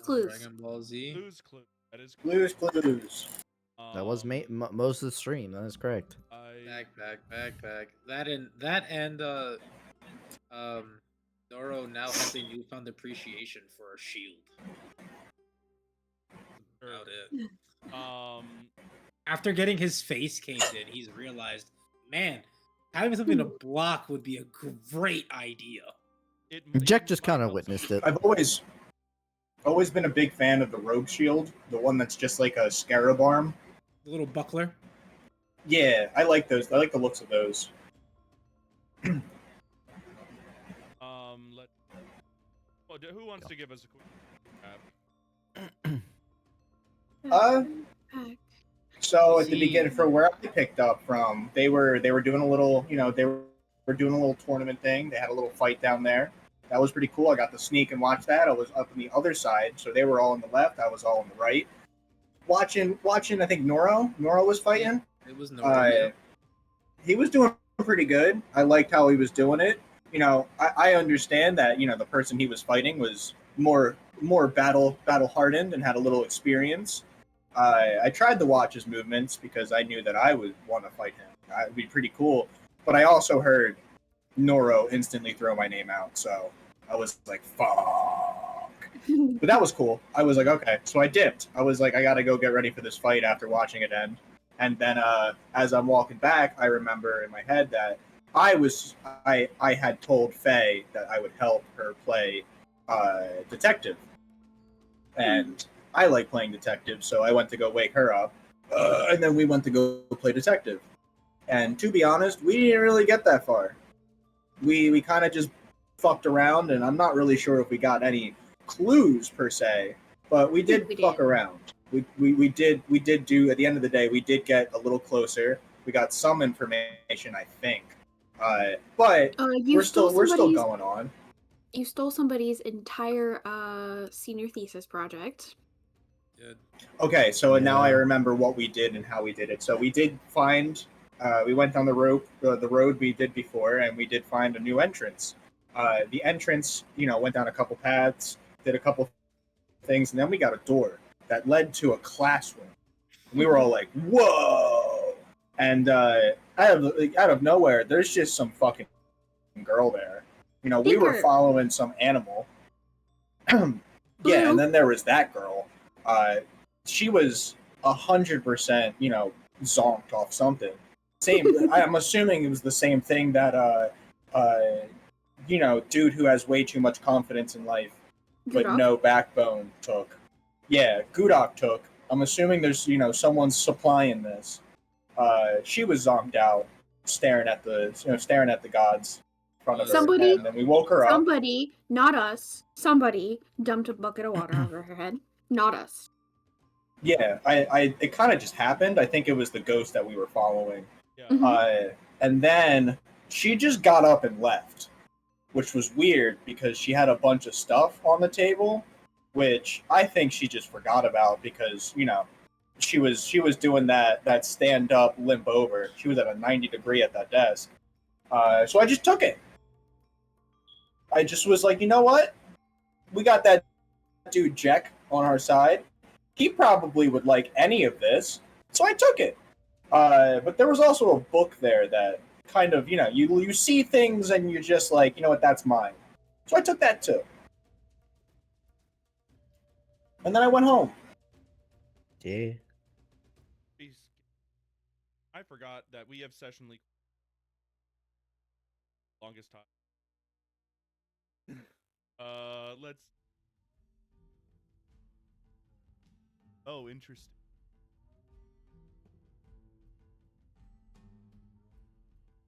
Blue's Clues. Dragon Ball Z. Blue's Clues. That is Blues Clues. That was most of the stream. That is correct. Back. That and Noro now has a newfound appreciation for a shield. About it. After getting his face caved in, he's realized, man, having something to block would be a great idea. Jack just kind of witnessed it. I've always been a big fan of the rogue shield, the one that's just like a scarab arm. The little buckler. Yeah, I like those. I like the looks of those. Who wants to give us a quick So at the beginning, for where I picked up from, they were doing a little, they were doing a little tournament thing. They had a little fight down there. That was pretty cool. I got to sneak and watch that. I was up on the other side, so they were all on the left. I was all on the right. Watching. I think Noro was fighting. It was Noro. He was doing pretty good. I liked how he was doing it. I understand that the person he was fighting was more battle hardened and had a little experience. I tried to watch his movements because I knew that I would want to fight him. It'd be pretty cool. But I also heard Noro instantly throw my name out, so I was like, fuck. But that was cool. I was like, okay. So I dipped. I was like, I gotta go get ready for this fight after watching it end. And then as I'm walking back, I remember in my head that I had told Faye that I would help her play detective. And I like playing detective, so I went to go wake her up. And then we went to go play detective. And to be honest, we didn't really get that far. We kind of just fucked around, and I'm not really sure if we got any clues per se, but we did fuck around. We did do, at the end of the day, we did get a little closer. We got some information, I think. But we're still going on. You stole somebody's entire senior thesis project. Okay, so now I remember what we did and how we did it. So we did find, we went down the road we did before, and we did find a new entrance. The entrance, went down a couple paths, did a couple things, and then we got a door that led to a classroom. And we were all like, whoa! And out of nowhere, there's just some fucking girl there. We were following some animal. Yeah, and then there was that girl. She was 100%, zonked off something. Same. I'm assuming it was the same thing that, dude who has way too much confidence in life, but no backbone took. Yeah, Gudok took. I'm assuming there's, someone's supplying this. She was zonked out, staring at the gods in front of her, and then we woke her up. Somebody, not us. Somebody dumped a bucket of water over her head. Not us. Yeah, it kind of just happened. I think it was the ghost that we were following. Yeah. And then she just got up and left, which was weird because she had a bunch of stuff on the table, which I think she just forgot about because, she was doing that stand up limp over. She was at a 90 degree at that desk. So I just took it. I just was like, you know what? We got that dude Jecho on our side. He probably would like any of this. So I took it. But there was also a book there that kind of, you see things and you're just like, you know what, that's mine. So I took that too. And then I went home. Yeah. I forgot that we have session leak longest time. Let's. Oh, interesting.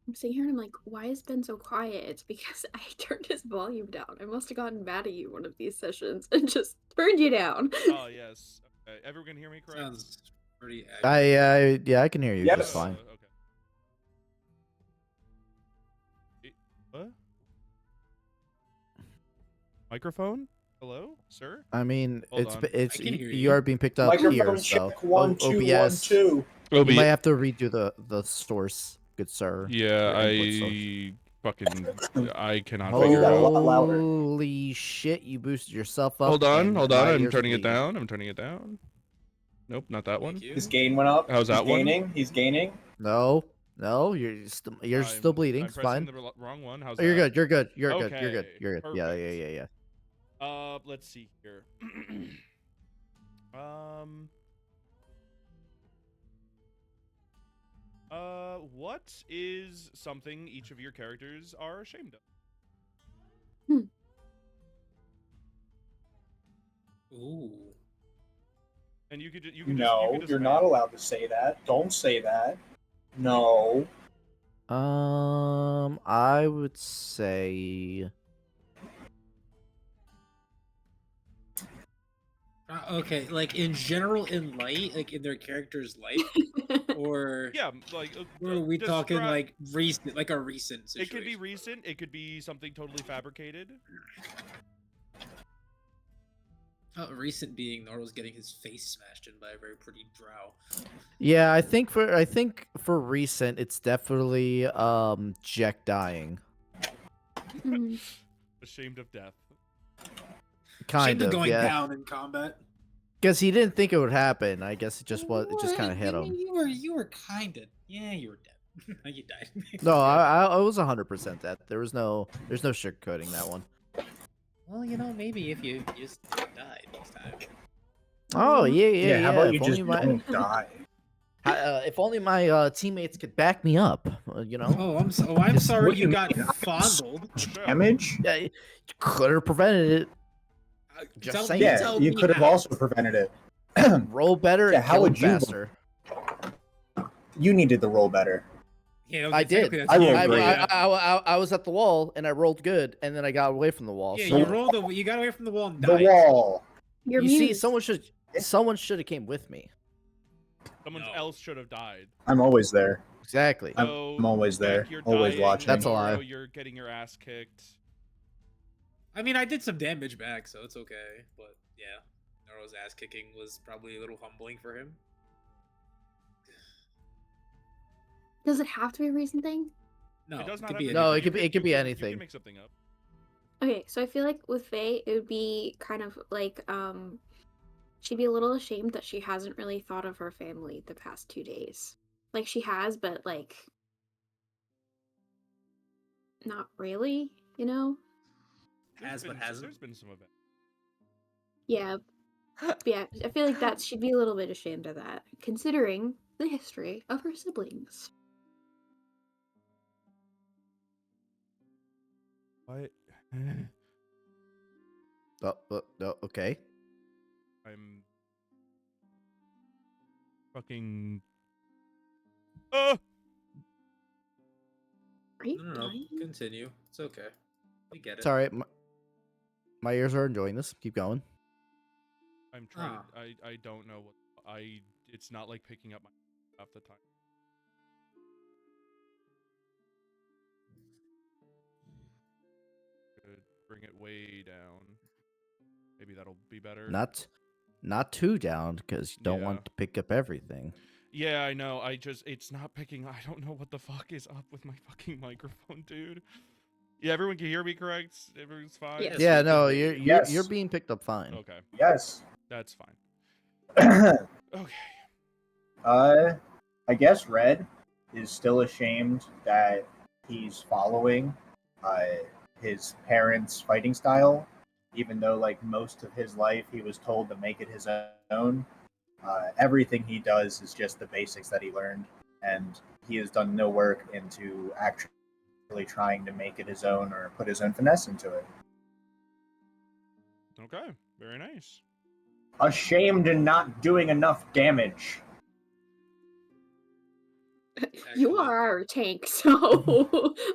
I'm sitting here and I'm like, why is Ben so quiet? It's because I turned his volume down. I must have gotten mad at you one of these sessions and just turned you down. Oh, yes. Okay. Everyone can hear me correct? Sounds pretty I can hear you just fine. Okay. What? Microphone? Hello, sir? I mean, Hold on. it's I can hear you are being picked up Microphone here, check, so 1 2 OBS. 1 2. You might have to redo the source, good sir. Yeah, your input source. fucking. I cannot Oh, you figure got a out. lot louder. Holy shit! You boosted yourself up. Hold on, and hold on. my I'm ears are turning it bleeding. down. I'm turning it down. Nope, not that one. Thank you. His gain went up. How's that He's one? gaining. He's gaining. No, no, you're still bleeding. I'm It's pressing fine. the wrong one. How's Oh, you're that? good. You're good. You're good. You're good. Okay, You're good. Yeah, yeah, perfect. yeah, yeah. Let's see here. What is something each of your characters are ashamed of? Ooh. And you could just No, you're not allowed to say that. Don't say that. No. I would say. Okay, like in general in light, like in their character's life, or Yeah, like or are we talking describe- like recent, like a recent It situation? could be recent. It could be something totally fabricated. Recent being Norval's getting his face smashed in by a very pretty drow. Yeah, I think for recent, it's definitely Jack dying. Ashamed of death. Kind of, going yeah. down in combat. Because he didn't think it would happen. I guess it just was. It just kind of hit him. You were kind of. Yeah, you were dead. You died. No, I was 100% dead. There's no sugarcoating that one. Well, you know, maybe if you just died next time. Oh yeah. How about you If just only don't die? if only my teammates could back me up, you know. Oh, I'm Just sorry what you you got mean? fondled. Damage? Yeah, you could have prevented it. Just saying. Yeah, you could have also prevented it. Roll better. Yeah, And how kill would him you- faster. You needed to roll better. Yeah, I did. technically I that's- rolled I, great. I was at the wall and I rolled good, and then I got away from the wall. Yeah, so you got away from the wall and The died. wall. You're you see, mute. someone should have came with me. Someone No. else should have died. I'm always there. Exactly. I'm always Jack, there, you're always dying. watching. That's a Noro, lie. You're getting your ass kicked. I mean, I did some damage back, so it's okay. But yeah, Noro's ass kicking was probably a little humbling for him. Does it have to be a recent thing? No, It does not could have be to No, anything. it could be You anything. can make something up. Okay, so I feel like with Faye, it would be kind of like, she'd be a little ashamed that she hasn't really thought of her family the past 2 days. Like, she has, but, like, not really, you know? Has but hasn't. There's been some events. Yeah. Yeah, I feel like that she'd be a little bit ashamed of that, considering the history of her siblings. What? Okay. I'm fucking. Oh! Are you No. dying? Continue. It's okay. We get it. It's all right. My ears are enjoying this. Keep going. I'm trying. I don't know what It's not like picking up my half the time. Could bring it way down. Maybe that'll be better. Not too down, because you don't Yeah. want to pick up everything. Yeah, I know. It's not picking. I don't know what the fuck is up with my fucking microphone, dude. Yeah, everyone can hear me, correct? Everyone's fine. Yes. Yeah, we no, can hear Yes. you're being picked up fine. Okay, Yes. that's fine. Okay. I guess Red is still ashamed that he's following his parents' fighting style, even though like most of his life he was told to make it his own. Everything he does is just the basics that he learned, and he has done no work into actually trying to make it his own or put his own finesse into it. Okay. Very nice. Ashamed and not doing enough damage. You Actually. are our tank, so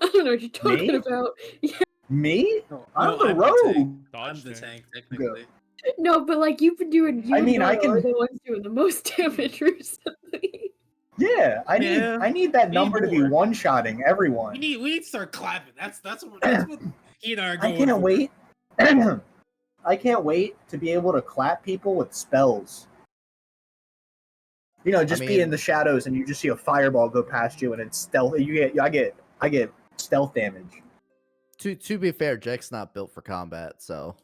I don't know what you're talking Me? about. Me? No, I'm the I'm rogue. tank. I'm Dodge the tank. tank, technically. No, but like you've been doing. You I and mean, I Nora are can- the ones doing the most damage recently. Yeah, I Yeah. need that Need number to be more. one-shotting everyone. We need to start clapping. That's what he and I are I going can't for. wait. I can't wait to be able to clap people with spells. You know, just be mean- in the shadows and you just see a fireball go past you and it's stealth. I get stealth damage. To be fair, Jack's not built for combat, so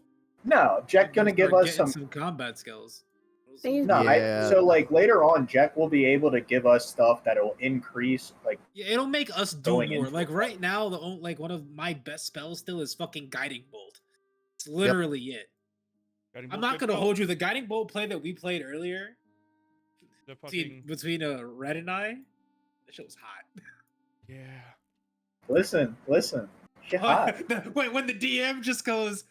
No, Jack gonna give us getting some. combat skills. They- No, Yeah. so like later on, Jack will be able to give us stuff that'll increase like Yeah, it'll make us do Going more. into Like a right fight. now, like one of my best spells still is fucking guiding bolt. It's literally it. Guiding I'm bolt's not good to gonna go. hold you. The guiding bolt play that we played earlier The fucking between Red and I, that shit was hot. yeah. listen. Shit hot. Wait, when the DM just goes,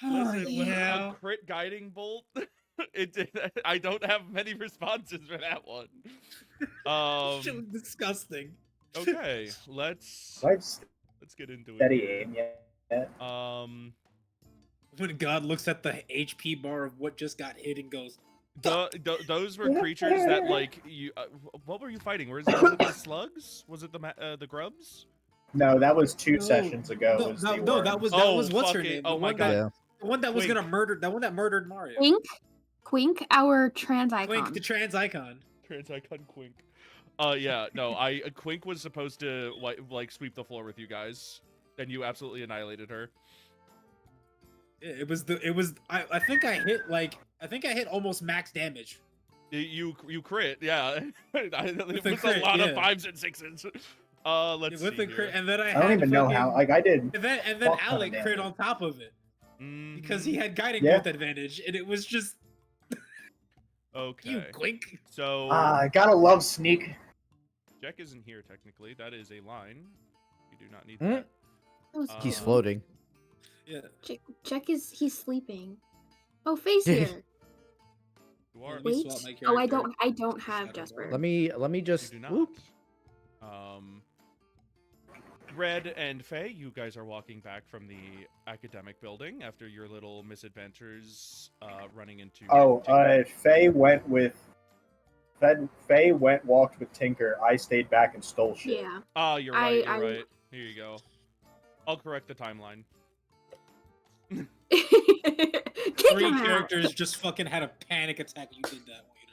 oh, Listen, yeah. a crit guiding bolt. I don't have many responses for that one. Shit was disgusting. Okay, let's Life's get into it. steady Here. aim, yeah. When God looks at the HP bar of what just got hit and goes, Those were creatures that like you. What were you fighting? Was it the slugs? Was it the grubs? No, that was two No, sessions ago. no, was no, the no, that worm. was what's her fucking- name? oh The my one God. that yeah. the one that was Quink. gonna murder the one that murdered Mario. Quink, our trans icon. Quink, the trans icon. Trans icon Quink. Yeah, no, Quink was supposed to like sweep the floor with you guys, and you absolutely annihilated her. It was I think I hit almost max damage. You crit, yeah. It the was crit, a lot of yeah. 5s and 6s. Let's With see the crit, here. and then I I don't had even know fucking- how. Like I did. and then fuck ton of Alec crit damage. on top of it because Mhm. he had guiding Yeah. bolt advantage, and it was just you Okay. Quink. So I gotta love sneak. Jack isn't here technically. That is a line. You do not need Hmm? that. That was He's Um, floating. Yeah, Jack he's sleeping. Oh, Faye's here. You are. Let me Wait. swap my Oh, character. I don't have Shadow Jesper. Let me You just do not. whoop. Red and Faye, you guys are walking back from the academic building after your little misadventures running into. Oh, Tinker. Faye walked with Tinker. I stayed back and stole shit. Yeah. Ah, you're right. You're I- right. Here you go. I'll correct the timeline. Kick Three him out. characters just fucking had a panic attack. You did that one, you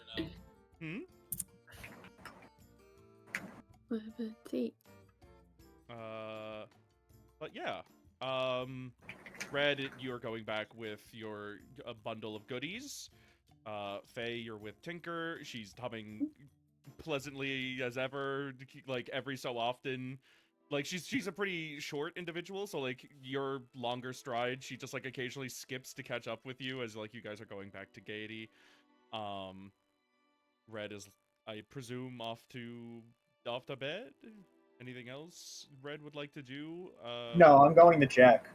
don't know. See. But yeah. Red, you're going back with your bundle of goodies. Faye, you're with Tinker. She's humming pleasantly as ever, like every so often. Like she's a pretty short individual, so like your longer stride, she just like occasionally skips to catch up with you as like you guys are going back to Gaiety. Red is, I presume, off to bed. Anything else Red would like to do? No, I'm going to Jack.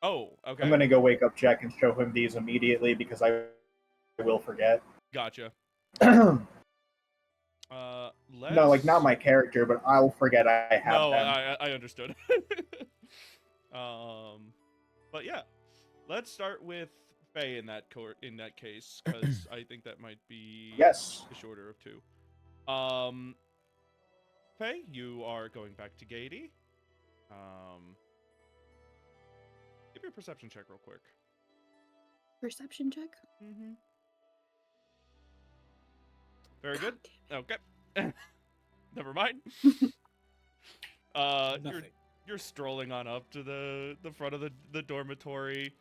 Oh, okay. I'm gonna go wake up Jack and show him these immediately because I will forget. Gotcha. No, Let's... like not my character, but I'll forget I have No, them. I understood. But yeah, let's start with Faye in that case, because I think that might be Yes. the shorter of two. Faye, you are going back to Gaiety. Give me a perception check real quick. Perception check. Mm-hmm. Very good. God Okay. Never mind. Nothing. You're strolling on up to the front of the dormitory.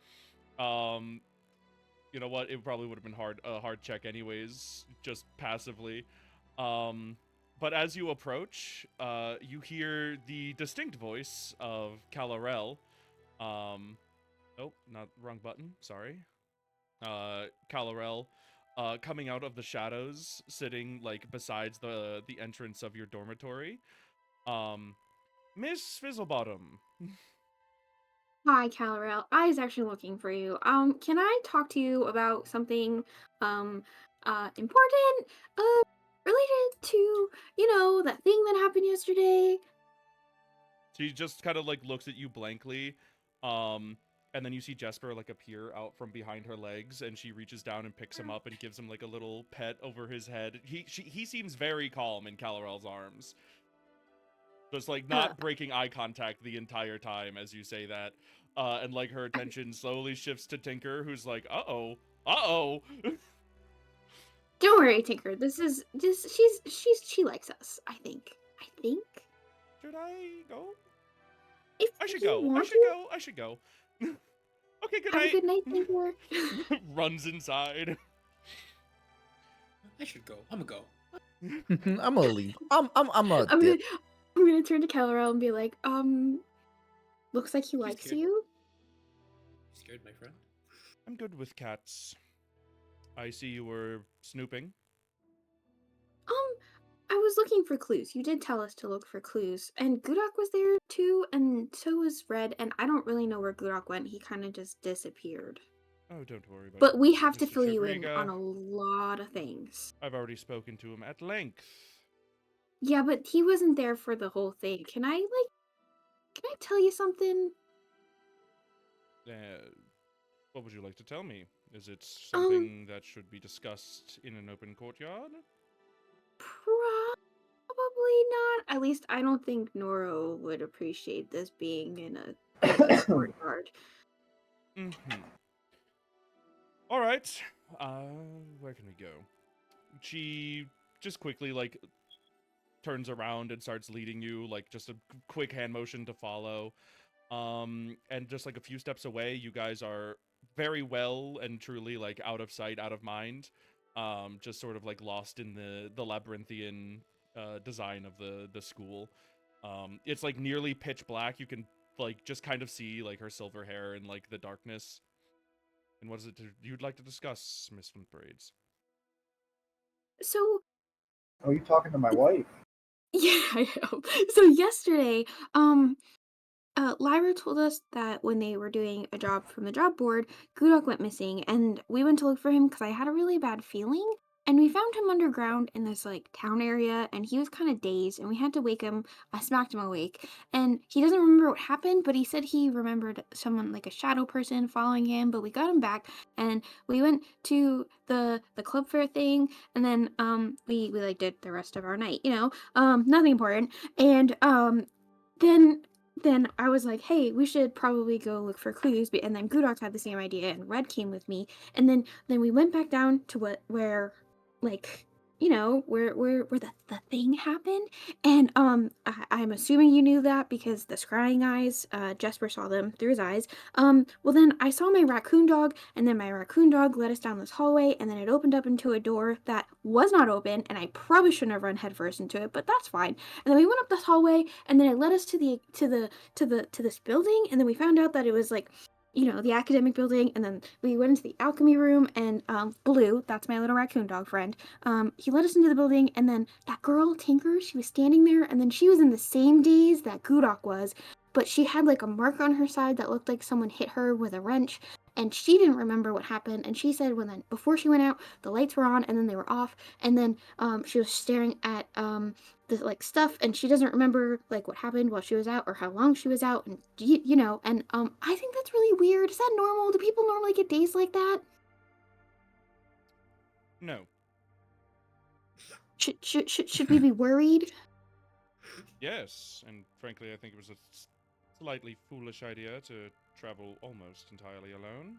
You know what? It probably would have been a hard check anyways, just passively. But as you approach, you hear the distinct voice of Calarel. Oh, not wrong button. Sorry. Calarel, coming out of the shadows, sitting like besides the entrance of your dormitory. Miss Fizzlebottom. Hi, Calorel. I was actually looking for you. Can I talk to you about something, important, related to, that thing that happened yesterday? She just kind of like looks at you blankly, and then you see Jesper like appear out from behind her legs, and she reaches down and picks him up and gives him like a little pet over his head. He seems very calm in Calarel's arms, just like not breaking eye contact the entire time as you say that, and like her attention slowly shifts to Tinker, who's like, uh oh. Don't worry, Tinker. She likes us, I think. Should I go? If I should you go. I want should to, go. I should go. Okay, good have a night. good night, Tinker. Runs inside. I should go. I'm gonna go. I'm gonna leave. I'm gonna I'm gonna dip. I'm gonna turn to Calorel and be like, looks like he She's likes good. you. You scared, my friend? I'm good with cats. I see you were snooping. I was looking for clues. You did tell us to look for clues. And Gudok was there too, and so was Red, and I don't really know where Gudok went. He kind of just disappeared. Oh, don't worry about But we have to Mr. fill you in Chabriga. on a lot of things. I've already spoken to him at length. Yeah, but he wasn't there for the whole thing. Can I tell you something? Uh, what would you like to tell me? Is it Um, something that should be discussed in an open courtyard? Probably not. At least I don't think Noro would appreciate this being in a open courtyard. Mm-hmm. All right. Where can we go? She just quickly, like, turns around and starts leading you, like, just a quick hand motion to follow. And just, like, a few steps away, you guys are very well and truly, like, out of sight, out of mind. Just sort of, like, lost in the labyrinthian design of the school. It's, like, nearly pitch black. You can, like, just kind of see, like, her silver hair in, like, the darkness. And what is it you'd like to discuss, Miss Braids? So Oh, you talking to my wife? yeah, I know. So yesterday, Lyra told us that when they were doing a job from the job board, Gudok went missing, and we went to look for him because I had a really bad feeling. And we found him underground in this like town area, and he was kind of dazed, and we had to wake him. I smacked him awake, and he doesn't remember what happened, but he said he remembered someone like a shadow person following him. But we got him back, and we went to the club fair thing, and then we like did the rest of our night, nothing important, and then I was like, "Hey, we should probably go look for clues." And then Gudok had the same idea, and Red came with me. And then we went back down to where, like, where the thing happened. And I'm assuming you knew that because the scrying eyes, Jesper saw them through his eyes. Well then I saw my raccoon dog, and then my raccoon dog led us down this hallway, and then it opened up into a door that was not open, and I probably shouldn't have run headfirst into it, but that's fine. And then we went up this hallway, and then it led us to this building, and then we found out that it was like, the academic building, and then we went into the alchemy room, and Blue, that's my little raccoon dog friend, he led us into the building, and then that girl, Tinker, she was standing there, and then she was in the same daze that Gudok was, but she had like a mark on her side that looked like someone hit her with a wrench, and she didn't remember what happened, and she said before she went out, the lights were on, and then they were off, and then she was staring at the like stuff, and she doesn't remember like what happened while she was out or how long she was out, and and I think that's really weird. Is that normal? Do people normally get days like that? No. Should we be worried? Yes, and frankly, I think it was a slightly foolish idea to travel almost entirely alone.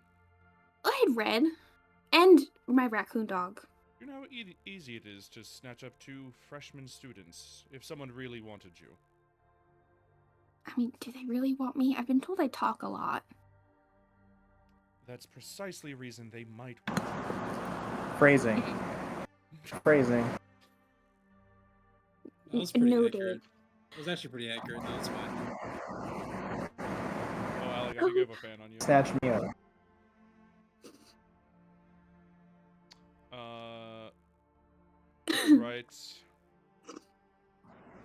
I had Red and my raccoon dog. You know how easy it is to snatch up 2 freshman students if someone really wanted you. I mean, do they really want me? I've been told I talk a lot. That's precisely a reason they might. Phrasing. Phrasing. That was pretty Noted. accurate. It was actually pretty accurate. That's fine. Oh, Alec, I think I have a fan on you. Snatch me up. Right.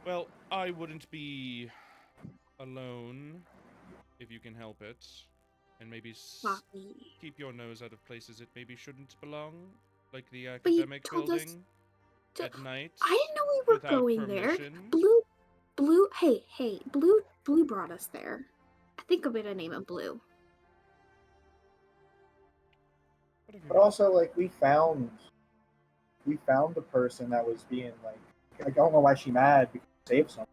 Well, I wouldn't be alone if you can help it. And maybe keep your nose out of places it maybe shouldn't belong, like the But you academic told us building to... at night. I didn't know we were without going there. permission. Blue, hey, Blue brought us there. I think I'm gonna name him Blue. But also, like, we found the person that was being like, I don't know why she's mad because we saved someone.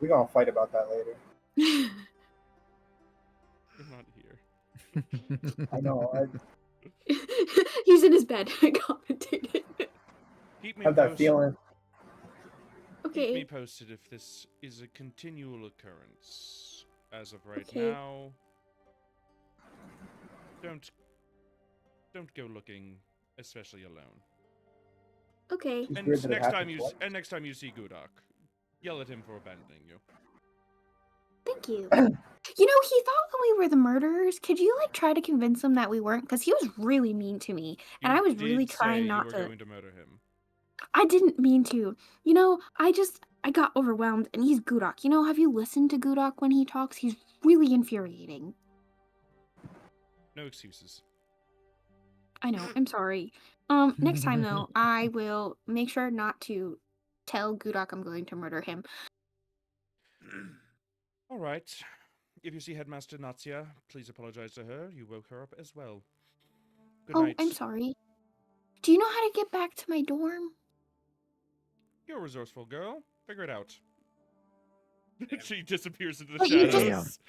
We're gonna fight about that later. You're not here. I know. He's in his bed. Commentated. Keep I me have that posted. feeling. Keep me Okay. posted if this is a continual occurrence. As of right Okay. now, don't go looking, especially alone. Okay. It's And weird that it next time happened you twice. next time you see Gudok, yell at him for abandoning you. Thank you. You know, he thought we were the murderers. Could you like try to convince him that we weren't? Because he was really mean to me, and I You was really did say trying you not were to. going to murder him. I didn't mean to. You know, I got overwhelmed, and he's Gudok. You know, have you listened to Gudok when he talks? He's really infuriating. No excuses. I know. I'm sorry. Next time though, I will make sure not to tell Gudok I'm going to murder him. All right. If you see Headmaster Natsia, please apologize to her. You woke her up as well. Good Oh, night. I'm sorry. Do you know how to get back to my dorm? You're a resourceful girl. Figure it out. She disappears into the But you just, shadows.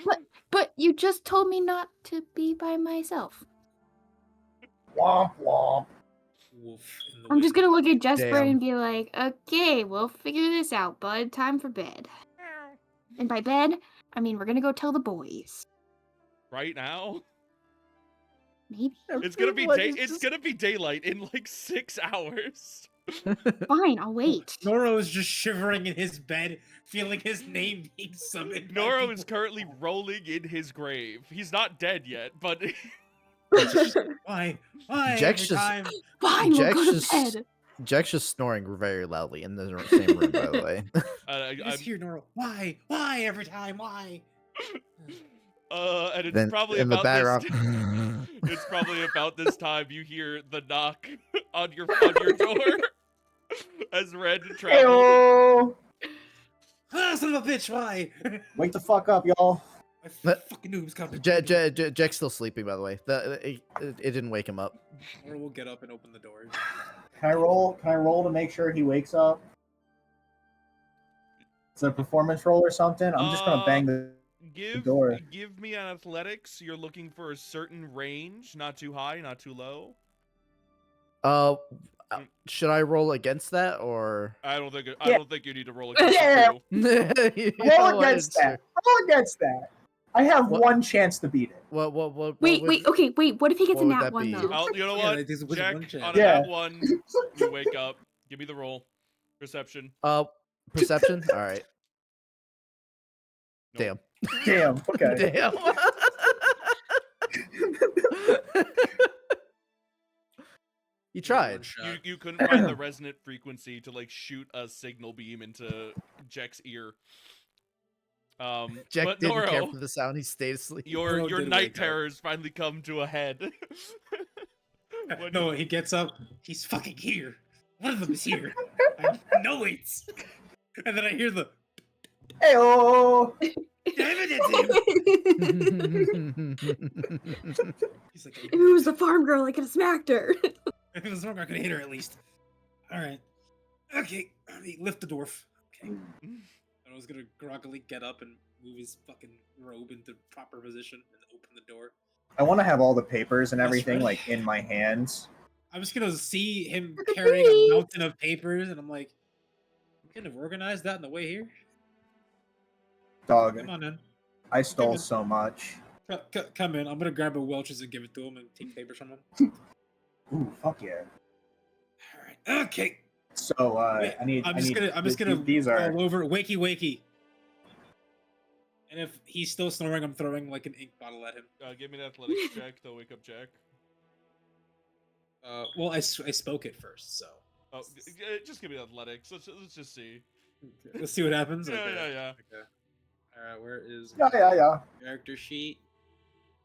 but you just told me not to be by myself. Womp womp. Wolf in the I'm just wind. gonna look at Jesper Damn. and be like, okay, we'll figure this out, bud. Time for bed. And by bed, I mean we're gonna go tell the boys. Right now? Maybe. It's gonna be What day. is It's just- gonna be daylight in like 6 hours. Fine, I'll wait. Noro is just shivering in his bed, feeling his name being summoned. by Noro people. is currently rolling in his grave. He's not dead yet, but Why? Why Jack's every just- time? Fine, we'll Jack's go to just- bed. Jack's just snoring very loudly in the same room, by the way. I just hear Noro. Why? Why every time? Why? and it's Then probably in the about this. background. It's probably about this time you hear the knock on your door as Red travels. Heyo! Ah, son of a bitch! Why? Wake the fuck up, y'all. I fucking knew he was coming. Jack's still sleeping, by the way. It didn't wake him up. Noro will get up and open the door. Can I roll? Can I roll to make sure he wakes up? It's a performance roll or something. I'm just gonna bang the door. Give me an athletics. You're looking for a certain range, not too high, not too low. Should I roll against that or? I don't think you need to roll Yeah. against it. Roll against that. Roll against that. I have What? one chance to beat it. What? Wait, okay, wait. What if he gets a what would nat that one be? though? You know Yeah, what? this was Jack, one chance. on a Yeah. nat one, you wake up. Give me the roll. Perception. Perception. All right. Nope. Damn. Okay. Damn. You tried. You couldn't find the resonant frequency to like shoot a signal beam into Jack's ear. Jack but didn't care Noro, for the sound. He stayed asleep. your Noro did night wake up. terrors finally come to a head. When No, you- he gets up. He's fucking here. One of them is here. I know it. And then I hear the. Heyo! Damn it, it's him. He's like, If it was the farm girl, I could have smacked her. if it was wrong, I could hit her at least. All right. Okay. Let me lift the dwarf. Okay. I was gonna groggily get up and move his fucking robe into proper position and open the door. I want to have all the papers and That's everything right. like in my hands. I'm just gonna see him Look at carrying me. a mountain of papers, and I'm like, we couldn't have organized that on the way here. Dog, Come on, man. I stole on. so much. Come in. I'm gonna grab a Welch's and give it to him and take papers from him. Ooh, fuck yeah. All right. Okay. So Wait, I need. I'm just gonna These are. all over wakey wakey. And if he's still snoring, I'm throwing like an ink bottle at him. give me an athletics check to wake up Jack. Well, I spoke it first, so Oh, just give me athletics. Let's just see. let's see what happens. Yeah, Okay. yeah. Okay. All right, where is Yeah. character sheet?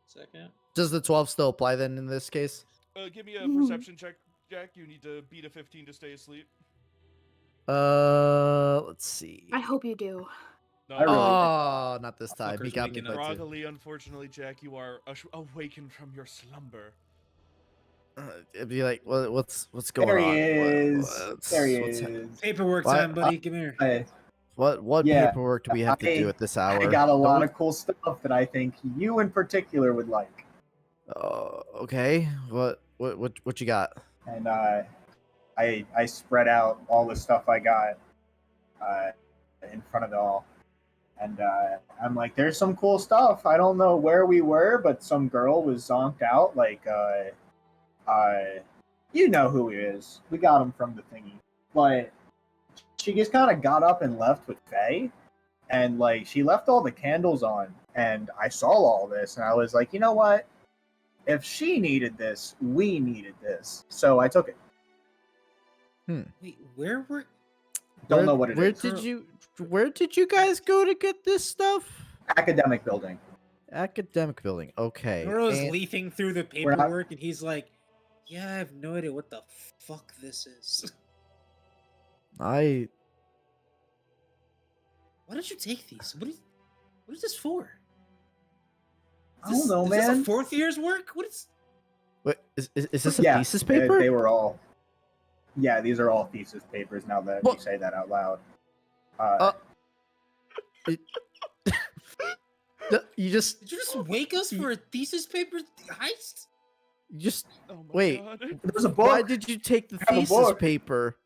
Second. Does the 12 still apply then in this case? Give me a perception check, Jack. You need to beat a 15 to stay asleep. Let's see. I hope you do. No, I really- Oh, not this time. He Fucker's got me waking by up. two. Groggily, unfortunately, Jack, you are awakened from your slumber. It'd be like, what's going There he on? is. There he what's- is. Paperwork Why- time, buddy. Come here. What Yeah, paperwork do we have to do at this hour? I got a lot Don't of cool stuff that I think you in particular would like. we- okay. What you got? And I spread out all the stuff I got. uh, in front of it all. And I'm like, there's some cool stuff. I don't know where we were, but some girl was zonked out. Like, you know who he is. We got him from the thingy. But she just kind of got up and left with Faye. And, like, she left all the candles on. And I saw all this. And I was like, you know what? If she needed this, we needed this. So I took it. Wait, where were? Don't know what it where is. Where did you guys go to get this stuff? Academic building. Academic building. Okay. Noro's and- leafing through the We're not- paperwork, and he's like, "Yeah, I have no idea what the fuck this is. I Why don't you take these? What is this for? I don't know, is man. this a fourth year's work? What is? what is this a Yeah, thesis paper? They were all. Yeah, these are all thesis papers. Now that Well- you say that out loud. You just Did you just wake us for a thesis paper heist? you just Oh my wait. God. There's a book. Why did you take the I have a thesis book. paper?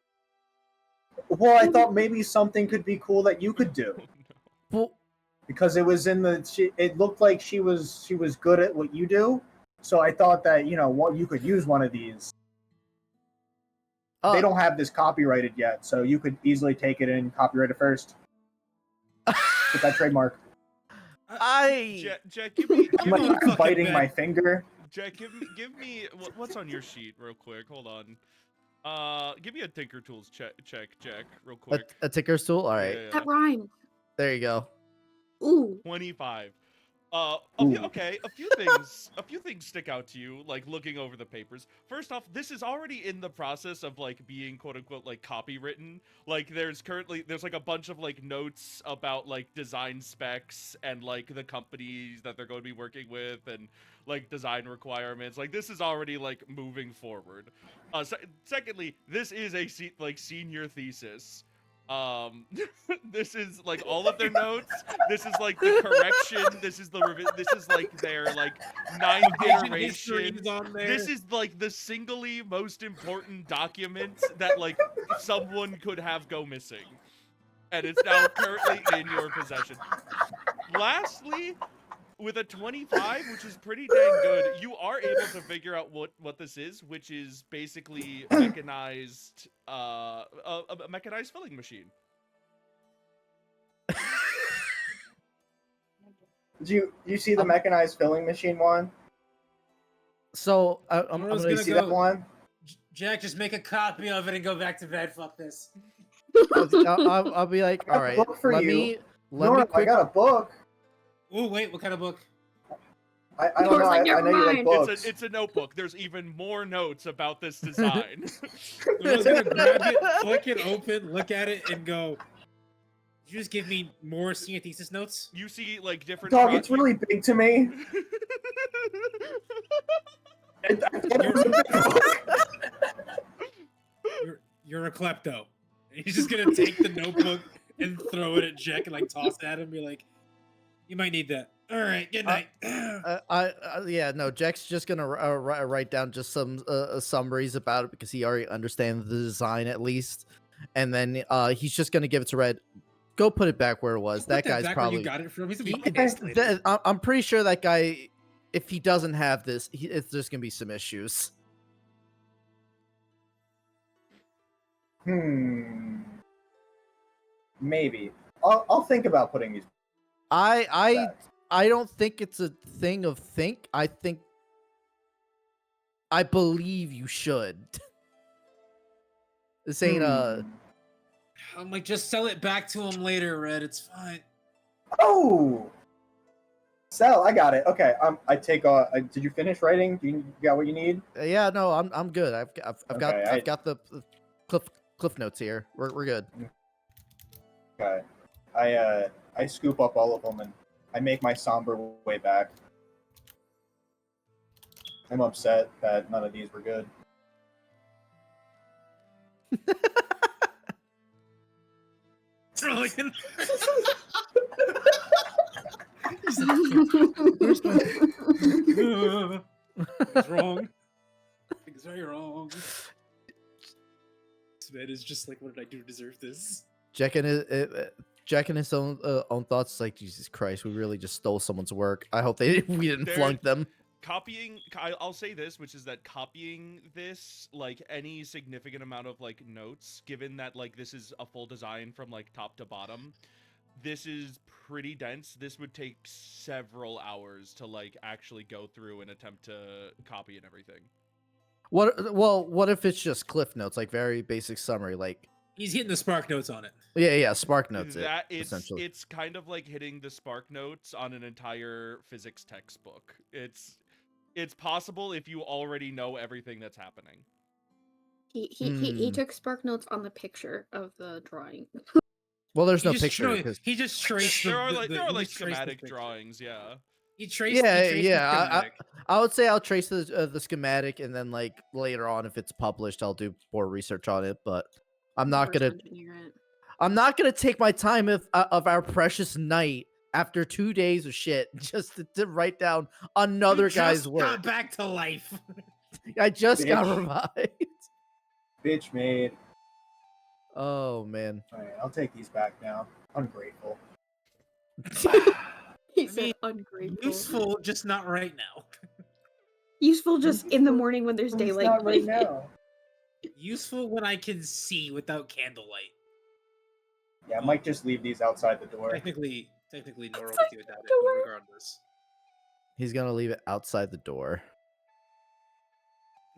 Well, I thought maybe something could be cool that you could do Well, because it was in the. It looked like she was good at what you do, so I thought that what you could use one of these. They don't have this copyrighted yet, so you could easily take it and copyright it first. Get that trademark. Jack, give me, I'm give me, like fucking biting bet. my finger. Jack, give me, what's on your sheet, real quick? Hold on. Give me a Tinker Tools check, Jack, real quick. a ticker stool. All right, Yeah. That rhymed. there you go. Ooh. 25. Ooh. A few things stick out to you, like looking over the papers. First off, this is already in the process of like being quote unquote like copywritten. Like there's like a bunch of like notes about like design specs and like the companies that they're going to be working with and like design requirements. Like this is already like moving forward. Secondly, this is a senior thesis. This is like all of their notes. This is like the correction. This is this is like their like ninth iteration. This is like the singly most important document that like someone could have go missing, and it's now currently in your possession. Lastly, with a 25, which is pretty dang good, you are able to figure out what this is, which is basically mechanized a mechanized filling machine. Did you see the mechanized filling machine one? So I'm Noro's gonna You gonna see go- that one? Jack, just make a copy of it and go back to bed. Fuck this. I'll be like, I got all a right, book for let you. me Nora, I quick. got a book. Oh wait, what kind of book? I don't Nora's know. like, I "Never know you like mind." books. It's a notebook. There's even more notes about this design. Noro's gonna grab it, flick it open, look at it, and go. Did you just give me more senior thesis notes? You see like different. Dog, it's really big to me. I thought it was a big book. You're a klepto. And he's just gonna take the notebook and throw it at Jack and like toss it at him and be like, "You might need that." All right, good night. Yeah, no, Jack's just gonna write down just some summaries about it because he already understands the design at least, and then he's just gonna give it to Red. Go put it back where it was. That Put guy's back probably. where you got it from. He's He- gonna be pissed later. I'm pretty sure that guy, if he doesn't have this, it's there's gonna be some issues. Maybe. I'll think about putting these. I back. I don't think it's a thing of think. I believe you should. This ain't I'm like, just sell it back to him later, Red. It's fine. Oh. Sell. I got it. Okay. I take. Did you finish writing? You got what you need? Yeah, no, I'm good. I've got Okay, I've got the cliff notes here. We're good. Okay. I scoop up all of them and I make my somber way back. I'm upset that none of these were good. Trillion. It's wrong. It's very wrong. This man is just like, what did I do to deserve this? Jack and his own thoughts, like Jesus Christ, we really just stole someone's work. I hope we didn't There- flunk them. I'll say this, which is that copying this, like any significant amount of like notes, given that like this is a full design from like top to bottom, this is pretty dense. This would take several hours to like actually go through and attempt to copy and everything. What if it's just cliff notes, like very basic summary, like He's hitting the spark notes on it. yeah, Spark Notes That essentially. it's kind of like hitting the spark notes on an entire physics textbook. It's possible if you already know everything that's happening. He took spark notes on the picture of the drawing. Well, there's He no just picture tro- 'cause- He just traced the. There are the- like the- there are he like just traced the schematic picture. drawings, yeah. He traced. yeah, he traced yeah. The schematic. I would say I'll trace the schematic, and then like later on, if it's published, I'll do more research on it. But I'm not Reverse gonna engineer it. I'm not gonna take my time of our precious night after 2 days of shit just to write down another You guy's just work. got back to life. I just got Bitch. revived. Bitch made. Oh man. Alright, I'll take these back now. Ungrateful. He I said mean, ungrateful. Useful, just not right now. Useful just in the morning when there's It's daylight. not right now. Useful when I can see without candlelight. Yeah, I might just leave these outside the door. Technically, Nora Outside would do without it, the but door. regardless, He's gonna leave it outside the door.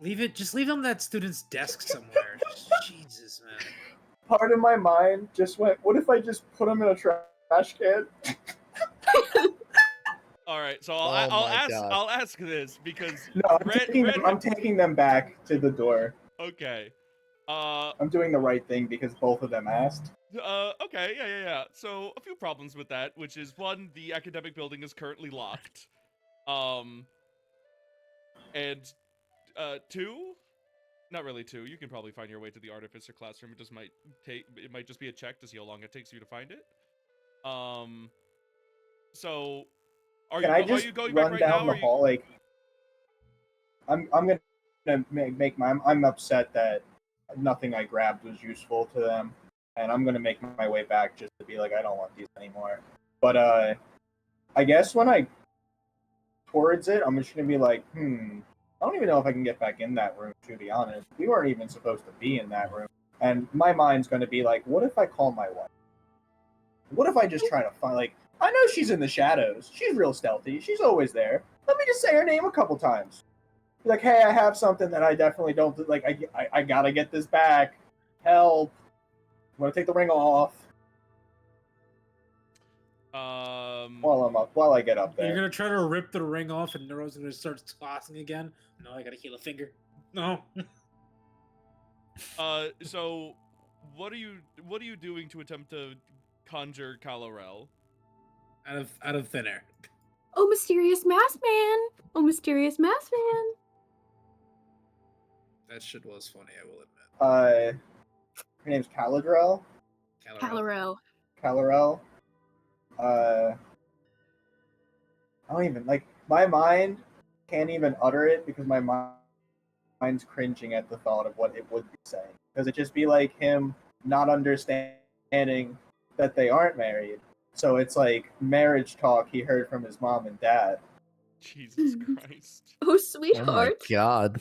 leave it. Just leave it on that student's desk somewhere. Jesus, man. Part of my mind just went, what if I just put them in a trash can? All right, so Oh my God. I'll ask this because No, Red I'm taking them back to the door. okay. I'm doing the right thing because both of them asked. Okay, yeah. So a few problems with that, which is one, the academic building is currently locked. And two, not really two. You can probably find your way to the artificer classroom. It might just be a check to see how long it takes you to find it. So are Can I you just are you going run back right down now? the Or are you... hall? Like, I'm gonna make my. I'm upset that nothing I grabbed was useful to them, and I'm gonna make my way back just to be like, I don't want these anymore. But I guess when I towards it, I'm just gonna be like, I don't even know if I can get back in that room. To be honest, we weren't even supposed to be in that room, and my mind's gonna be like, what if I call my wife? What if I just try to find like? I know she's in the shadows. She's real stealthy. She's always there. Let me just say her name a couple times. Be like, hey, I have something that I definitely don't like. I gotta get this back. Help! I'm gonna take the ring off while I get up You're there. gonna try to rip the ring off, and Nero's gonna start tossing again. No, I gotta heal a finger. No. So what are you doing to attempt to conjure Kal-El? out of thin air. Oh, mysterious masked man! Oh, mysterious masked man! That shit was funny, I will admit. Her name's Caladrel. Calorel. Calero. Calarel. I don't even like my mind can't even utter it because my mind's cringing at the thought of what it would be saying. Because it'd just be like him not understanding that they aren't married. So it's like marriage talk he heard from his mom and dad. Jesus Christ. Oh, Oh my sweetheart. God.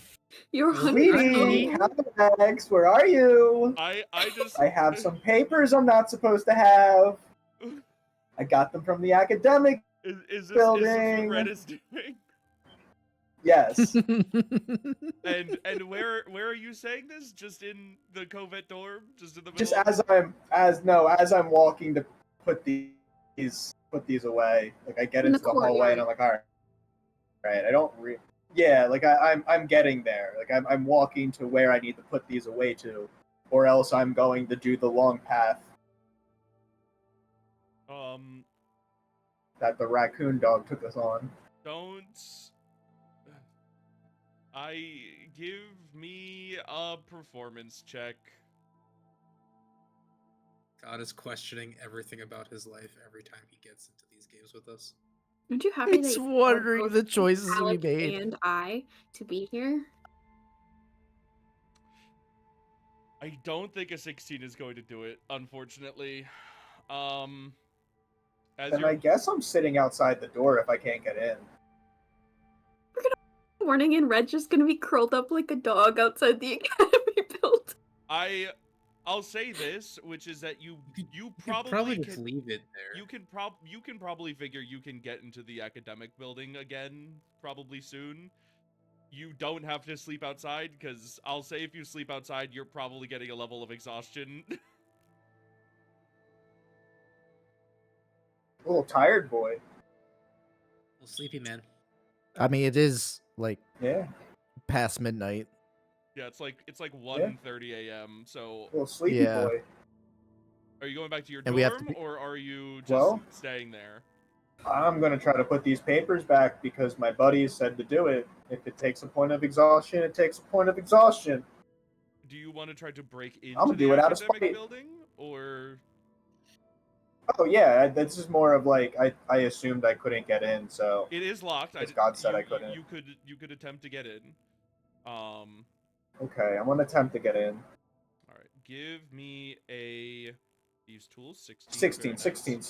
You're Sweetie, hungry. Alex, where are you? I just I have some papers I'm not supposed to have. I got them from the academic. Is this Building. what Red is doing? Yes. And where are you saying this? Just in the Covet dorm? Just in the middle? Just as I'm walking to put these away. Like I get In the into the hallway and I'm like, all right, I don't yeah, like I'm getting there. Like I'm walking to where I need to put these away to, or else I'm going to do the long path that the raccoon dog took us on. Don't give me a performance check. God is questioning everything about his life every time he gets into these games with us. Aren't you happy He's that you wondering both the choices we Alex made. and I to be here? I don't think a 16 is going to do it, unfortunately. As Then you're I guess I'm sitting outside the door if I can't get in. Morning and Red's just gonna be curled up like a dog outside the academy building. I'll say this, which is that you could probably just can leave it there. you can probably figure you can get into the academic building again probably soon. You don't have to sleep outside, because I'll say if you sleep outside, you're probably getting a level of exhaustion. A little tired boy. Well, sleepy man. I mean, it is like Yeah, past midnight. Yeah, it's like Yeah. 1:30 a.m. So, a little sleepy Yeah. boy. are you going back to your And we have to dorm, be- or are you just Well, staying there? I'm gonna try to put these papers back because my buddies said to do it. If it takes a point of exhaustion, it takes a point of exhaustion. Do you want to try to break I'm into gonna the do it out of academic spite. building, or Oh yeah, this is more of like I assumed I couldn't get in, so it is locked? because God said I couldn't. You could attempt to get in. Okay, I'm gonna attempt to get in. All right. Give me a these tools 16. Very 16, nice. 16,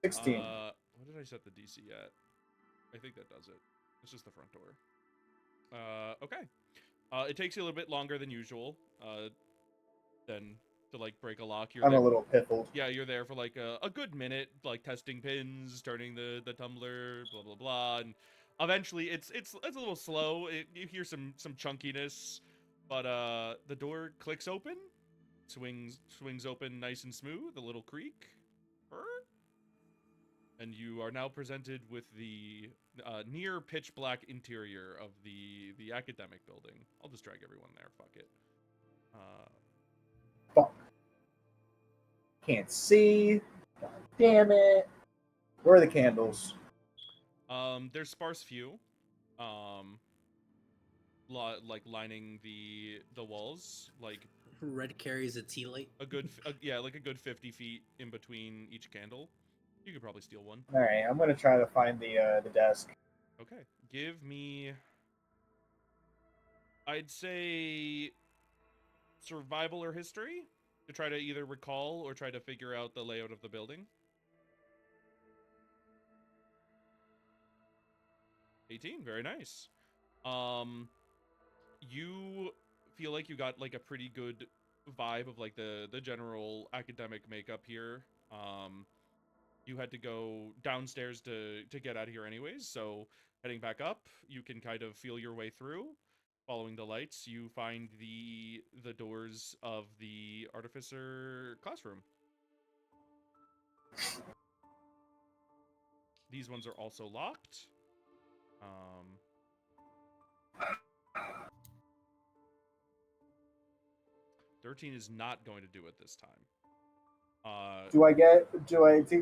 16. What did I set the DC at? I think that does it. It's just the front door. Okay. It takes you a little bit longer than usual. Than to like break a lock. You're I'm there. a little piffled. Yeah, you're there for like a good minute, like testing pins, turning the tumbler, blah blah blah, and eventually it's a little slow. You hear some chunkiness, but the door clicks open, swings open nice and smooth, a little creak, Purr. And you are now presented with the near pitch black interior of the academic building. I'll just drag everyone there. Fuck it. Fuck. Can't see. God damn it. Where are the candles? There's sparse few. Um, like lining the walls, like Red carries a tea light. yeah, like a good 50 feet in between each candle. You could probably steal one. All right, I'm gonna try to find the desk. Okay, give me. I'd say survival or history to try to either recall or try to figure out the layout of the building. 18, very nice. You feel like you got like a pretty good vibe of like the general academic makeup here. You had to go downstairs to get out of here anyways, so heading back up, you can kind of feel your way through. Following the lights, you find the doors of the artificer classroom. These ones are also locked. 13 is not going to do it this time.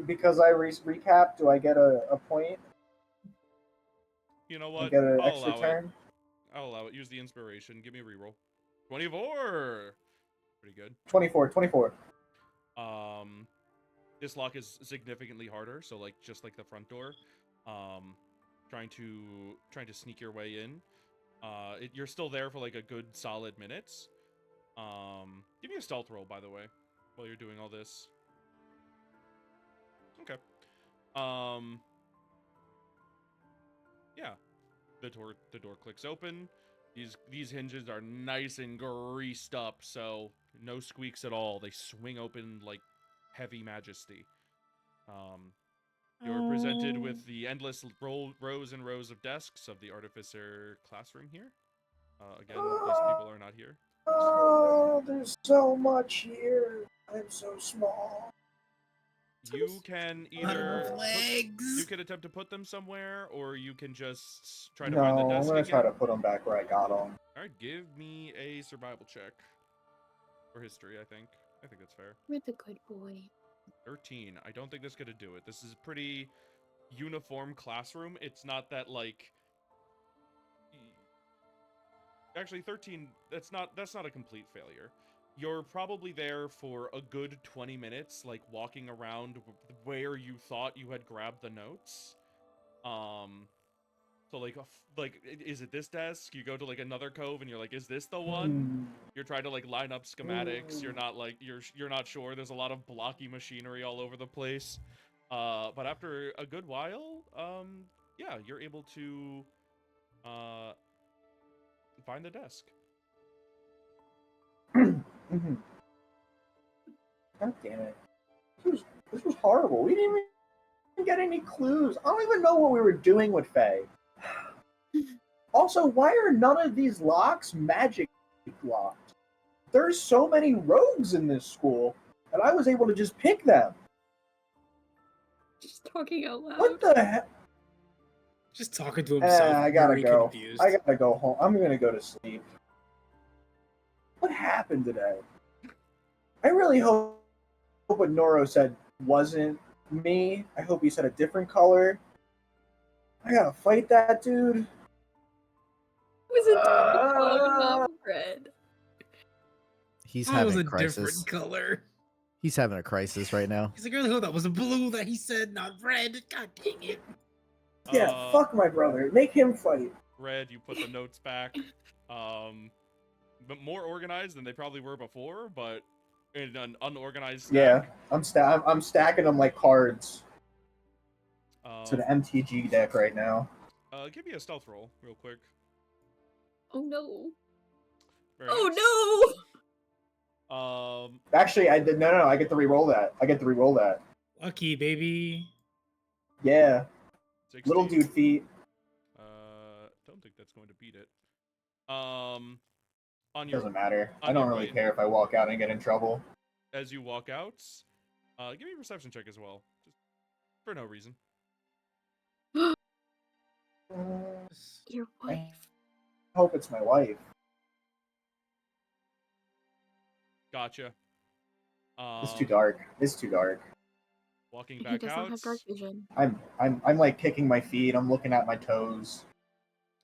Because I recap, do I get a point You know and what? get an I'll extra allow it. turn? I'll allow it. Use the inspiration. Give me a reroll. 24! Pretty good. 24, 24. This lock is significantly harder, so like just like the front door. Trying to sneak your way in. You're still there for like a good solid minute. Give me a stealth roll, by the way, while you're doing all this. Okay. Yeah. The door clicks open. These hinges are nice and greased up, so no squeaks at all. They swing open like heavy majesty. You're presented with the endless rows and rows of desks of the artificer classroom here. Again, these people are not here. Oh, there's so much here. I'm so small. You can Not enough either legs. you can attempt to put them somewhere, or you can just try to No, find the I'm desk gonna again. try to put them back where I got them. All right, give me a survival check or history. I think that's fair. You're the good boy. 13. I don't think that's gonna do it. This is a pretty uniform classroom. It's not that like. Actually, 13. That's not a complete failure. You're probably there for a good 20 minutes, like walking around where you thought you had grabbed the notes. So like, is it this desk? You go to like another cove, and you're like, is this the Hmm. one? You're trying to like line up schematics. You're not like you're not sure. There's a lot of blocky machinery all over the place. But after a good while, yeah, you're able to find the desk. Mhm. God damn it. This was horrible. We didn't even get any clues. I don't even know what we were doing with Faye. Also, why are none of these locks magic locked? There's so many rogues in this school, and I was able to just pick them. Just talking out What loud. the heck? Just talking to himself, I gotta very go. confused. I gotta go home. I'm gonna go to sleep. What happened today? I really hope what Noro said wasn't me. I hope he said a different color. I gotta fight that dude. Was a different color, Uh, not red. He's That was having a a crisis. different color. He's having a crisis right now. He's like, I really hope that was a blue that he said, not red. God dang it. yeah, fuck my brother. Make him fight. Red, you put the notes back. But more organized than they probably were before, but in an unorganized Yeah, stack. I'm stacking them like cards to the Um, MTG deck right now. Give me a stealth roll, real quick. Oh no. Very Oh nice. Actually, I did no. I get to re-roll that. I get to re-roll that. Lucky, baby. Yeah, 60. little dude feet. Don't think that's going to beat it. On your Doesn't matter. I on don't your really way, care if I walk out and get in trouble. as you walk out, give me a perception check as well, just for no reason. no. Uh, Your I wife. hope it's my wife. Gotcha. It's too dark. It's too dark. Walking He back does not out. have dark vision. I'm like kicking my feet. I'm looking at my toes.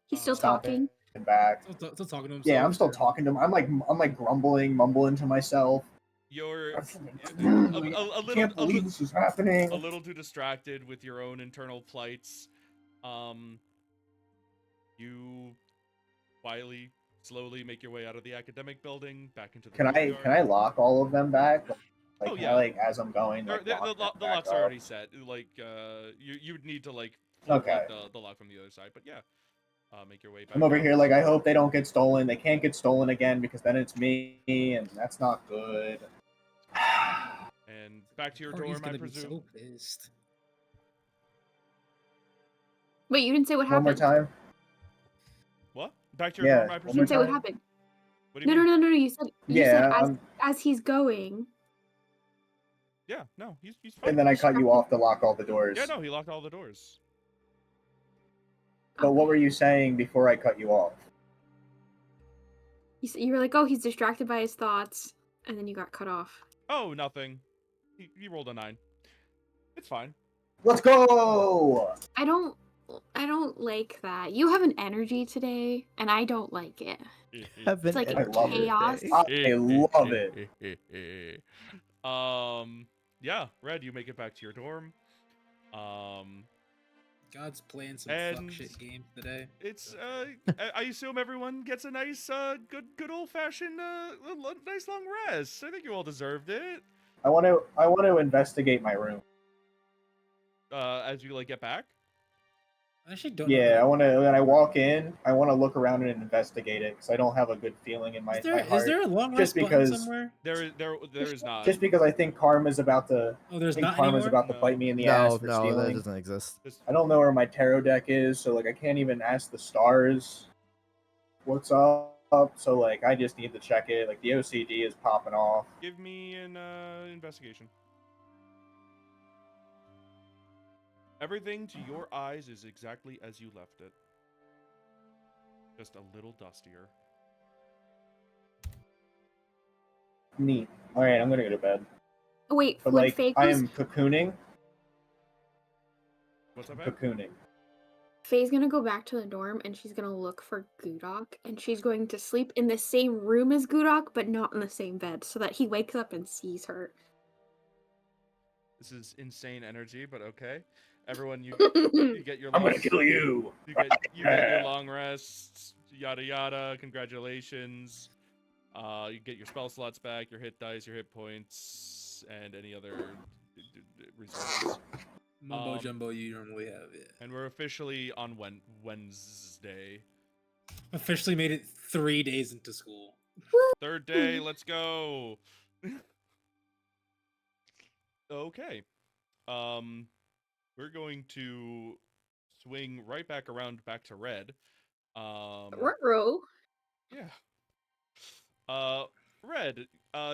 He's still Stopping talking. and back. Still talking to himself. Yeah, I'm still or- talking to him. I'm like grumbling, mumbling to myself. You're I can't believe this is happening. a little too distracted with your own internal plights. You quietly, slowly make your way out of the academic building, back into the Can courtyard. I lock all of them back? Like, Oh, can yeah. I, like, as I'm going, like, The lock them lock's back up? already set. Like, you would need to like flip Okay. the lock from the other side. But yeah, make your way back. I'm over out. here like I hope they don't get stolen. They can't get stolen again because then it's me, and that's not good. And back to your Party's dorm, I gonna be presume. so pissed. Wait, you didn't say what One more happened. time. What? Back to your Yeah, dorm, I one You presume. didn't say what time. happened. What do you No, mean? no, no, no, no. You said Yeah, as he's going. Yeah, no, he's fine. and then I cut you off to lock all the doors. Yeah, no, he locked all the doors. But what were you saying before I cut you off? You were like, oh, he's distracted by his thoughts, and then you got cut off. Oh, nothing. He rolled a 9. It's fine. Let's go! I don't like that. You have an energy today, and I don't like it. Heaven like I love it. chaos. I love it. Yeah, Red, you make it back to your dorm. God's playing some And- fuck shit games today. It's I assume everyone gets a nice good old fashioned nice long rest. I think you all deserved it. I want to investigate my room. As you like get back. I actually don't know. Yeah, I want to. When I walk in, I want to look around and investigate it because I don't have a good feeling in my heart. Is there a long just rest button because- somewhere? There is not. Just because I think karma's about to. Oh, there's I think not karma's anymore? about to No. bite me in the ass No, for no, that stealing. doesn't exist. I don't know where my tarot deck is, so like I can't even ask the stars what's up. So like I just need to check it. Like the OCD is popping off. Give me an investigation. Everything to your eyes is exactly as you left it. Just a little dustier. Neat. All right, I'm gonna go to bed. Oh, wait, But when like Faye I goes, am cocooning. What's up, babe? Cocooning. Faye's gonna go back to the dorm, and she's gonna look for Gudok, and she's going to sleep in the same room as Gudok, but not in the same bed, so that he wakes up and sees her. This is insane energy, but okay. Everyone, you get your I'm long. gonna kill you. You get your long rests. Yada yada. Congratulations. You get your spell slots back, your hit dice, your hit points, and any other resources. Mumbo jumbo you normally have. Yeah. And we're officially on Wednesday. Officially made it 3 days into school. Third day, let's go. Okay. We're going to swing right back around back to Red. Ruh-roh. Yeah. Red,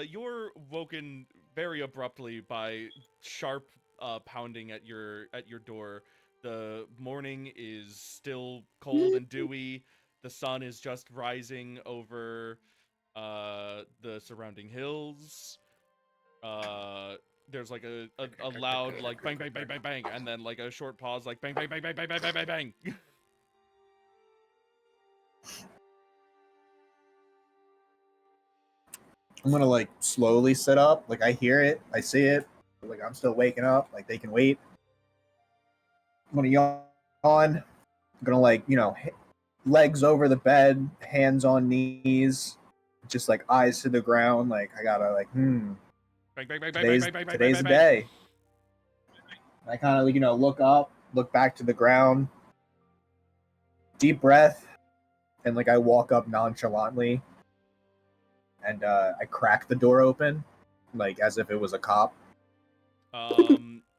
you're woken very abruptly by sharp pounding at your door. The morning is still cold and dewy. The sun is just rising over the surrounding hills. There's like a loud like bang bang bang bang bang, and then like a short pause like bang bang bang bang bang bang bang bang bang. I'm gonna like slowly sit up. Like I hear it, I see it. Like I'm still waking up. Like they can wait. I'm gonna yawn. I'm gonna like legs over the bed, hands on knees, just like eyes to the ground. Like I gotta like Bang bang bang bang bang today's bang bang bang today's bang the bang. day. I kind of look up, look back to the ground, deep breath, and like I walk up nonchalantly, and I crack the door open, like as if it was a cop.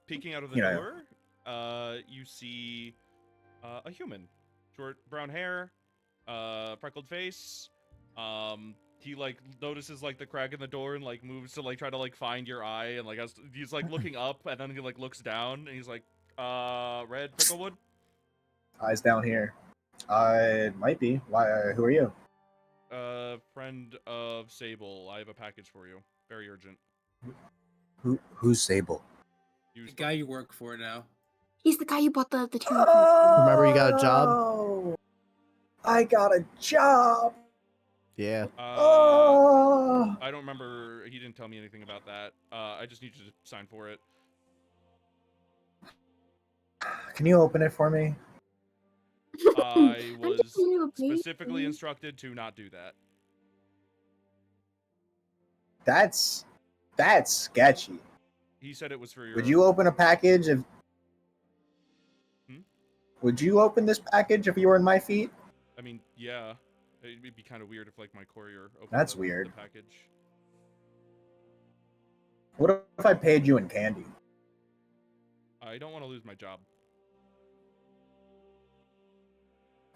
Peeking out of the You know. door, you see a human, short brown hair, freckled face. He like notices like the crack in the door and like moves to like try to like find your eye, and like he's like looking up, and then he like looks down and he's like, Red Picklewood. Eyes down here. It might be. Why? Who are you? Friend of Sable. I have a package for you. Very urgent. Who's Sable? The guy you work for now. He's the guy you bought the tarot card from. Remember you got a job? Oh, I got a job. Yeah. I don't remember. He didn't tell me anything about that. I just need you to sign for it. Can you open it for me? I I'm was just giving you a specifically paper. instructed to not do that. That's sketchy. He said it was for your. Would you open a package if? Hmm? Would you open this package if you were in my feet? I mean, yeah. It'd be kind of weird if like my courier opened That's the weird. package. What if I paid you in candy? I don't want to lose my job.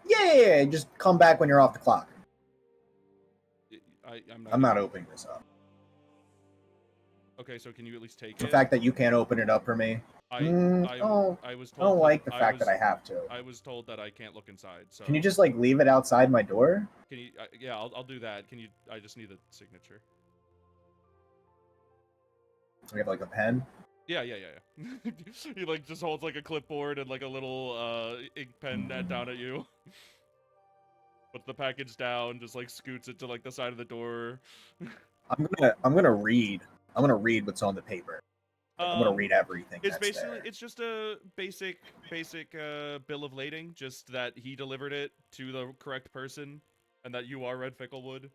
Yeah, just come back when you're off the clock. I'm not opening this up. Okay, so can you at least take The it? fact that you can't open it up for me. I was told. I don't like the fact that I have to. I was told that I can't look inside. So Can you just like leave it outside my door? Can you? Yeah, I'll do that. Can you? I just need a signature. We have like a pen. Yeah. He like just holds like a clipboard and like a little ink pen down at you. Puts the package down, just like scoots it to like the side of the door. I'm gonna read. I'm gonna read what's on the paper. Like, I'm gonna read everything. It's that's basically there. it's just a basic bill of lading, just that he delivered it to the correct person, and that you are Red Ficklewood.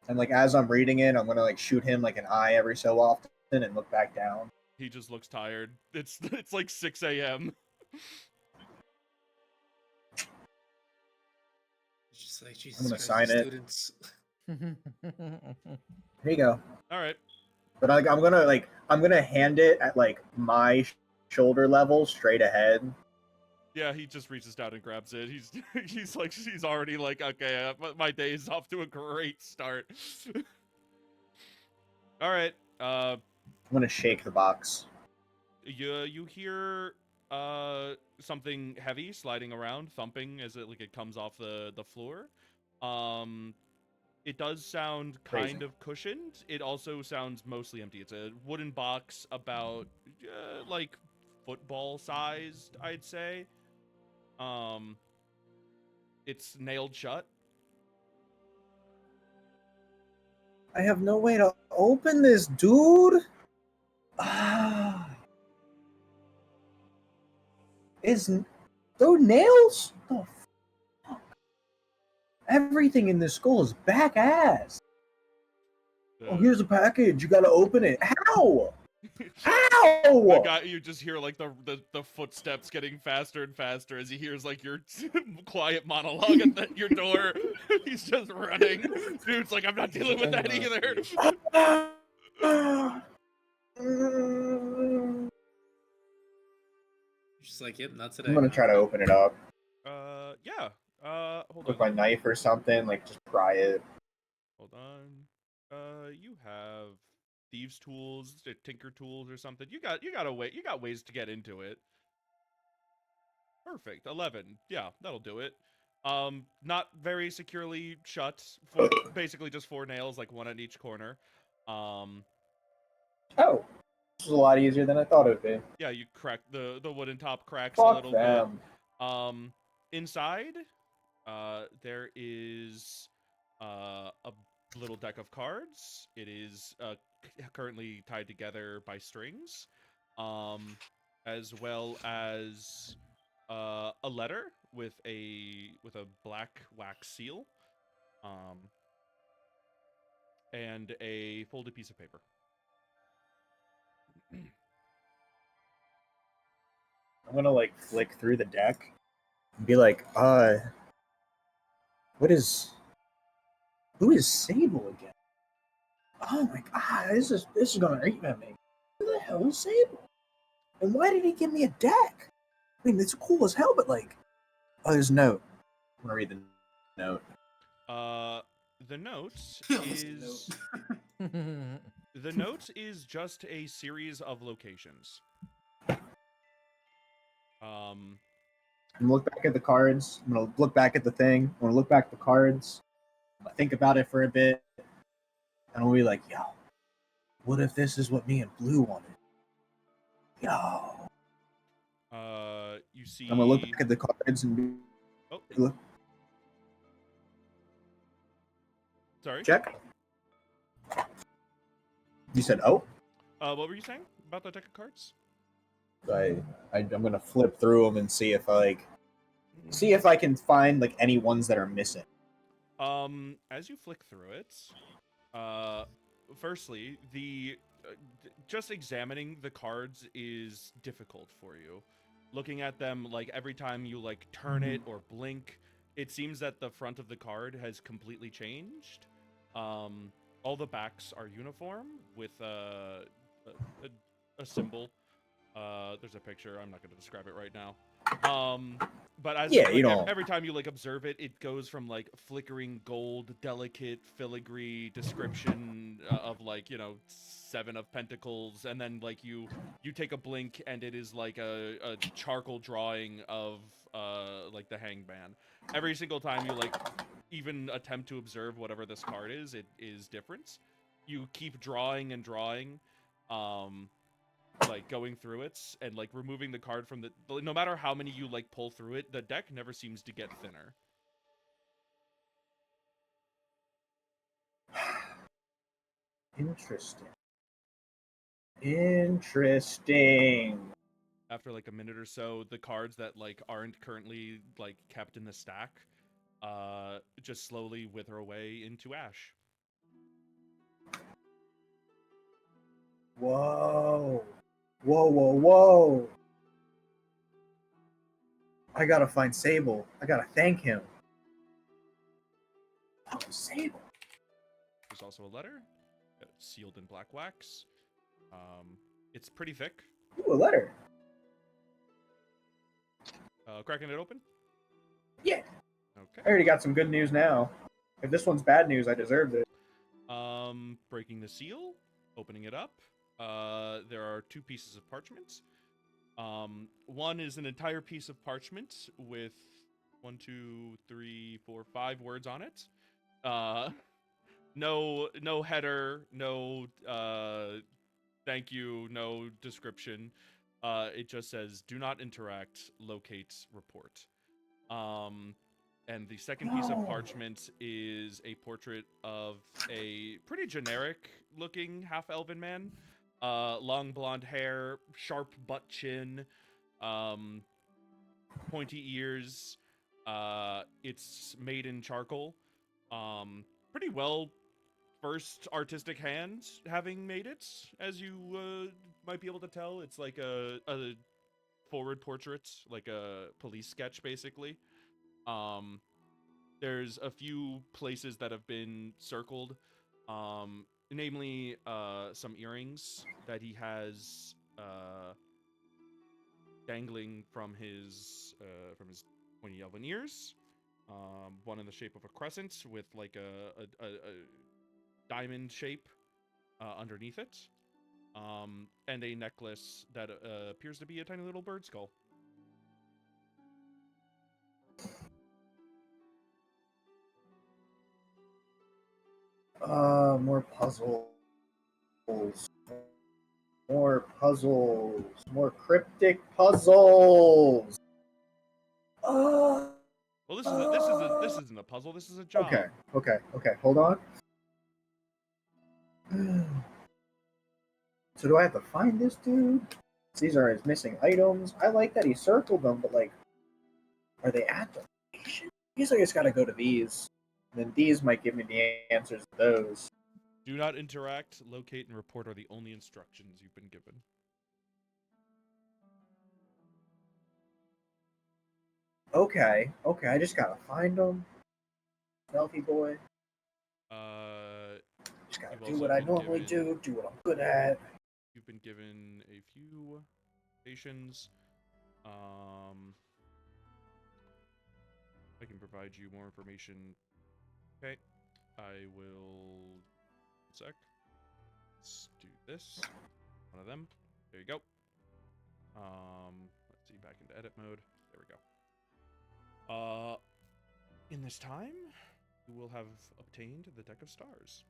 And like as I'm reading it, I'm gonna like shoot him like an eye every so often and look back down. He just looks tired. It's like 6 a.m. It's just like Jesus I'm gonna Christ, sign it. students. Here you go. All right. But I'm gonna hand it at like my shoulder level, straight ahead. Yeah, he just reaches down and grabs it. He's already like, okay, my day is off to a great start. All right. I'm gonna shake the box. You hear something heavy sliding around, thumping as it comes off the floor. It does sound kind Crazy. of cushioned. It also sounds mostly empty. It's a wooden box about like football sized, I'd say. It's nailed shut. I have no way to open this, dude. Ah. Is those nails? Oh, fuck. Everything in this school is back ass. Oh, here's a package. You gotta open it. How? The How? guy, you just hear like the footsteps getting faster and faster as he hears like your quiet monologue at your door. He's just running. Dude's like, I'm not dealing with that either. Just like, yep, not today. I'm gonna try to open it up Yeah. Hold with on. my knife or something. Like, just pry it. Hold on. You have thieves' tools, tinker tools, or something. You got ways to get into it. Perfect. 11. Yeah, that'll do it. Not very securely shut. Basically just 4 nails, like 1 at each corner. Um, Oh, this is a lot easier than I thought it would be. yeah, you crack the wooden top cracks a Fuck little them. bit. Inside, there is a little deck of cards. It is currently tied together by strings, as well as a letter with a black wax seal, and a folded piece of paper. I'm gonna like flick through the deck and be like, what is? Who is Sable again? Oh my god, this is gonna eat at me. Who the hell is Sable? And why did he give me a deck? I mean, it's cool as hell, but like, oh, there's a note. I'm gonna read the note. The note Almost is note. the note is just a series of locations. I'm gonna look back at the cards. I'm gonna look back at the thing. I'm gonna look back at the cards. I'm gonna think about it for a bit. And I'll be like, yo, what if this is what me and Blue wanted? Yo. You see. I'm gonna look back at the cards and be, Oh, look. sorry. Check. You said, oh? What were you saying about the deck of cards? I'm gonna flip through them and see if see if I can find like any ones that are missing. As you flick through it, firstly, just examining the cards is difficult for you. Looking at them, like every time you like turn it or blink, it seems that the front of the card has completely changed. All the backs are uniform with a symbol. There's a picture. I'm not going to describe it right now. But as Yeah, like, you know. every time you like observe it, it goes from like flickering gold, delicate filigree description of like 7 of pentacles, and then like you take a blink and it is like a charcoal drawing of like the hangman. Every single time you like even attempt to observe whatever this card is, it is different. You keep drawing and drawing. Like going through it and like removing the card from no matter how many you like pull through it, the deck never seems to get thinner. Interesting. Interesting. After like a minute or so, the cards that like aren't currently like kept in the stack just slowly wither away into ash. Whoa. Whoa, whoa, whoa. I gotta find Sable. I gotta thank him. Oh, Sable. There's also a letter sealed in black wax. It's pretty thick. Ooh, a letter. Cracking it open? Yeah. Okay. I already got some good news now. If this one's bad news, I deserved it. Breaking the seal, opening it up. There are 2 pieces of parchment. One is an entire piece of parchment with 1, 2, 3, 4, 5 words on it. No header, no thank you, no description. It just says do not interact, locate, report. And the second piece of parchment is a portrait of a pretty generic looking half-elven man. Long blonde hair, sharp butt chin, pointy ears. It's made in charcoal. Pretty well first artistic hand having made it, as you might be able to tell. It's like a forward portrait, like a police sketch, basically. Um, there's a few places that have been circled, namely some earrings that he has dangling from his pointy elven ears. One in the shape of a crescent with like a diamond shape underneath it. And a necklace that appears to be a tiny little bird skull. More puzzles. More puzzles. More cryptic puzzles. Uh, Well, this isn't a puzzle. This is a job. okay. Hold on. So do I have to find this dude? These are his missing items. I like that he circled them, but like, are they at the location? I guess I just gotta go to these. And then these might give me the answers to those. Do not interact, locate, and report are the only instructions you've been given. Okay, I just gotta find them. Stealthy boy. Just gotta You've do also what I been normally given- do what I'm good at. You've been given a few stations. I can provide you more information. Okay, I will. Sec. Let's do this. One of them. There you go. Let's see, back into edit mode. There we go. In this time, you will have obtained the deck of stars.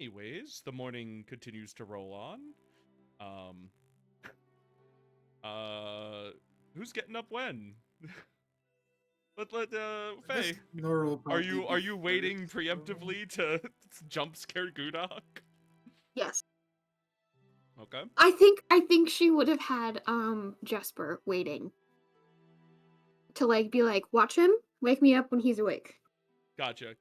Anyways, the morning continues to roll on. Who's getting up when? Faye, Just normal are you probably waiting first, preemptively to jump scare Gudok? Yes. Okay. I think she would have had Jesper waiting to like be like, watch him, wake me up when he's awake. Gotcha.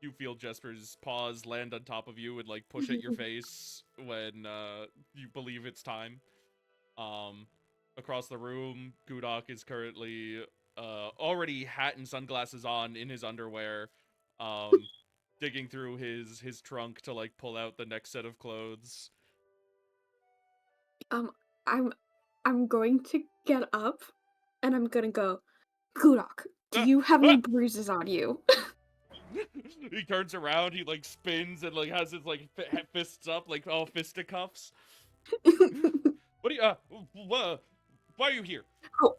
You feel Jesper's paws land on top of you and like push at your face when you believe it's time. Across the room, Gudok is currently already hat and sunglasses on in his underwear, digging through his trunk to like pull out the next set of clothes. I'm going to get up and I'm gonna go, Gudok, do Ah! you have any Ah! bruises on you? He turns around, he like spins and like has his like fists up like all fisticuffs. What do you why are you here? Oh,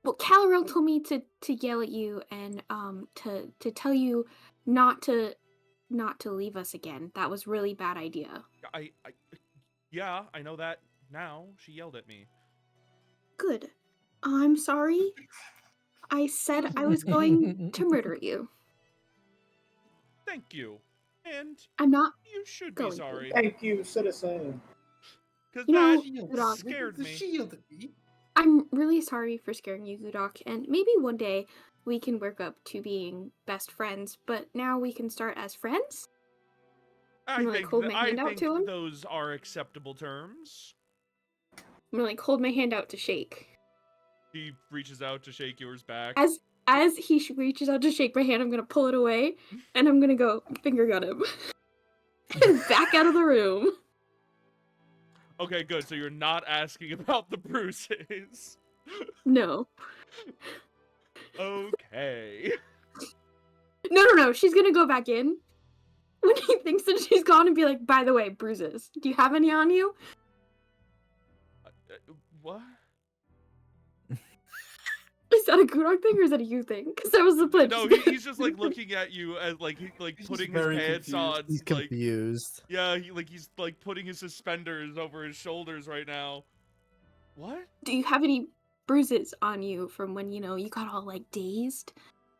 well, Calorel told me to yell at you and to tell you not to leave us again. That was really bad idea. Yeah, I know that now. She yelled at me. Good. I'm sorry. I said I was going to murder you. Thank you. And I'm not you should going be to. sorry. Thank you, citizen. Because You know, that Gudok, scared me. Shield me. I'm really sorry for scaring you, Gudok, and maybe one day we can work up to being best friends, but now we can start as friends? I'm gonna like hold my I hand out think to him. those are acceptable terms. I'm gonna like hold my hand out to shake. He reaches out to shake yours back. As he reaches out to shake my hand, I'm gonna pull it away, and I'm gonna go finger gun him. And back out of the room. Okay, good. So you're not asking about the bruises. No. Okay. No. She's gonna go back in when he thinks that she's gone and be like, by the way, bruises. Do you have any on you? What? Is that a Gudok thing or is that a you thing? Because that was the flip. No, he's just like looking at you as like he's He's putting just his very pants confused. on. He's Like, confused. yeah, he's like putting his suspenders over his shoulders right now. What? Do you have any bruises on you from when, you got all, like, dazed.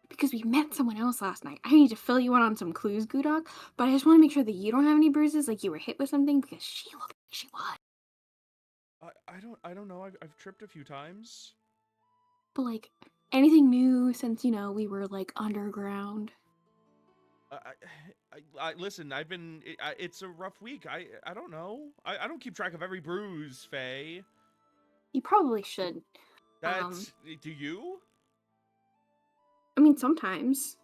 Because we met someone else last night. I need to fill you in on some clues, Gudok, but I just wanna make sure that you don't have any bruises, like you were hit with something, because she looked like she was. I don't know. I've tripped a few times. But, like, anything new since, we were, like, underground? Listen. It's a rough week. I don't know. I don't keep track of every bruise, Faye. You probably should. That's do you? I mean, sometimes.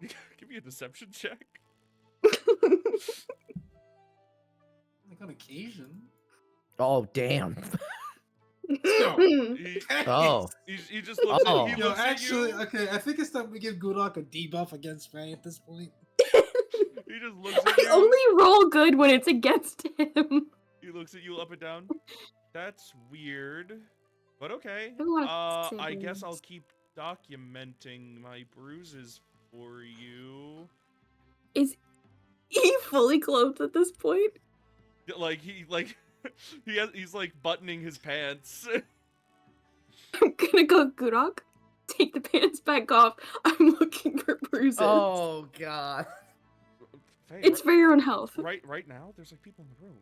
Give me a deception check. Like on occasion. Oh, damn. Let's go. Oh. He just looks Oh. at he Yo, looks actually, at you. okay, I think it's time we give Gudok a debuff against Faye at this point. He just looks at I you. only roll good when it's against him. He looks at you up and down. That's weird. But okay. I have a lot of I guess I'll siblings. keep documenting my bruises for you. Is he fully clothed at this point? Like he's like buttoning his pants. I'm gonna go, Gudok. Take the pants back off. I'm looking for bruises. Oh, God. Faye, It's for your own health. right now, there's like people in the room.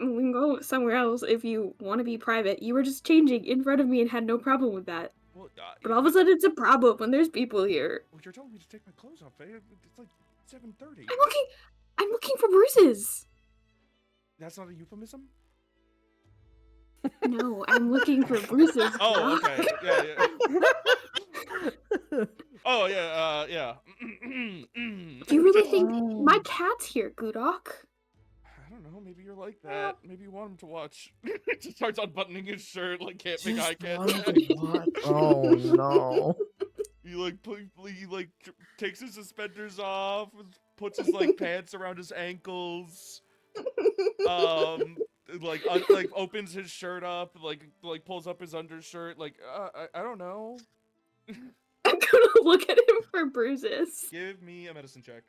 We can go somewhere else if you want to be private. You were just changing in front of me and had no problem with that. Well, But all of a sudden, it's a problem when there's people here. well, you're telling me to take my clothes off, Faye. It's like 7:30. I'm looking for bruises. That's not a euphemism? No, I'm looking for bruises. Oh, Doc. okay. Yeah. Oh, yeah, yeah. Do you really think my cat's here, Gudok? I don't know, maybe you're like that. Maybe you want him to watch. Just starts unbuttoning his shirt, like can't make eye contact. Oh, no. He takes his suspenders off, puts his like pants around his ankles. Like opens his shirt up, like pulls up his undershirt, like I don't know. I'm gonna look at him for bruises. Give me a medicine check.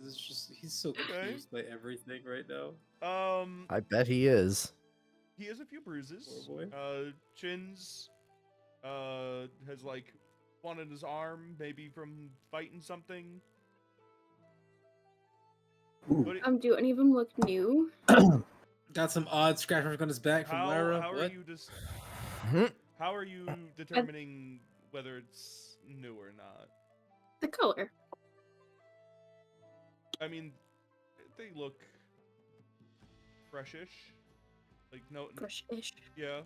It's just, he's so confused by everything right now. I bet he is. He has a few bruises. Poor boy. Chins has like one in his arm, maybe from fighting something. But Do any of them look new? Got some odd scratch mark on his back from Lara. how are What? you how are you determining whether it's new or not? The color. I mean, they look freshish. Like no, Fresh-ish. yeah,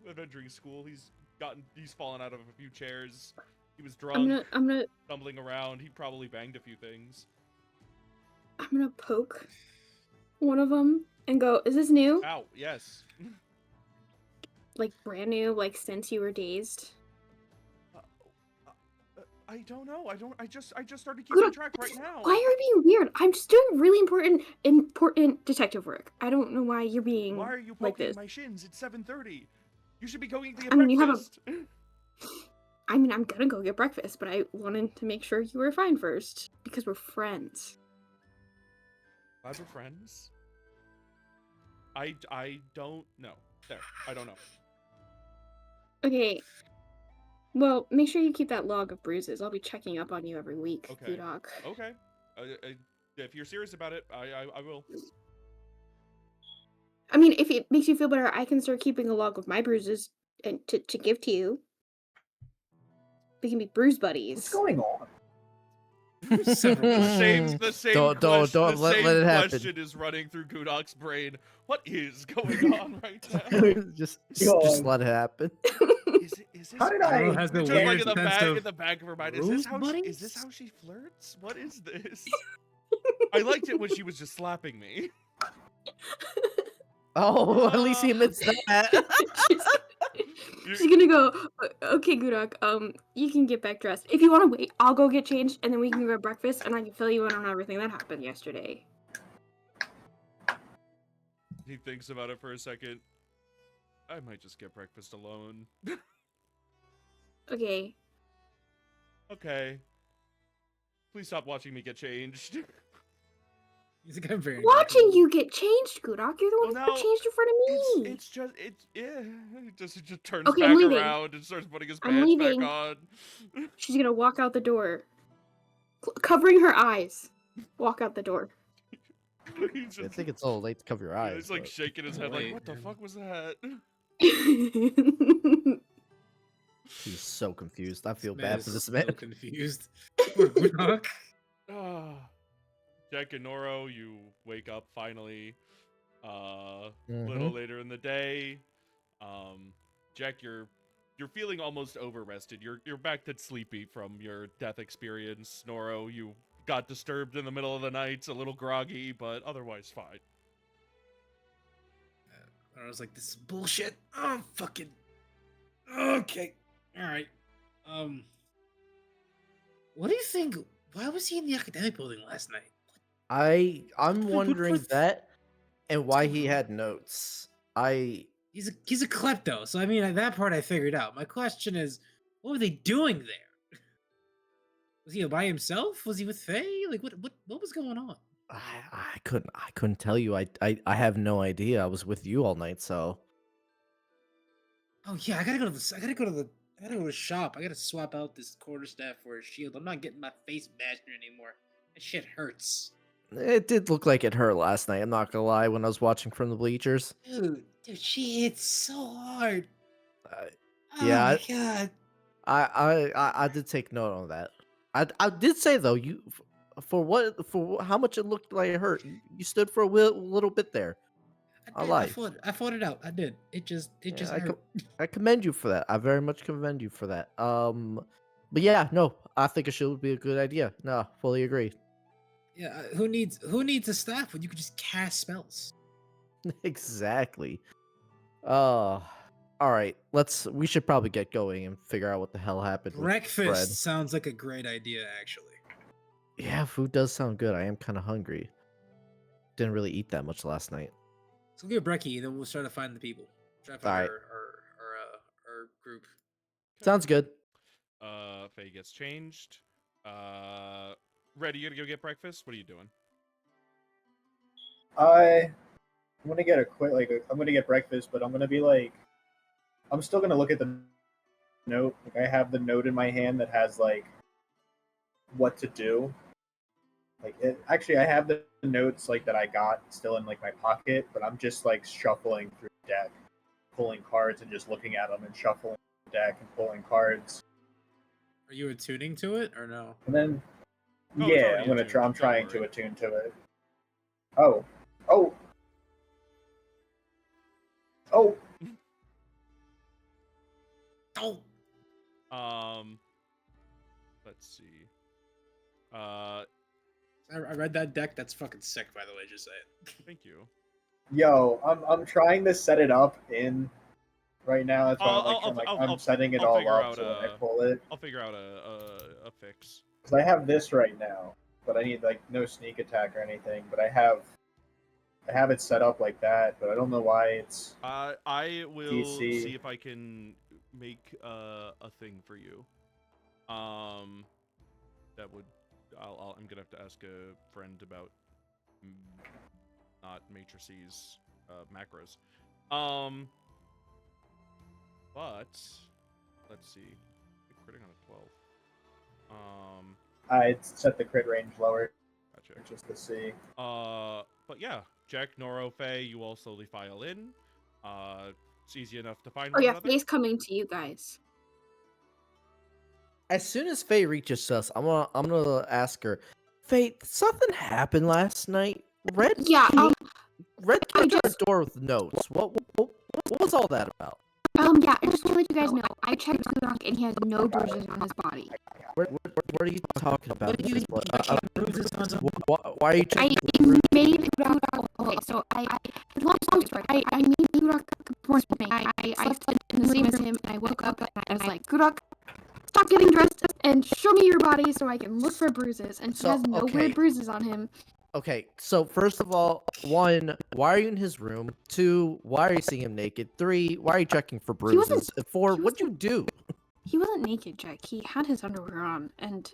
adventuring school. He's fallen out of a few chairs. He was drunk, I'm gonna stumbling around. He probably banged a few things. poke one of them and go, "Is this new? Ow, yes. Like brand new? Like since you were dazed?" I don't know. I just started keeping track right now. Why are you being weird? I'm just doing really important detective work. I don't know why you're being Why are you like poking this. my shins? It's 7:30. You should be going to get I mean, you have a- breakfast. I'm gonna go get breakfast, but I wanted to make sure you were fine first because we're friends. Glad we're friends. I don't know. There, I don't know. Okay. Well, make sure you keep that log of bruises. I'll be checking up on you every week, Okay. Gudok. Okay. If you're serious about it, I will. I mean, if it makes you feel better, I can start keeping a log of my bruises and to give to you. We can be bruise buddies. What's going on? The same Don't let it happen. question is running through Gudok's brain. What is going on right now? just God. let it happen. Is this How did Lara I? has the just like weird in the sense back of in the back of her mind? bruise Is this buddies? how she flirts? What is this? I liked it when she was just slapping me. Oh, at least he admits that. She's gonna go, "Okay, Gudok, you can get back dressed. If you want to wait, I'll go get changed, and then we can grab breakfast, and I can fill you in on everything that happened yesterday." He thinks about it for a second. I might just get breakfast alone. Okay. Okay. Please stop watching me get changed. You think I'm very Watching uncomfortable? you get changed, Gudok. You're the one Well, who now changed in front of me. it's just he just turns Okay, I'm back leaving. around and starts putting his I'm pants back leaving. on. She's gonna walk out the door, covering her eyes. Walk out the door. He I just, think it's all late to cover your yeah, eyes. he's like But shaking his head, like, Wait, "What the man. fuck was that?" he's so confused. I This feel man bad is for this so man. confused. Poor Gudok. Ah, Jack and Noro, you wake up finally. A little later in the day. Jack, you're feeling almost overrested. You're back to sleepy from your death experience. Noro, you got disturbed in the middle of the night, a little groggy, but otherwise fine. I was like, this is bullshit. Oh, fucking. Okay. Alright. What do you think? Why was he in the academic building last night? I'm What wondering was- that and why what's he going on? had notes. I He's a klepto, so I mean that part I figured out. My question is, what were they doing there? Was he by himself? Was he with Faye? Like what was going on? I couldn't tell you. I have no idea. I was with you all night, so Oh yeah, I gotta go to the shop. I gotta swap out this quarterstaff for a shield. I'm not getting my face bashed anymore. That shit hurts. it did look like it hurt last night. I'm not gonna lie. When I was watching from the bleachers, Dude, she hits so hard. uh, Oh yeah, my god. I did take note on that. I did say though, for how much it looked like it hurt, you stood for a little bit there. I I did. lied. I fought it out. I did. It just Yeah, hurt. I commend you for that. I very much commend you for that. But yeah, no, I think it should be a good idea. No, fully agree. Yeah, who needs a staff when you could just cast spells? Exactly. All right. We should probably get going and figure out what the hell happened with Breakfast Fred. sounds like a great idea, actually. Yeah, food does sound good. I am kind of hungry. Didn't really eat that much last night. So we'll get Brecky, and then we'll try to find the people. Try to All find right. our group. Sounds good. Faye gets changed. Red, you gonna go get breakfast? What are you doing? I'm gonna get I'm gonna get breakfast, but I'm gonna be like, I'm still gonna look at the note. Like I have the note in my hand that has like what to do. Actually, I have the notes like that I got still in like my pocket, but I'm just like shuffling through the deck, pulling cards and just looking at them and shuffling the deck and pulling cards. Are you attuning to it or no? And then, Oh, it's yeah, already I'm gonna attuned, try. I'm don't trying to worry. attune to it. Oh, oh, oh. Oh, Let's see. I read that deck. That's fucking sick, by the way. Just say it. Thank you. Yo, I'm trying to set it up in right now. That's why I'm setting it I'll all figure up out so when I pull it. I'll figure out a fix. Because I have this right now, but I need like no sneak attack or anything. But I have it set up like that, but I don't know why it's I will DC. see if I can make a thing for you. That would I'm gonna have to ask a friend about not matrices macros. But let's see. Critting on a 12. I set the crit range lower Gotcha. just to see. But yeah, Jack, Noro, Faye, you all slowly file in. It's easy enough to find Oh one yeah, another. Faye's coming to you guys. As soon as Faye reaches us, I'm gonna ask her, Faye, something happened last night. Yeah, Red I came to our just- door with notes. What was all that about? yeah, and just to let you guys know, I checked Gudok and he has no bruises on his body. What are you talking about? What do you bruises on some? Why are you I checking? made Gudok, okay, so long story, I made Gudok perform with me. I slept in the same as him, and I woke up and I was like, Gudok, stop getting dressed and show me your body so I can look for bruises. And he has no weird bruises on him. Okay, so first of all, 1, why are you in his room? 2, why are you seeing him naked? 3, why are you checking for He wasn't- bruises? 4, he what'd you do? He wasn't naked, Jack. He had his underwear on, and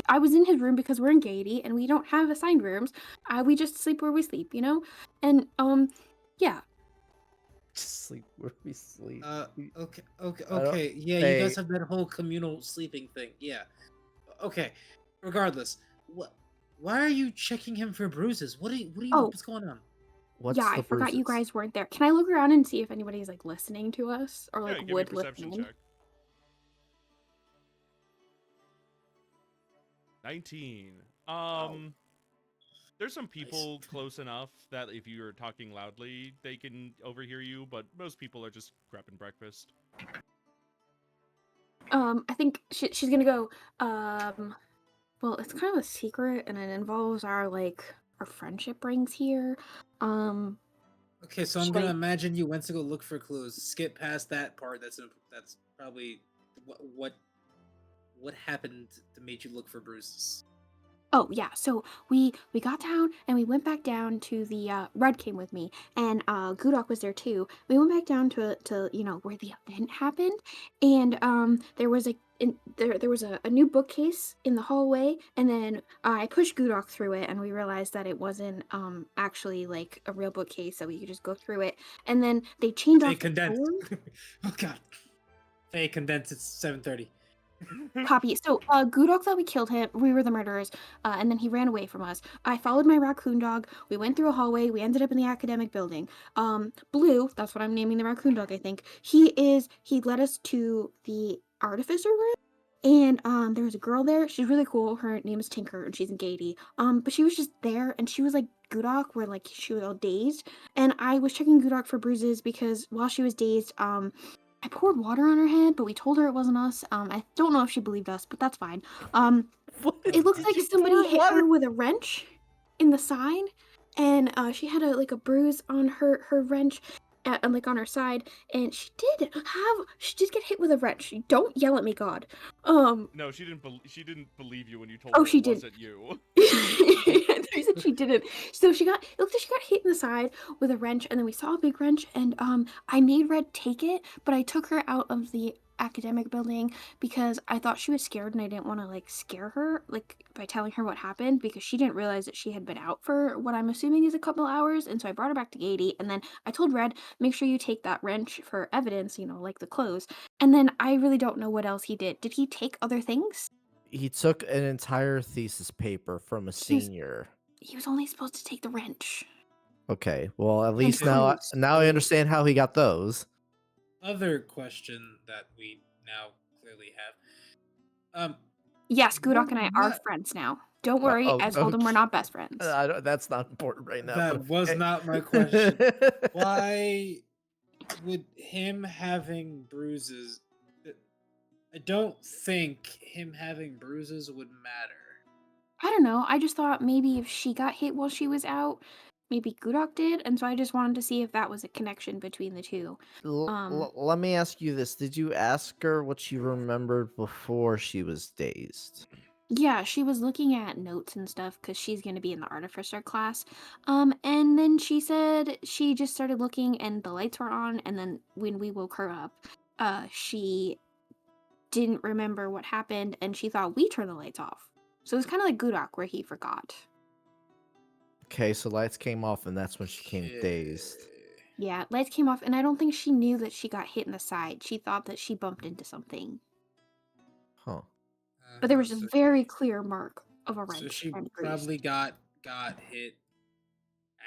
I was in his room because we're in Gaiety and we don't have assigned rooms. We just sleep where we sleep, you know? And yeah. Sleep where we sleep. Okay, okay, I don't. okay. Yeah, you guys Hey, have that whole communal sleeping thing. Yeah. Okay. Regardless, what? Why are you checking him for bruises? Oh, What's going on? yeah, what's I the forgot you bruises? guys weren't there. Can I look around and see if anybody's like listening to us or Yeah, like give me a would listen perception in? check. 19. Wow. There's some Nice. people close enough that if you're talking loudly, they can overhear you, but most people are just grabbing breakfast. I think she's gonna go, well, it's kind of a secret and it involves our friendship rings here. Um, Okay, so I'm should gonna I imagine you went to go look for clues. Skip past that part. That's probably what happened that made you look for bruises. Oh yeah, so we got down and we went back down to the Red came with me and Gudok was there too. We went back down to where the event happened, and there was a new bookcase in the hallway, and then I pushed Gudok through it, and we realized that it wasn't actually like a real bookcase, so we could just go through it, and then they chained Fake off the condensed. door. Oh god. Fake condensed. It's 7:30. Copy. So, Gudok thought we killed him. We were the murderers, and then he ran away from us. I followed my raccoon dog. We went through a hallway. We ended up in the academic building. Blue, that's what I'm naming the raccoon dog, I think. He led us to the artificer room. And there was a girl there. She's really cool. Her name is Tinker, and she's in Gaiety. But she was just there, and she was like Gudok, where like she was all dazed. And I was checking Gudok for bruises because while she was dazed, I poured water on her head, but we told her it wasn't us. I don't know if she believed us, but that's fine. What It looked Did like you you? somebody pour hit water? her with a wrench in the side, and she had a bruise on her wrench, and like on her side, and she did get hit with a wrench. Don't yell at me, God. Um, No, she didn't believe you when you told oh, her it she did. wasn't you. She said she didn't. So it looked like she got hit in the side with a wrench, and then we saw a big wrench, and I made Red take it, but I took her out of the academic building because I thought she was scared and I didn't want to like scare her like by telling her what happened because she didn't realize that she had been out for what I'm assuming is a couple hours, and so I brought her back to Gaiety, and then I told Red, make sure you take that wrench for evidence, like the clothes. And then I really don't know what else he did. Did he take other things? He took an entire thesis paper from a He was senior. he was only supposed to take the wrench Okay, well at and least now Okay, I, clothes. now I so understand how he got those. other question that we now clearly have. Yes, Gudok What and I are what friends now. Don't worry, Oh, I told him we're okay. not best friends. That's not important right now, but that was okay. not my question. Why would him having bruises? I don't think him having bruises would matter. I don't know. I just thought maybe if she got hit while she was out, maybe Gudok did, and so I just wanted to see if that was a connection between the two. Let me ask you this: did you ask her what she remembered before she was dazed? Yeah, she was looking at notes and stuff because she's going to be in the artificer class. And then she said she just started looking and the lights were on. And then when we woke her up, she didn't remember what happened and she thought we turned the lights off. So it was kind of like Gudok where he forgot. Okay, so lights came off, and that's when she became Okay. dazed. Yeah, lights came off, and I don't think she knew that she got hit in the side. She thought that she bumped into something. Huh. But there was a So very clear mark of a so wrench she and grease. probably got hit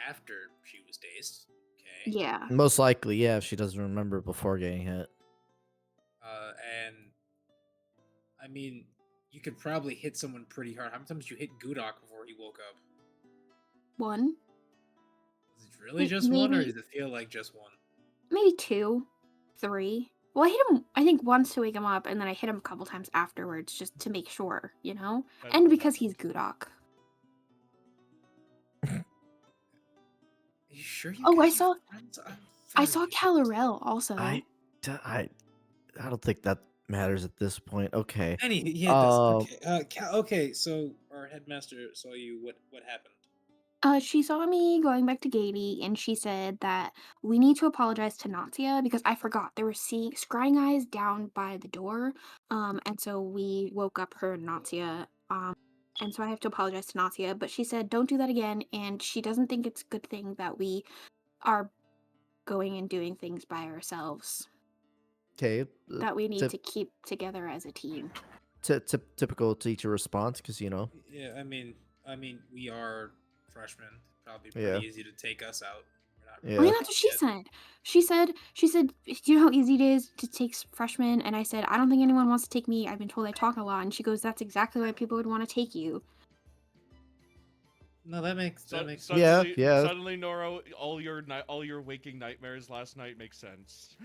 after she was dazed. Okay. Yeah. Most likely, yeah, if she doesn't remember before getting hit. And I mean, you could probably hit someone pretty hard. How many times did you hit Gudok before he woke up? One. Is it really just one, or Maybe does it feel like just one? maybe two, three. Well, I hit him, I think, once to wake him up, and then I hit him a couple times afterwards just to make sure, you know? That And doesn't because make he's sense. Gudok. Are you sure you Oh, I guys are saw friends? I'm I very saw confused. Calorel also. I, d- I, I don't think that matters at this point. Okay. Yeah, it does. Um, Okay. Okay. So our headmaster saw you. What happened? She saw me going back to Gaiety, and she said that we need to apologize to Natia because I forgot there were scrying eyes down by the door. And so we woke up her and Natia And so I have to apologize to Nasia, but she said don't do that again, and she doesn't think it's a good thing that we are going and doing things by ourselves. Okay. That we need to keep together as a team. Typical teacher response, because Yeah, I mean, we are freshmen. Probably Yeah. pretty easy to take us out. We're not I really mean, Yeah. that's what she yet. said. She said, do you know how easy it is to take freshmen? And I said, I don't think anyone wants to take me. I've been told I talk a lot. And she goes, that's exactly why people would want to take you. No, that makes sense. Yeah, Suddenly, yeah. suddenly, Nora, all your waking nightmares last night make sense.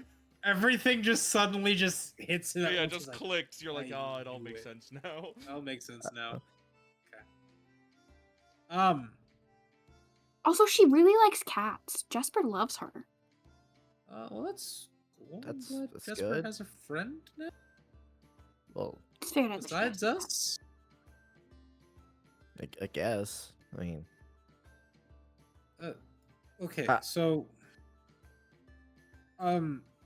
Everything just suddenly just hits it. Yeah, just clicks. You're like, oh, it all knew makes it. sense now. That'll make sense now. Uh, Okay. Also, she really likes cats. Jesper loves her. Well, that's cool. That's Jesper good. has a friend now Well, It's fair that she besides has us. I guess. I mean, Okay, Ah. so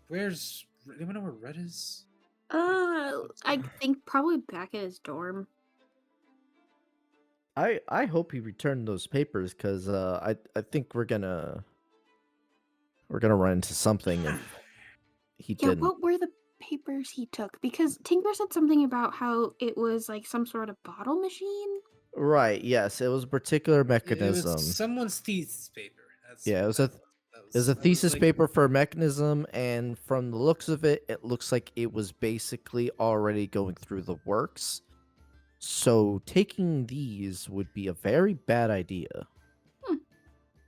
where's anyone know where Red is? I think probably back at his dorm. I hope he returned those papers, because I think we're gonna run into something if he Yeah, didn't. what were the papers he took? Because Tinker said something about how it was like some sort of bottle machine. Right. Yes, it was a particular It mechanism. was someone's thesis paper. That's Yeah, it what was that a was. It was a That thesis like, paper for a mechanism, and from the looks of it, it looks like it was basically already going through the works. So taking these would be a very bad idea.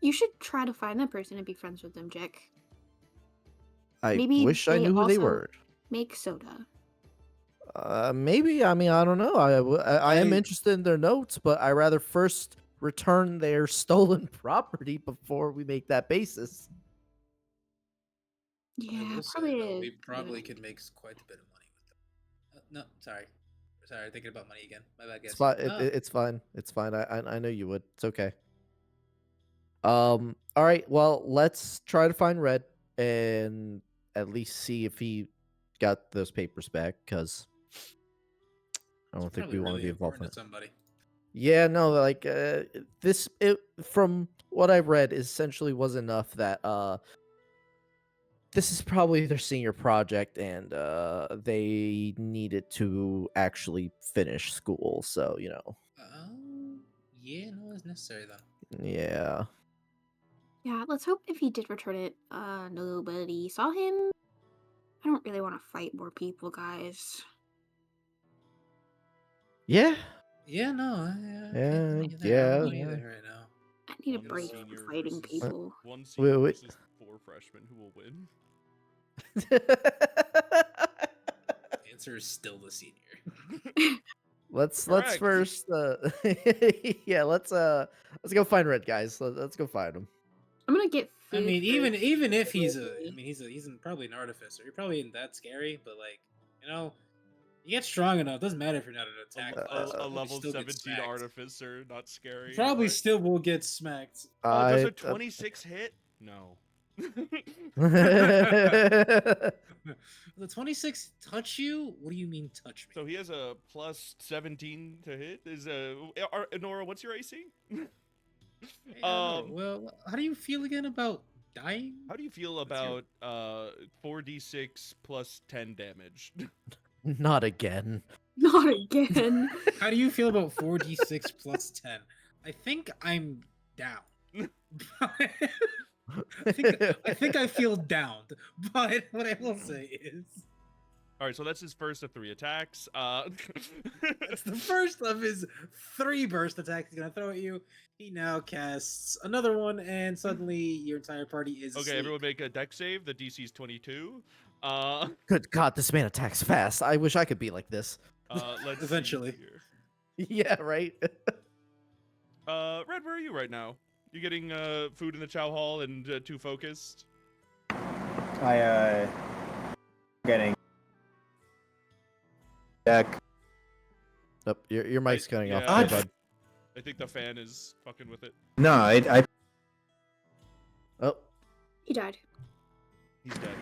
You should try to find that person and be friends with them, Jack. I Maybe wish I they knew who they also were. make soda. Maybe. I mean, I don't know. I am I- interested in their notes, but I rather first return their stolen property before we make that basis. I Yeah, will say probably. though, we a good probably idea. could make quite a bit of money with them. No, sorry, thinking about money again. My bad, guys. It's fine. It's fine. It's fine. I know you would. It's okay. All right. Well, let's try to find Red and at least see if he got those papers back, because I don't It's think probably we want to really be involved in important it. to somebody. Yeah, no, like from what I've read, essentially was enough that this is probably their senior project, and they needed to actually finish school. So Yeah, no, it's necessary then. yeah. Yeah, let's hope if he did return it, nobody saw him. I don't really want to fight more people, guys. Yeah. Yeah, no, I Yeah, can't either. yeah, I don't yeah. either right now. I need a One break from senior fighting versus people. one senior wait. versus 4 freshmen. Who will win? The answer is still the senior. Let's Correct. first yeah, let's go find Red, guys. Let's go find him. I'm gonna get food. I mean, first. even if he's probably an artificer. You're probably isn't that scary, but like, you get strong enough. Doesn't matter if you're not an attack class. A you'll probably level still get 17 smacked. artificer, not scary. Probably right? still will get smacked. Oh, does I a 26 hit? No. The 26 touch you? What do you mean touch me? So he has a plus 17 to hit. Nora, what's your AC? Well, how do you feel again about dying? How do you feel about 4d6 plus 10 damage? Not again. Not again. How do you feel about 4d6 plus 10? I think I'm down. I think I feel downed, but what I will say is All right, so that's his first of 3 attacks. that's the first of his 3 burst attacks he's gonna throw at you. He now casts another one, and suddenly your entire party is Okay, asleep. everyone make a deck save. The DC is 22. Good God, this man attacks fast. I wish I could be like this. Let's see Eventually. here. Yeah, right. Red, where are you right now? You getting food in the chow hall and too focused? Getting deck. Nope, your mic's cutting off. yeah. There, bud. I think the fan is fucking with it. No, I Oh, He died. He's dead.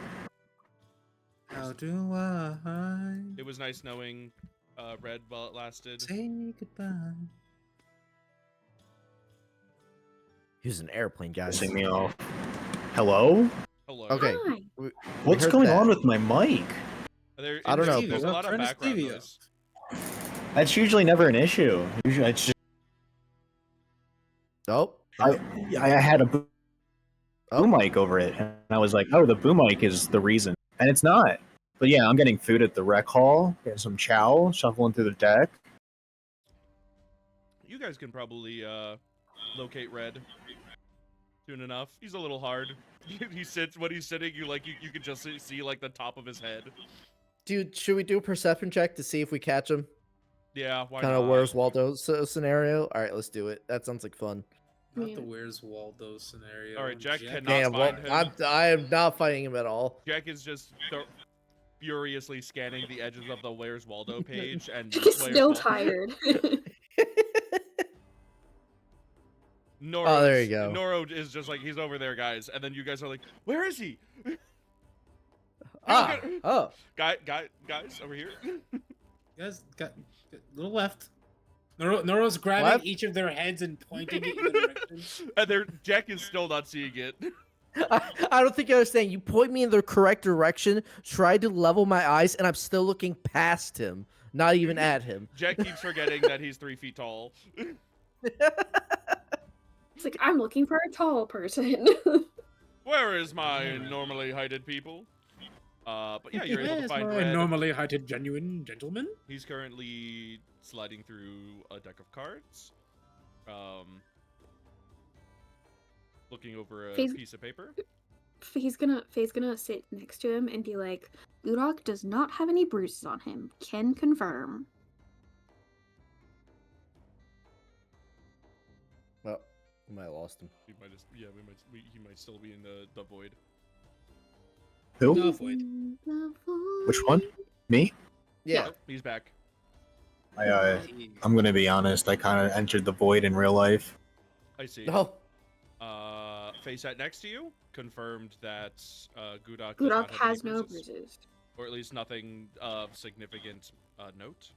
How do I? It was nice knowing Red while it lasted. Say goodbye. Here's an airplane, guys. Pissing me off. Hello? Hello. Okay. Hi. we What's heard going that. on with my mic? There, I don't know. There's a lot of Turn the background Stevie up. noise. That's usually never an issue. Usually, it's just Oh. I had a boom mic over it, and I was like, oh, the boom mic is the reason, and it's not. But yeah, I'm getting food at the rec hall, getting some chow, shuffling through the deck. You guys can probably locate Red soon enough. He's a little hard. He sits when he's sitting. You can just see like the top of his head. Dude, should we do a perception check to see if we catch him? Yeah, why Kind not? of Where's Waldo scenario? All right, let's do it. That sounds like fun. Not Yeah. the Where's Waldo scenario. All right, Jack cannot Damn, well, find him. I am not fighting him at all. Jack is just furiously scanning the edges of the Where's Waldo page, and He's Where's still Wal- tired. Oh, there you go. Noro is just like, he's over there, guys, and then you guys are like, where is he? Ah, Look at- oh. guys, over here. You guys got a little left. Noro's grabbing Left? each of their heads and pointing it in the direction. And Jack is still not seeing it. I don't think you understand. You point me in the correct direction, tried to level my eyes, and I'm still looking past him, not even at him. Jack keeps forgetting that he's 3 feet tall. It's like, I'm looking for a tall person. Where is my normally heighted people? But yeah, you're able to Yes, find my Red. normally heighted genuine gentleman. He's currently sliding through a deck of cards. Looking over a He's- piece of paper. Faye's gonna sit next to him and be like, Gudok does not have any bruises on him. Can confirm. Well, we might have lost him. He might he might still be in the void. Who? No void. Which one? Me? Yeah. Oh, he's back. I'm gonna be honest. I kind of entered the void in real life. I see. No. Face sat next to you confirmed that Gudok does not Gudok have any has no bruises, bruises. or at least nothing of significant note.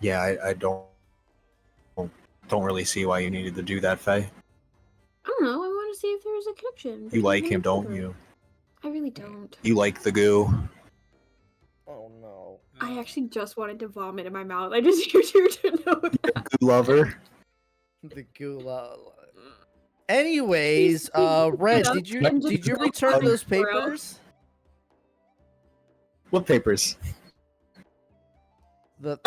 Yeah, I don't really see why you needed to do that, Faye. I don't know. I want to see if there's a connection. You like him, between don't them. you? I really don't. You like the goo. Oh no. I actually just wanted to vomit in my mouth. I just need you to know that. Goo lover. The gula. Anyways, Red, Yeah. did you I'm just return going those for real. papers? What papers? The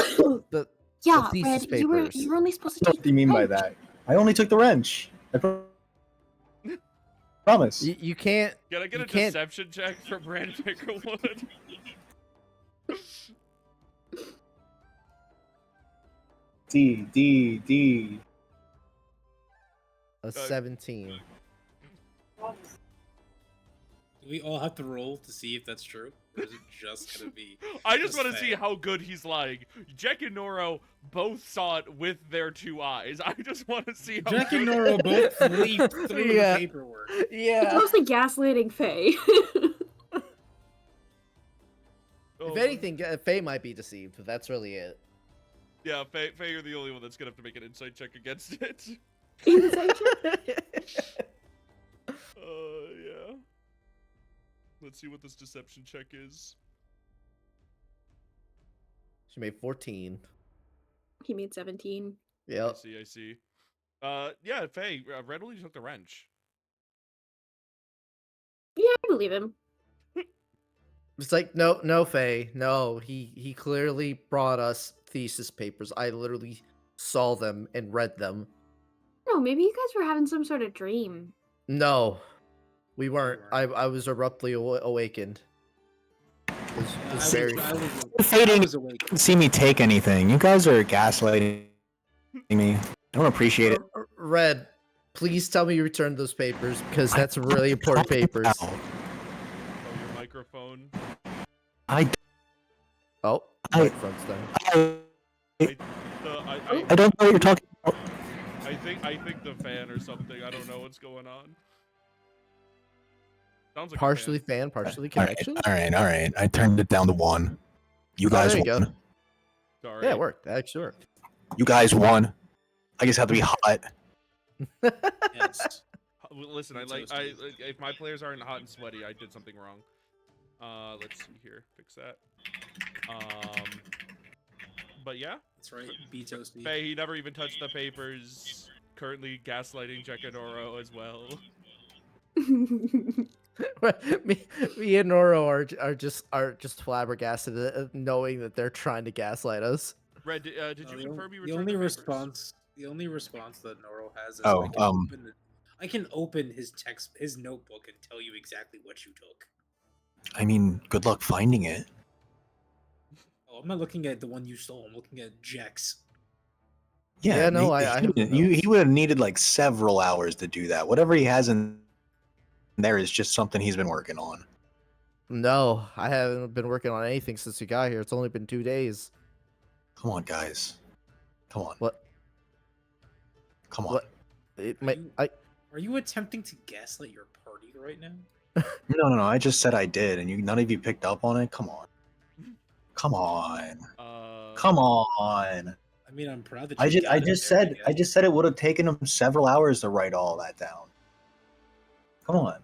Yeah, thesis Red, you were papers. only supposed to What take do you mean the by wrench. that? I only took the wrench. Promise. you can't. Can I get You a can't- deception check from Brand Pickerwood? D. A 17. Do we all have to roll to see if that's true? Or is it just gonna be? I just Just want to see Faye. how good he's lying. Jack and Noro both saw it with their 2 eyes. I just want to see how Jack good... and Noro both leaped through Yeah. the paperwork. It's Yeah. mostly gaslighting Faye. Oh, If anything, Faye might be deceived, but that's really it. yeah, Faye, you're the only one that's gonna have to make an insight check against it. Insight check? Yeah. Let's see what this deception check is. She made 14. He made 17. Yep. I see. Yeah, Faye, Red only took the wrench. Yeah, I believe him. It's like, no, Faye. No, he clearly brought us thesis papers. I literally saw them and read them. No, maybe you guys were having some sort of dream. No, we weren't. weren't. I was abruptly awakened. It was very... Faye I was awake. didn't see me take anything. You guys are gaslighting me. I don't appreciate it. Red, please tell me you returned those papers, because that's really important papers. Ow. Oh, your microphone. I Oh, I- microphone's done. I don't know what you're talking about. I think the fan or something. I don't know what's going on. Sounds like Partially a fan. fan, partially All right, connection. all right. I turned it down to 1. You Oh, guys there you won. go. Sorry. Yeah, it worked. Actually worked. You guys won. I just have to be hot. Yes. Listen, I if my players aren't hot and sweaty, I did something wrong. Let's see here. Fix that. But yeah. That's right. Be toasty. Faye, he never even touched the papers. Currently gaslighting Jekadoro as well. me and Noro are just flabbergasted at knowing that they're trying to gaslight us. Red, did you confirm you the returned only the papers? response that Noro has is Oh, I can open his notebook and tell you exactly what you took. I mean, good luck finding it. Oh, I'm not looking at the one you stole. I'm looking at Jex. Yeah, no, I have the he notes. would have needed like several hours to do that. Whatever he has in there is just something he's been working on. No, I haven't been working on anything since we got here. It's only been 2 days. Come on, guys. Come on. What? Come on. What? Are you attempting to gaslight your party right now? No. I just said I did, and none of you picked up on it. Come on. Come on. Come on. I mean, I'm proud that I you just said it would have taken him several hours to write all that down. Come on.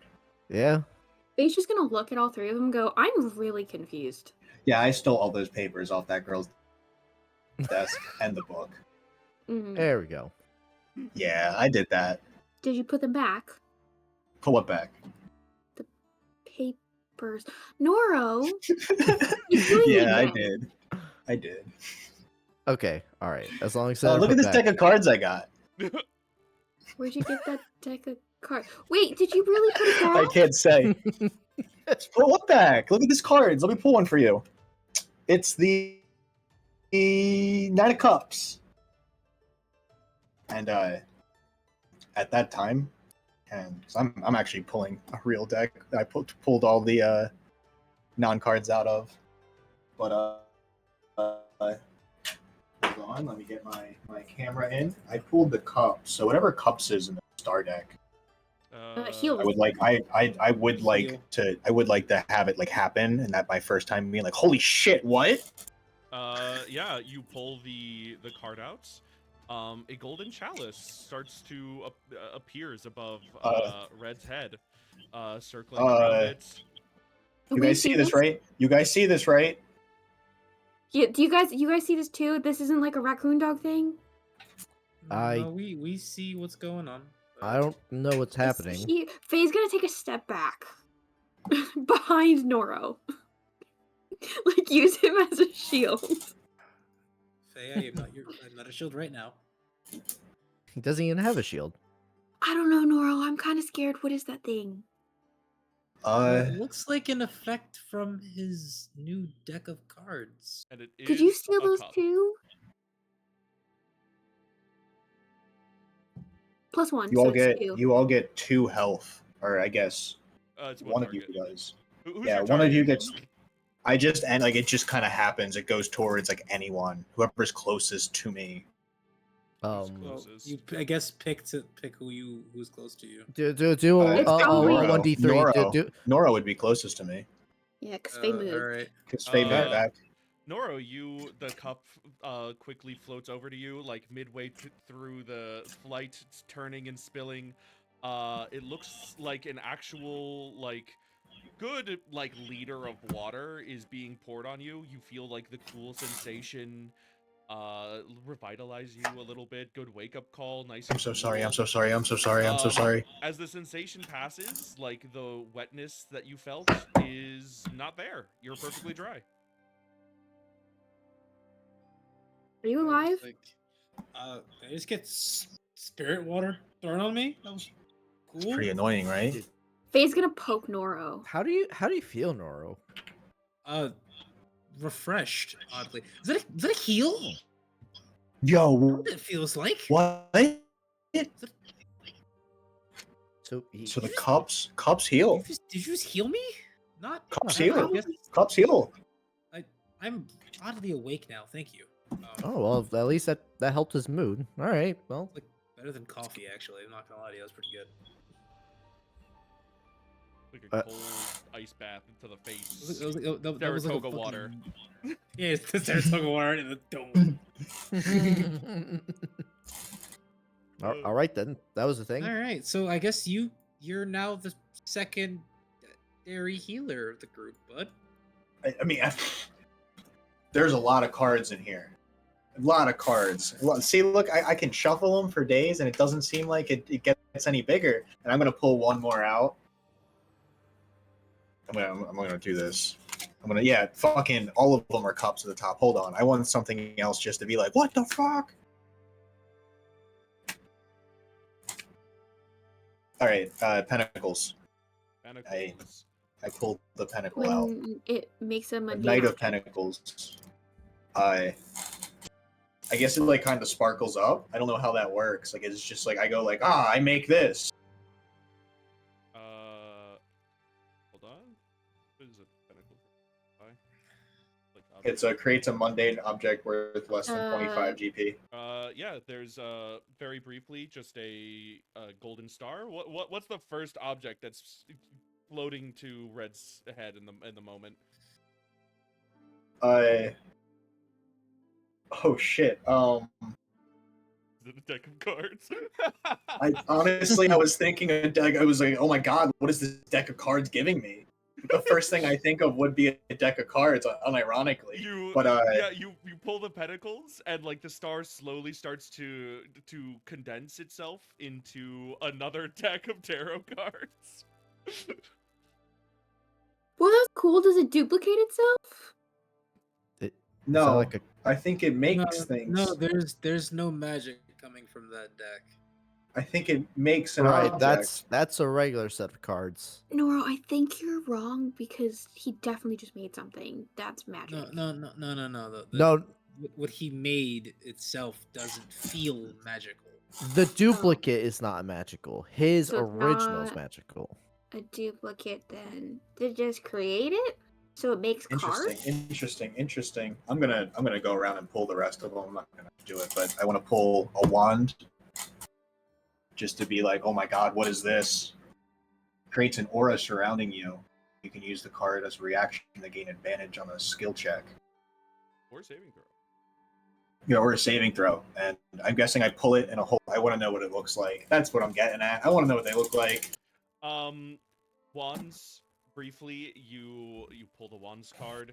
Yeah. Faye's just gonna look at all three of them and go, I'm really confused. Yeah, I stole all those papers off that girl's desk and the book. There we go. Yeah, I did that. Did you put them back? Put what back? Papers. Noro! He's doing it Yeah, again. I did. Okay, all right. As long as Oh, look at this deck of cards I got. Where'd you get that deck of cards? Wait, did you really put it back? I can't say. Put what back? Look at these cards. Let me pull one for you. It's the Nine of Cups. And at that time, and so I'm actually pulling a real deck that I pulled all the non-cards out of. But hold on, let me get my camera in. I pulled the cups, so whatever cups is in the star deck. Heal. I would like I would like to have it like happen, and that my first time being like, holy shit, what? Yeah, you pull the card out. A golden chalice starts to appears above Red's head, circling around it. You guys see this, right? You guys see this, right? Yeah, do you guys see this too? This isn't like a raccoon dog thing? No, we see what's going on. I don't know what's happening. Faye's gonna take a step back behind Noro. Like use him as a shield. Faye, I'm not a shield right now. He doesn't even have a shield. I don't know, Noro. I'm kind of scared. What is that thing? It looks like an effect from his new deck of cards. And it is Did you steal those cup. too? +1. You all get 2 health, or I guess It's one of target. you does. Who's Yeah, your one of you target? gets. I just and like it just kind of happens. It goes towards like anyone, whoever's closest to me. Well, you I guess pick who's close to you. Do It's probably- 1d3. Nora would be closest to me Yeah, because Faye moved. All right. because Faye moved back. Noro, the cup quickly floats over to you, like midway through the flight, it's turning and spilling. It looks like an actual good liter of water is being poured on you. You feel like the cool sensation revitalize you a little bit. Good wake up call. Nice. I'm so sorry. I'm so sorry. I'm so sorry. I'm so sorry. As the sensation passes, the wetness that you felt is not there. You're perfectly dry. Are you alive? I just get spirit water thrown on me. That was cool. Pretty annoying, right? Faye's gonna poke Noro. How do you feel, Noro? Refreshed. Oddly, is that a heal? Yo, It feels like. what? So So the cups heal. Did you just heal me? Not Cups I heal. guess Cups heal. I'm oddly awake now. Thank you. Oh well, at least that helped his mood. All right, well, Better than coffee, actually. I'm not gonna lie to you. That was pretty good. Like a cold ice bath to the face. That was like a Saratoga water. fucking... Yeah, it's the Saratoga water in the dome. All right then, that was the thing. All right, so I guess you're now the second dairy healer of the group, bud. I mean, there's a lot of cards in here. A lot of cards. See, look, I can shuffle them for days, and it doesn't seem like it gets any bigger. And I'm gonna pull one more out. I'm gonna do this. Yeah, fucking all of them are cups at the top. Hold on, I want something else just to be like, what the fuck? All right, Pentacles. Pentacles. I pulled the Pentacle out. When it makes a The mundane Knight of object. Pentacles. I guess it like kind of sparkles up. I don't know how that works. Like it's just like I go like, I make this. Hold on. What is it? Pentacle. Like It's creates a mundane object worth less than 25 GP. Yeah. There's very briefly just a golden star. What's the first object that's floating to Red's head in the moment? Oh shit. Is it a deck of cards? I honestly I was thinking a deck. I was like, oh my god, what is this deck of cards giving me? The first thing I think of would be a deck of cards, unironically. You pull the pentacles and like the star slowly starts to condense itself into another deck of tarot cards. Well, that's cool. Does it duplicate itself? No, like I think it makes things. No, there's no magic coming from that deck. I think it makes an Right, object. that's a regular set of cards. Nora, I think you're wrong because he definitely just made something that's magic. No. No, What he made itself doesn't feel magical. the duplicate is not magical. His So it's original is not- magical. A duplicate then. They just create it? So it makes cards? Interesting. I'm gonna go around and pull the rest of them. I'm not gonna do it, but I want to pull a wand, just to be like, oh my god, what is this? Creates an aura surrounding you. You can use the card as a reaction to gain advantage on a skill check. Or saving throw. Or a saving throw. And I'm guessing I pull it in a hole. I want to know what it looks like. That's what I'm getting at. I want to know what they look like. Wands. Briefly, you pull the wands card,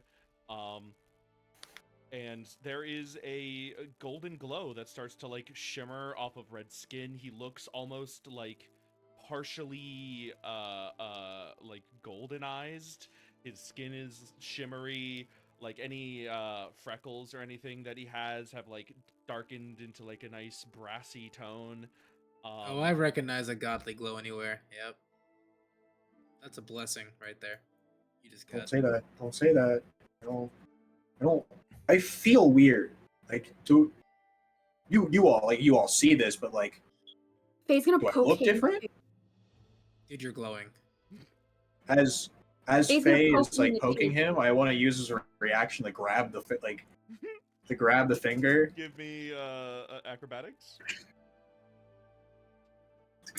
and there is a golden glow that starts to like shimmer off of Red's skin. He looks almost like partially like goldenized. His skin is shimmery. Like any freckles or anything that he has have like darkened into like a nice brassy tone. Oh, I recognize a godly glow anywhere. Yep. That's a blessing right there. You just got. Don't say that. Don't say that. I don't. I feel weird. Like, do you all see this? But like, Faye's gonna do I poke look him. different? Dude, you're glowing. As Faye's gonna Faye poke is him in like the poking face. him, I want to use as a reaction to grab the finger. Give me acrobatics.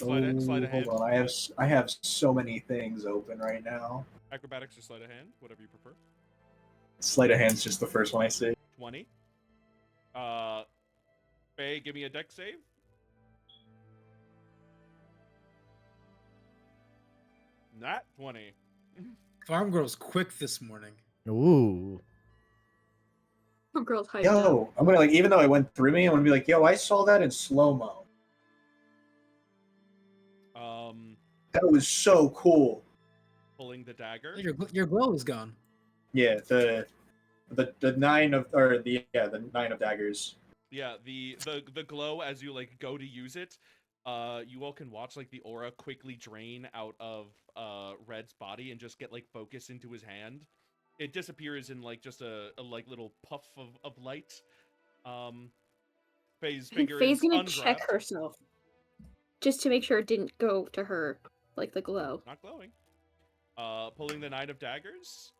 Oh, Sleight of hand. hold on, I have so many things open right now. Acrobatics or sleight of hand, whatever you prefer. Sleight of hand's just the first one I see. 20. Faye, give me a deck save. Not 20. Farm girl's quick this morning. Ooh. Girl's hyped up. Yo, I'm gonna even though it went through me, I'm gonna be like, yo, I saw that in slow mo. That was so cool. Pulling the dagger. Your glow is gone. Yeah, the nine of the nine of daggers. Yeah, the glow as you like go to use it, you all can watch like the aura quickly drain out of Red's body and just get like focus into his hand. It disappears in like just a like little puff of light. Faye's finger Faye's is gonna ungrabbed. check herself. Just to make sure it didn't go to her, like the glow. Not glowing. Pulling the nine of daggers.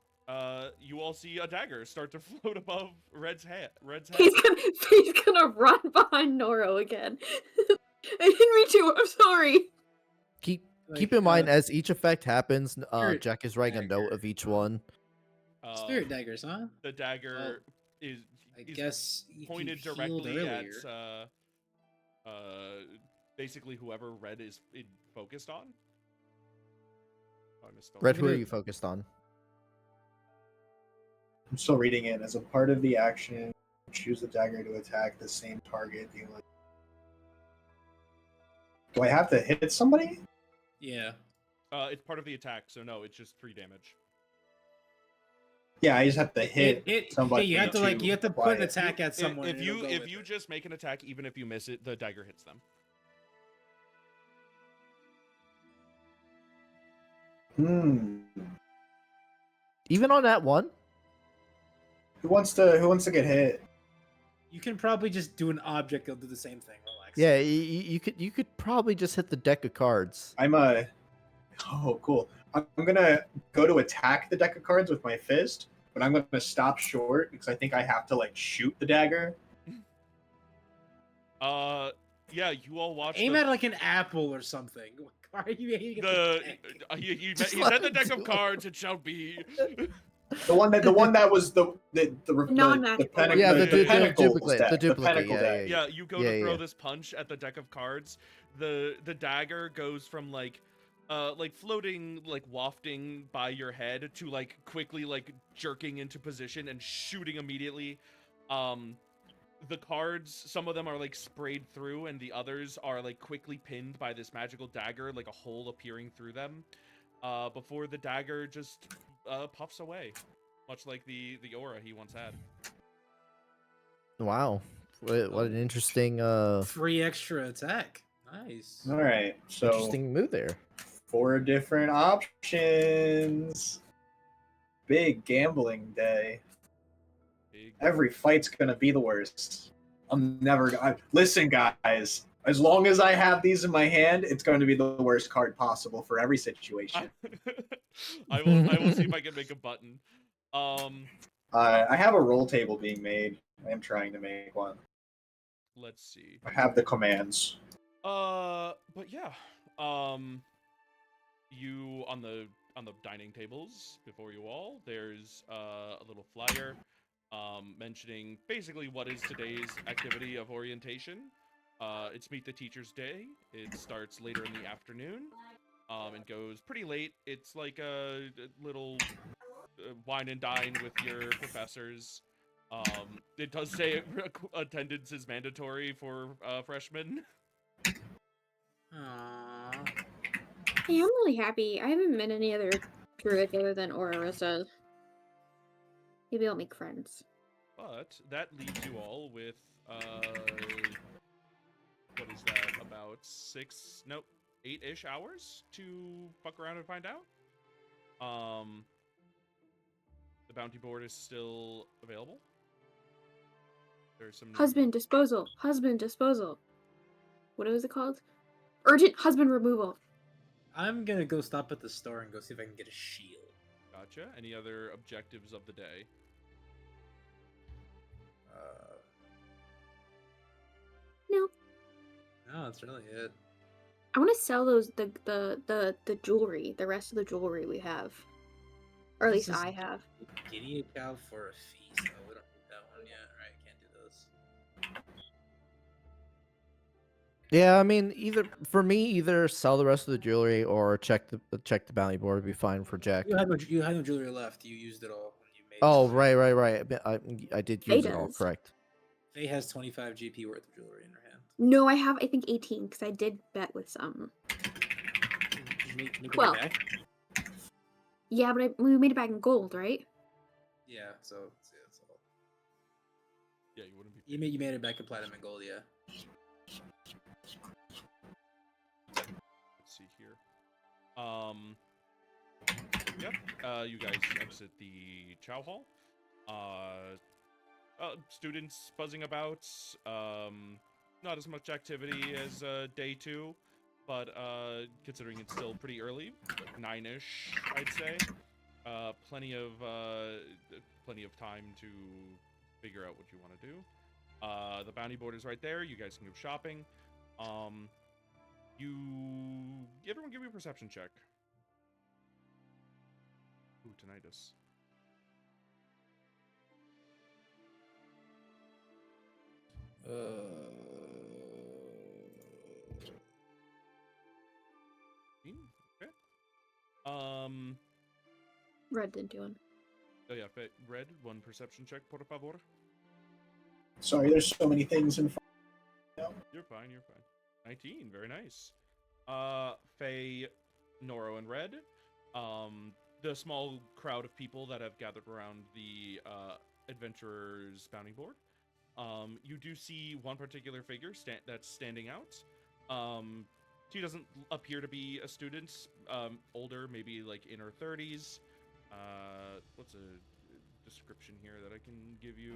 You all see a dagger start to float above Red's head. Faye's gonna run behind Noro again. I didn't reach you, I'm sorry. Keep Like, in mind, as each effect happens, Spirit Jack is writing a note dagger. of each one. Spirit daggers, huh? The dagger Well, is I is guess if pointed you healed directly at earlier. basically whoever Red is focused on. Oh, I misspelled Red, it. who are gonna- you focused on? I'm still reading it. As a part of the action, choose the dagger to attack the same target. Do I have to hit somebody? Yeah. It's part of the attack, so no, it's just 3 damage. Yeah, I just have to hit Yeah, somebody. you have to you have to apply put an it. attack at someone. If and it'll you go if with you it. just make an attack, even if you miss it, the dagger hits them. Hmm. Even on that one? Who wants to get hit? You can probably just do an object. It'll do the same thing. Relax. Yeah, you could probably just hit the deck of cards. I'm a. Oh, cool. I'm gonna go to attack the deck of cards with my fist, but I'm gonna stop short because I think I have to like shoot the dagger. Yeah, you all watch Aim at like an apple or something. Why are you aiming at the deck? he Just said let the him deck do of it. cards. It shall be. The one that was the Non-magical pentacle, Yeah, the the pentacles duplicate, deck, the the duplicate. pentacle Yeah, deck. yeah, Yeah, you go Yeah, to throw yeah. this punch at the deck of cards. The dagger goes from like floating, like wafting by your head to like quickly like jerking into position and shooting immediately. The cards, some of them are like sprayed through, and the others are like quickly pinned by this magical dagger, like a hole appearing through them. Before the dagger just puffs away, much like the aura he once had. Wow, what an interesting 3 extra attack. Nice. All right, so interesting move there. 4 different options. Big gambling day. Big. Every fight's gonna be the worst. I'm never. Listen, guys. As long as I have these in my hand, it's going to be the worst card possible for every situation. I will see if I can make a button. I have a roll table being made. I am trying to make one. Let's see. I have the commands. But yeah. You on the dining tables before you all, there's a little flyer mentioning basically what is today's activity of orientation. It's Meet the Teacher's Day. It starts later in the afternoon and goes pretty late. It's like a little wine and dine with your professors. It does say attendance is mandatory for freshmen. Aww. Hey, I'm really happy. I haven't met any other druid other than Orarissa. Maybe I'll make friends. But that leaves you all with what is that? About 8-ish hours to fuck around and find out. The bounty board is still available. There's some Husband disposal. Husband disposal. What was it called? Urgent husband removal. I'm gonna go stop at the store and go see if I can get a shield. Gotcha. Any other objectives of the day? No. No, that's really it. I want to sell those the jewelry, the rest of the jewelry we have, or at This least is I have. Guinea cow for a feast. Oh, we don't need that one yet. Alright, can't do this. Yeah, I mean, either sell the rest of the jewelry or check the bounty board would be fine for Jack. You had no jewelry left. You used it all when you made. Oh, it. right. I did Faye use it all, does. correct. Faye has 25 GP worth of jewelry in her hand. No, I have I think 18 because I did bet with some. Make it Well- back? Yeah, but we made it back in gold, right? Yeah, so it's all. Yeah, you wouldn't be. You made it back in platinum and gold, yeah. Let's see here. Yep. You guys exit the chow hall. Students buzzing about. Not as much activity as day 2, but considering it's still pretty early, like 9-ish, I'd say. Plenty of time to figure out what you want to do. The bounty board is right there. You guys can go shopping. Everyone give me a perception check. Ooh, tinnitus. Okay. Red didn't do one. Oh yeah, Red, one perception check, por favor. Sorry, there's so many things in front. You're fine, you're fine. 19, very nice. Faye, Noro, and Red. The small crowd of people that have gathered around the adventurer's bounty board. You do see one particular figure that's standing out. She doesn't appear to be a student. Older, maybe like in her 30s. What's a description here that I can give you?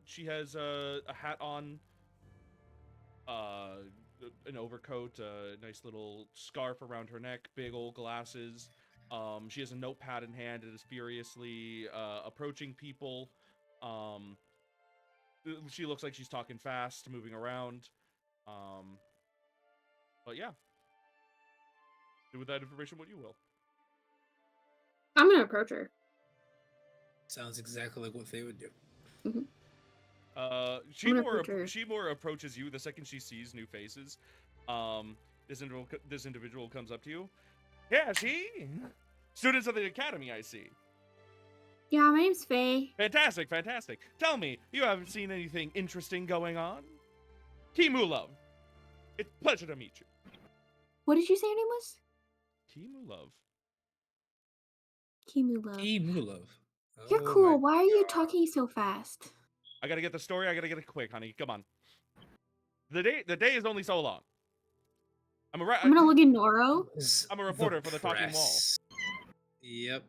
She has a hat on, an overcoat, a nice little scarf around her neck, big old glasses. She has a notepad in hand and is furiously approaching people. She looks like she's talking fast, moving around. But yeah. Do with that information what you will. I'm gonna approach her. Sounds exactly like what Faye would do. She I'm gonna approach her. more approaches you the second she sees new faces. This individual comes up to you. Yeah, students of the academy, I see. Yeah, my name's Faye. Fantastic, fantastic. Tell me, you haven't seen anything interesting going on? Kimulov, it's a pleasure to meet you. What did you say your name was? Kimulov. Kimulov. Kimulov. You're Oh cool. my Why are you God. talking so fast? I gotta get the story. I gotta get it quick, honey. Come on. The day is only so long. I'm gonna look at Noro. I'm a reporter for the Talking Wall. press. Yep.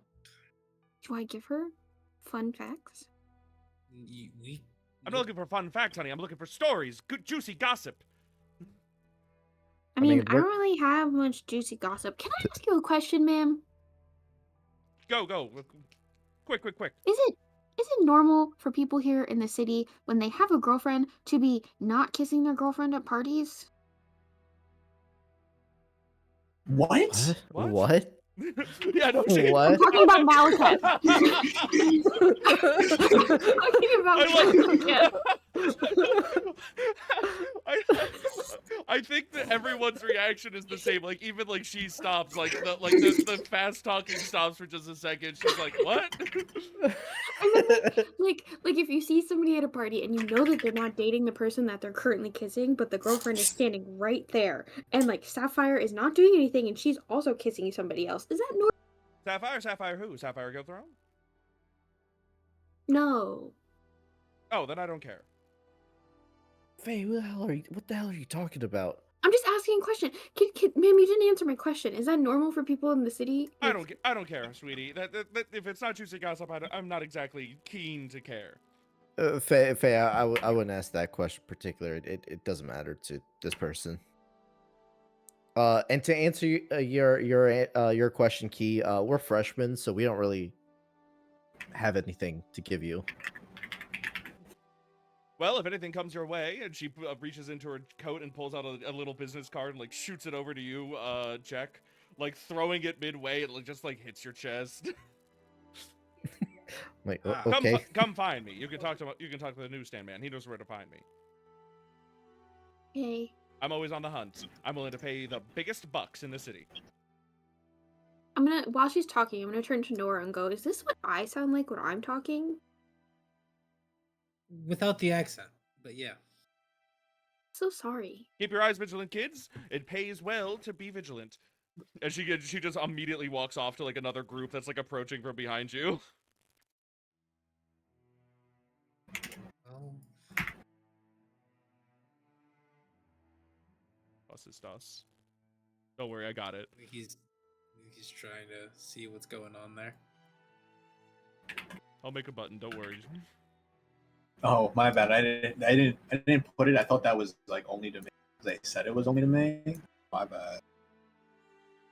Do I give her fun facts? I'm not looking for fun facts, honey. I'm looking for stories, good juicy gossip. I mean, mean, I don't really have much juicy gossip. Can I ask you a question, ma'am? Go. Quick. Is it normal for people here in the city when they have a girlfriend to be not kissing their girlfriend at parties? What? What? Yeah, no shit. What? I'm talking about Malachi. Talking about I think that everyone's reaction is the same. Like even like she stops, the fast talking stops for just a second. She's like, "What?" And then, like if you see somebody at a party and you know that they're not dating the person that they're currently kissing, but the girlfriend is standing right there, and like Sapphire is not doing anything, and she's also kissing somebody else. Is that normal? Sapphire who? Sapphire Go Throne? No. Oh, then I don't care. Faye, what the hell are you talking about? I'm just asking a question. Ma'am, you didn't answer my question. Is that normal for people in the city? I don't care, sweetie. That if it's not juicy gossip, I'm not exactly keen to care. Faye, I wouldn't ask that question particular. It doesn't matter to this person. And to answer your question, Key, we're freshmen, so we don't really have anything to give you. Well, if anything comes your way, and she reaches into her coat and pulls out a little business card and like shoots it over to you, Jack, like throwing it midway, it just like hits your chest. Wait, Ah. okay. Come find me. You can talk to the newsstand man. He knows where to find me. Okay. I'm always on the hunt. I'm willing to pay the biggest bucks in the city. While she's talking, I'm gonna turn to Nora and go, is this what I sound like when I'm talking? Without the accent, but yeah. So sorry. Keep your eyes vigilant, kids. It pays well to be vigilant. And she just immediately walks off to like another group that's like approaching from behind you. Well, Dos. Don't worry, I got it. I think he's trying to see what's going on there. I'll make a button. Don't worry. Oh, my bad. I didn't put it. I thought that was like only to me. They said it was only to me. My bad.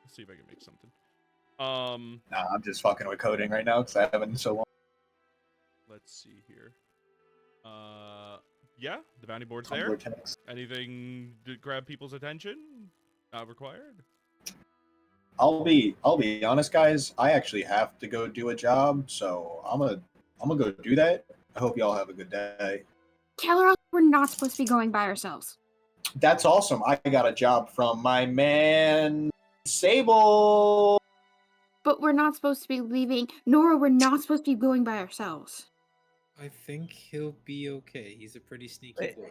Let's see if I can make something. Nah, I'm just fucking with coding right now because I haven't in so long. Let's see here. Yeah, the bounty board's there. Tumblr text. Anything to grab people's attention? Not required. I'll be honest, guys. I actually have to go do a job, so I'm gonna go do that. I hope y'all have a good day. Tell her we're not supposed to be going by ourselves. That's awesome. I got a job from my man Sable. But we're not supposed to be leaving. Nora, we're not supposed to be going by ourselves. I think he'll be okay. He's a pretty sneaky boy.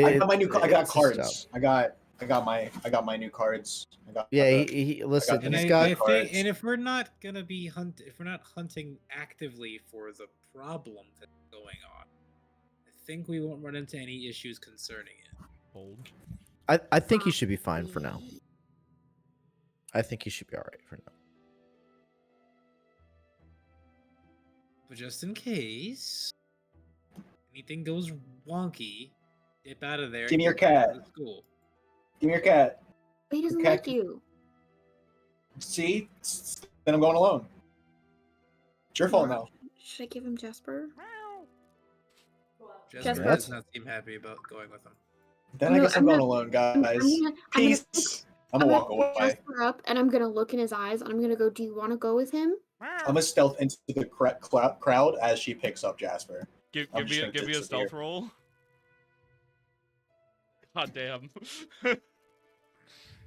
I got my new. I got It's his job. cards. I got my new cards. I got Yeah, the- he listen. the And He's new got. I cards. think, and if we're not gonna be if we're not hunting actively for the problem that's going on, I think we won't run into any issues concerning it. Hold. I think he should be fine for now. I think he should be all right for now. But just in case anything goes wonky, dip out of there. Give me and your get back cat. to School. Give me your cat. But he doesn't Okay. like you. See, then I'm going alone. It's your fault now. Should I give him Jasper? Jasper That's- does not seem happy about going with him. Then I No, guess I'm I'm going not- alone, I'm guys. gonna Peace. I'm I'm gonna gonna walk pick away. Jasper up and I'm gonna look in his eyes and I'm gonna go, do you want to go with him? I'm gonna stealth into the crowd as she picks up Jasper. Give I'm just me gonna a disappear. stealth roll. God damn.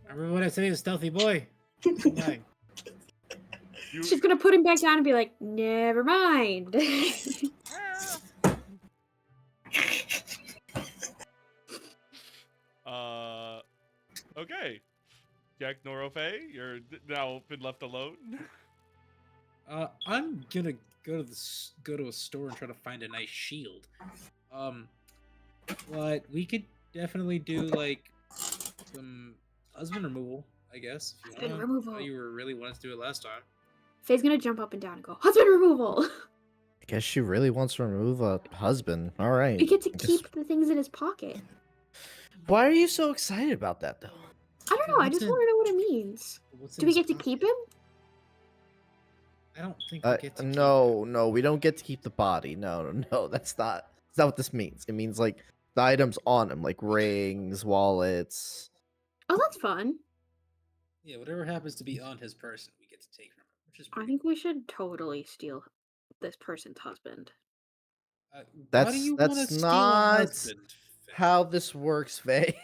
Remember what I said? He's a stealthy boy. Like, You- She's gonna put him back down and be like, never mind. Okay. Jack Norofe, you're now been left alone. I'm gonna go to a store and try to find a nice shield. But we could definitely do like some husband removal, I guess. If you Husband want. removal. I know you were really wanted to do it last time. Faye's gonna jump up and down and go, husband removal. I guess she really wants to remove a husband. All right. We get to I guess- keep the things in his pocket. Why are you so excited about that, though? I don't know. I What's just in- want to know what it means. What's Do in we his get to keep pocket? him? I don't think we get to keep No, we don't get to keep the body. No, that's not what this means. It means like the items on him, like rings, wallets. Oh, that's fun. it. Yeah, whatever happens to be on his person, we get to take from him, which is I pretty. think we should totally steal this person's husband. Why That's- do you that's want to steal not a husband? Faye? How this works, Faye.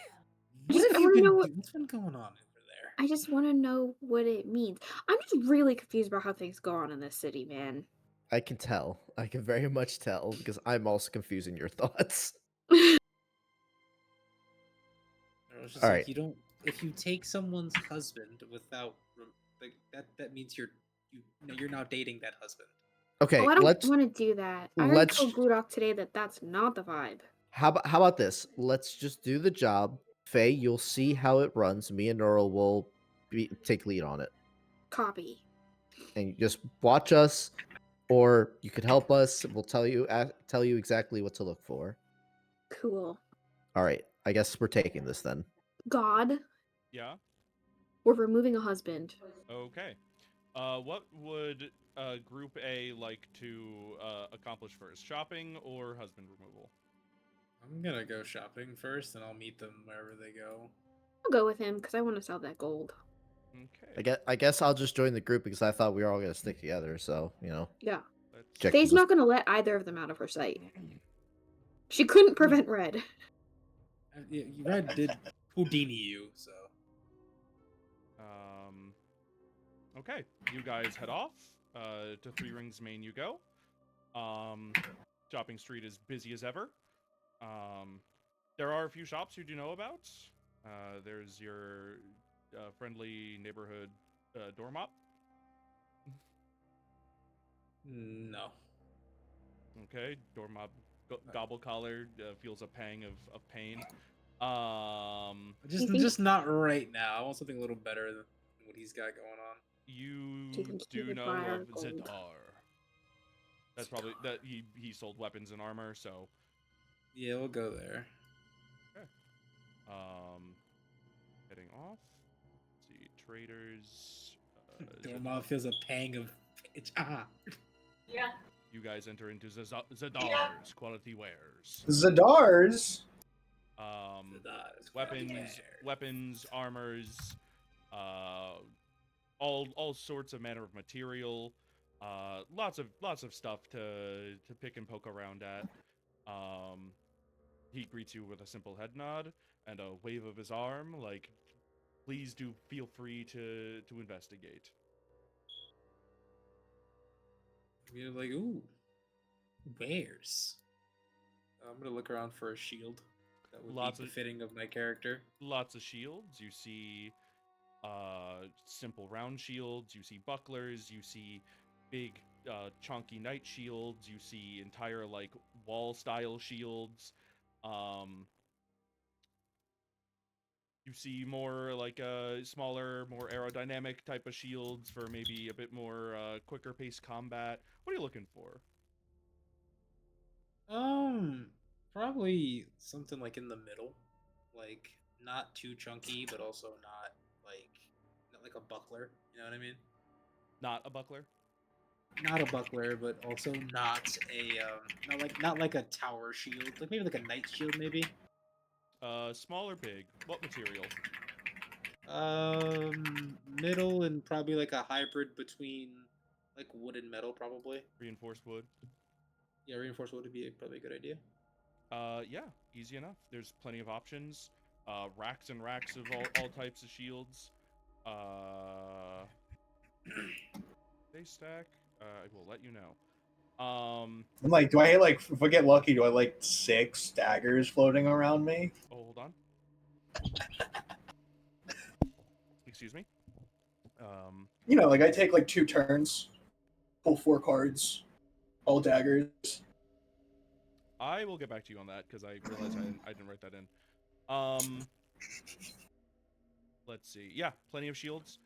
What just- have I you wanna been? know what- What's been going on over there? I just want to know what it means. I'm just really confused about how things go on in this city, man. I can tell. I can very much tell because I'm also confusing your thoughts. It's just All like right. you don't. If you take someone's husband without, like that means you're now dating that husband. Okay, Oh, I don't let's. want to do that. I already let's- told Gudok today that that's not the vibe. How about this? Let's just do the job. Faye, you'll see how it runs. Me and Nora will take lead on it, Copy. and you just watch us, or you could help us. We'll tell you exactly what to look for. Cool. All right, I guess we're taking this then. God, Yeah. we're removing a husband. Okay. What would Group A like to accomplish first? Shopping or husband removal? I'm gonna go shopping first, and I'll meet them wherever they go. I'll go with him because I want to sell that gold. Okay. I guess I'll just join the group because I thought we were all gonna stick together. So Yeah. Let's... Check Faye's this- not going to let either of them out of her sight. She couldn't prevent Red. Red did Houdini you, so. Okay, you guys head off. To Three Rings Main you go. Shopping street is busy as ever. There are a few shops you do know about. There's your friendly neighborhood door mop. No. Okay, door mop gobble collar feels a pang of pain. Just think- just not right now. I want something a little better than what he's got going on. You Do you think he do would know buy our of gold? Zetar. That's probably that he sold weapons and armor, so Yeah, we'll go there. heading off. Let's see, traders. Dormoth feels a pang of. You guys enter into Zadar's quality wares. Zadar's. That's quality Weapons, wares. weapons, armors, uh, all sorts of manner of material, lots of stuff to pick and poke around at. Um, he greets you with a simple head nod and a wave of his arm, like, please do feel free to investigate. You're like, ooh, wares. I'm gonna look around for a shield that would be Lots of befitting of my character. lots of shields. You see simple round shields, you see bucklers, you see big chunky knight shields, you see entire like wall style shields. Um you see more like smaller, more aerodynamic type of shields for maybe a bit more quicker paced combat. What are you looking for? Um, Probably something like in the middle, like not too chunky, but also not like a buckler. You know what I mean? Not a buckler? Not a buckler, but also not a not like a tower shield. Like maybe like a knight shield, maybe. Small or big? What material? Middle and probably like a hybrid between like wood and metal, probably. Reinforced wood? Yeah, reinforced wood would be probably a good idea. Yeah, easy enough. There's plenty of options. Racks and racks of all types of shields. They stack. I will let you know. I'm like, do I like if I get lucky? Do I like 6 daggers floating around me? Oh, hold on. Excuse me. You know, like I take like 2 turns, pull 4 cards, all daggers. I will get back to you on that because I realized I didn't write that in. Let's see. Yeah, plenty of shields.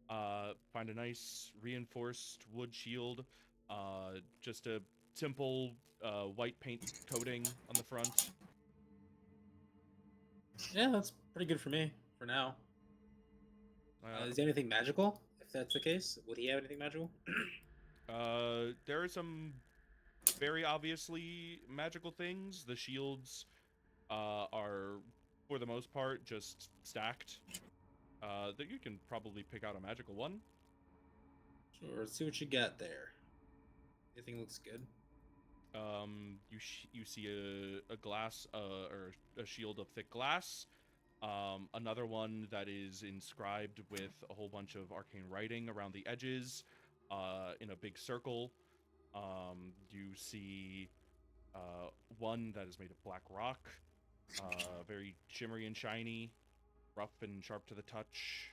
Find a nice reinforced wood shield. Just a simple white paint coating on the front. Yeah, that's pretty good for me for now. Uh, Is there anything magical? If that's the case, would he have anything magical? there are some very obviously magical things. The shields are, for the most part, just stacked. That you can probably pick out a magical one. Sure, let's see what you got there. Anything looks good? You see a glass or a shield of thick glass. Another one that is inscribed with a whole bunch of arcane writing around the edges, in a big circle. You see one that is made of black rock, very shimmery and shiny, rough and sharp to the touch.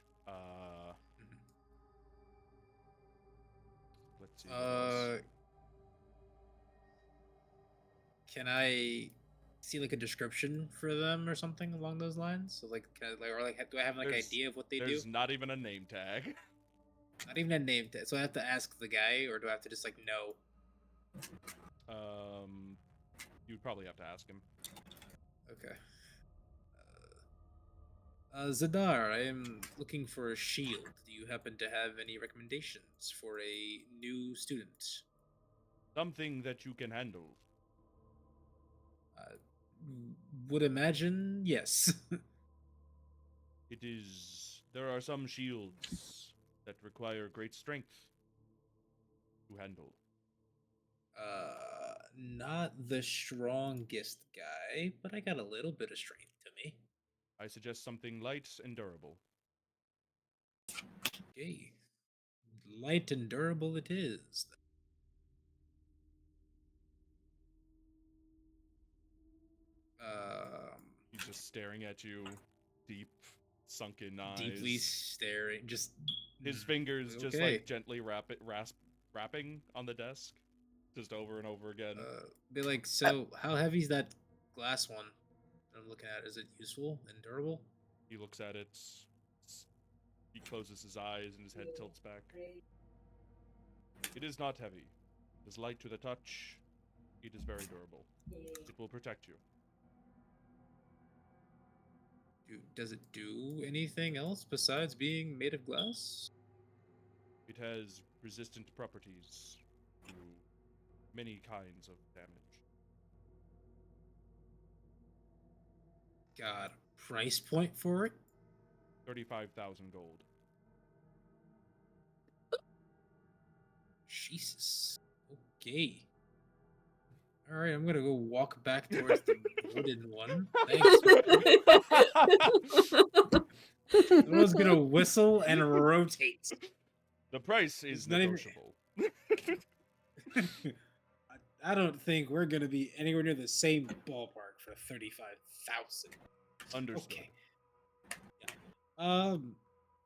Let's see what else. Can I see like a description for them or something along those lines? So like, can I, like, or like, do I have like an There's- idea of what they do? There's not even a name tag. Not even a name tag. So I have to ask the guy, or do I have to just like know? You'd probably have to ask him. Okay. Zadar, I am looking for a shield. Do you happen to have any recommendations for a new student? Something that you can handle. Uh, would imagine yes. It is. There are some shields that require great strength to handle. Not the strongest guy, but I got a little bit of strength to me. I suggest something light and durable. Okay. Light and durable it is. He's just staring at you, deep, sunken eyes. Deeply staring, just His fingers just okay. like gently rapping on the desk, just over and over again. Be like, so how heavy is that glass one I'm looking at? Is it useful and durable? He looks at it. He closes his eyes and his head tilts back. It is not heavy. It is light to the touch. It is very durable. It will protect you. Does it do anything else besides being made of glass? It has resistant properties to many kinds of damage. Got a price point for it? 35,000 gold. Jesus. Okay. All right, I'm gonna go walk back towards the wooden one. Thanks. Everyone's gonna whistle and rotate. The price It's is not even- negotiable. I don't think we're gonna be anywhere near the same ballpark for 35,000. Understood. Okay. Yeah.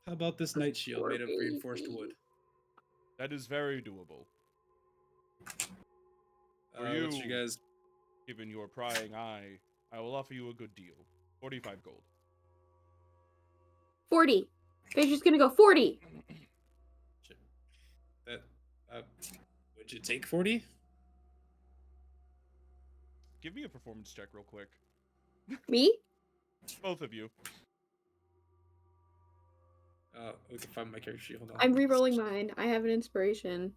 How about this night shield made of reinforced wood? That is very doable. For What's you, you guys? given your prying eye, I will offer you a good deal. 45 gold. 40. Fisher's gonna go 40. That would you take 40? Give me a performance check real quick. Me? Both of you. We can find my character sheet. Hold on. I'm re-rolling mine. I have an inspiration.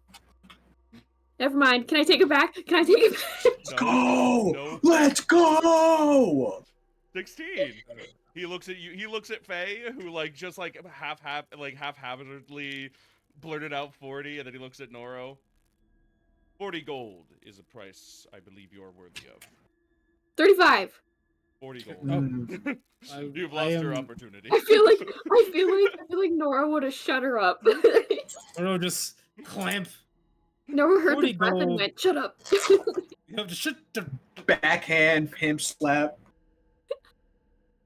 Never mind. Can I take it back? Can I take it back? Let's go! No. Let's go! 16. He looks at you. He looks at Faye, who just half-heartedly blurted out 40, and then he looks at Noro. 40 gold is a price I believe you're worthy of. 35. 40 gold. Mm. You've I lost your am- opportunity. I feel like Nora would have shut her up. Or just clamp. Nora heard 40 the breath and gold. went, "Shut up." You have to shut the. Backhand pimp slap.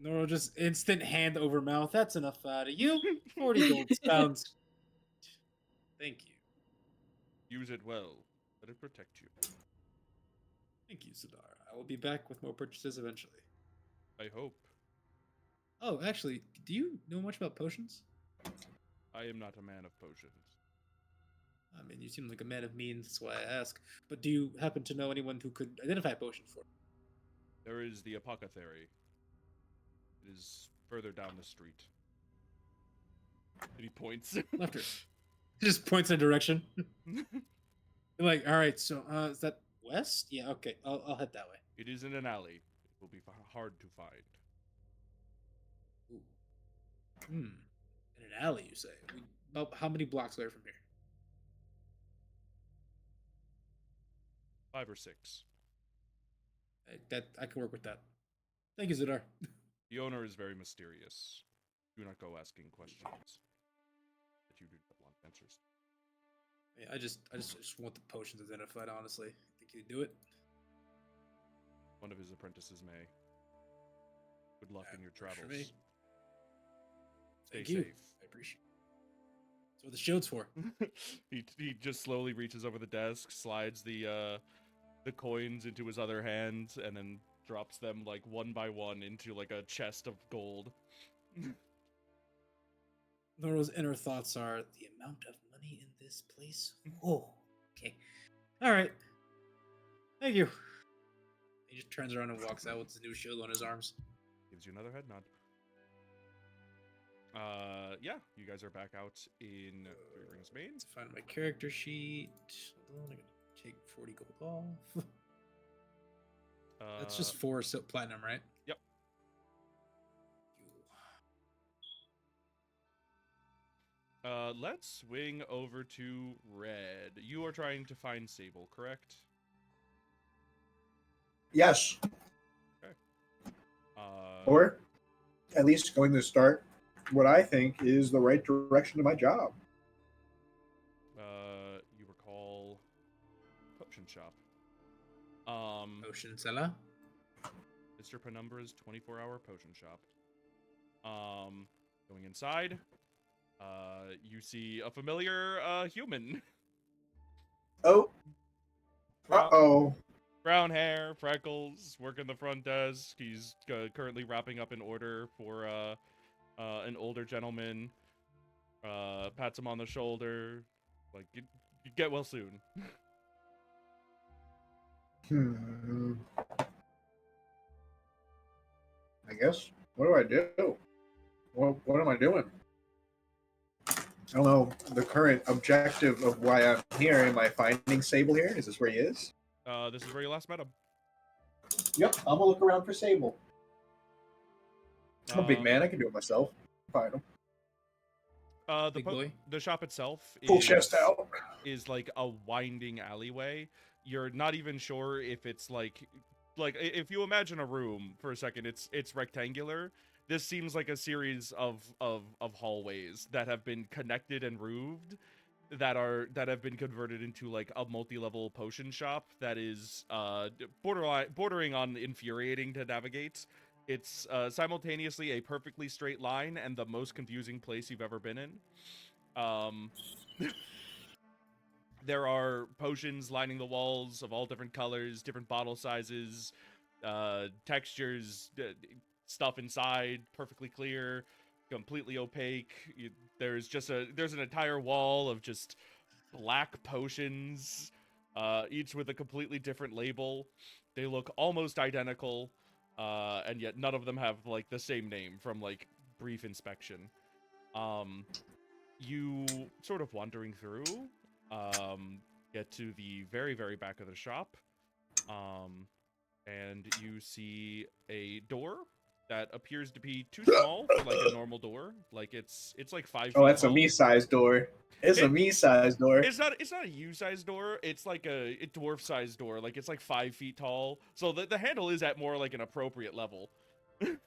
No, just instant hand over mouth. That's enough out of you. 40 gold sounds. Thank you. Use it well. Let it protect you. Thank you, Sadar. I will be back with more purchases eventually. I hope. Oh, actually, do you know much about potions? I am not a man of potions. I mean, you seem like a man of means, that's why I ask. But do you happen to know anyone who could identify a potion for me? There is the apothecary. It is further down the street. And he points. Left her. He just points in a direction. You're like, all right, so is that west? Yeah, okay, I'll head that way. It is in an alley. It will be hard to find. Ooh. In an alley, you say? About how many blocks away from here? 5 or 6. I can work with that. Thank you, Zadar. The owner is very mysterious. Do not go asking questions that you do not want answers. Yeah, I just want the potions identified. Honestly, think you do it? One of his apprentices may. Good luck in your works for me. travels. Thank Stay you. safe. I appreciate it. That's what the shield's for. he just slowly reaches over the desk, slides the coins into his other hand, and then drops them one by one into a chest of gold. Noro's inner thoughts are the amount of money in this place. Oh, okay. All right. Thank you. He just turns around and walks out with his new shield on his arms. Gives you another head nod. Yeah, you guys are back out in Three Rings Main. Let's find my character sheet. Hold on, I gotta take 40 gold off. That's just 4 platinum, right? Yep. Let's swing over to Red. You are trying to find Sable, correct? Yes. Uh, Or at least going to start what I think is the right direction to my job. you recall potion shop. Ocean seller. Mr. Penumbra's 24-hour potion shop. Going inside, you see a familiar human. Oh. Uh-oh. Brown hair, freckles, working the front desk. He's currently wrapping up an order for an older gentleman. Pats him on the shoulder. You get well soon. I guess. What do I do? What am I doing? I don't know the current objective of why I'm here. Am I finding Sable here? Is this where he is? This is where you last met him. Yep, I'm gonna look around for Sable. I'm a big Um, man. I can do it myself. Find him. Big boy. The shop itself Full chest out. is like a winding alleyway. You're not even sure if it's like if you imagine a room for a second, it's rectangular. This seems like a series of hallways that have been connected and roofed that have been converted into like a multi-level potion shop that is bordering on infuriating to navigate. It's simultaneously a perfectly straight line and the most confusing place you've ever been in. There are potions lining the walls of all different colors, different bottle sizes, textures, stuff inside, perfectly clear, completely opaque. There's an entire wall of just black potions, each with a completely different label. They look almost identical, and yet none of them have like the same name from like brief inspection. You sort of wandering through, get to the very, very back of the shop, and you see a door that appears to be too small for like a normal door. Like it's like 5 Oh, feet that's a tall. me-sized door. It's a It- me-sized door. It's not a U-sized door. It's like a dwarf-sized door. Like it's like 5 feet tall. So the handle is at more like an appropriate level. You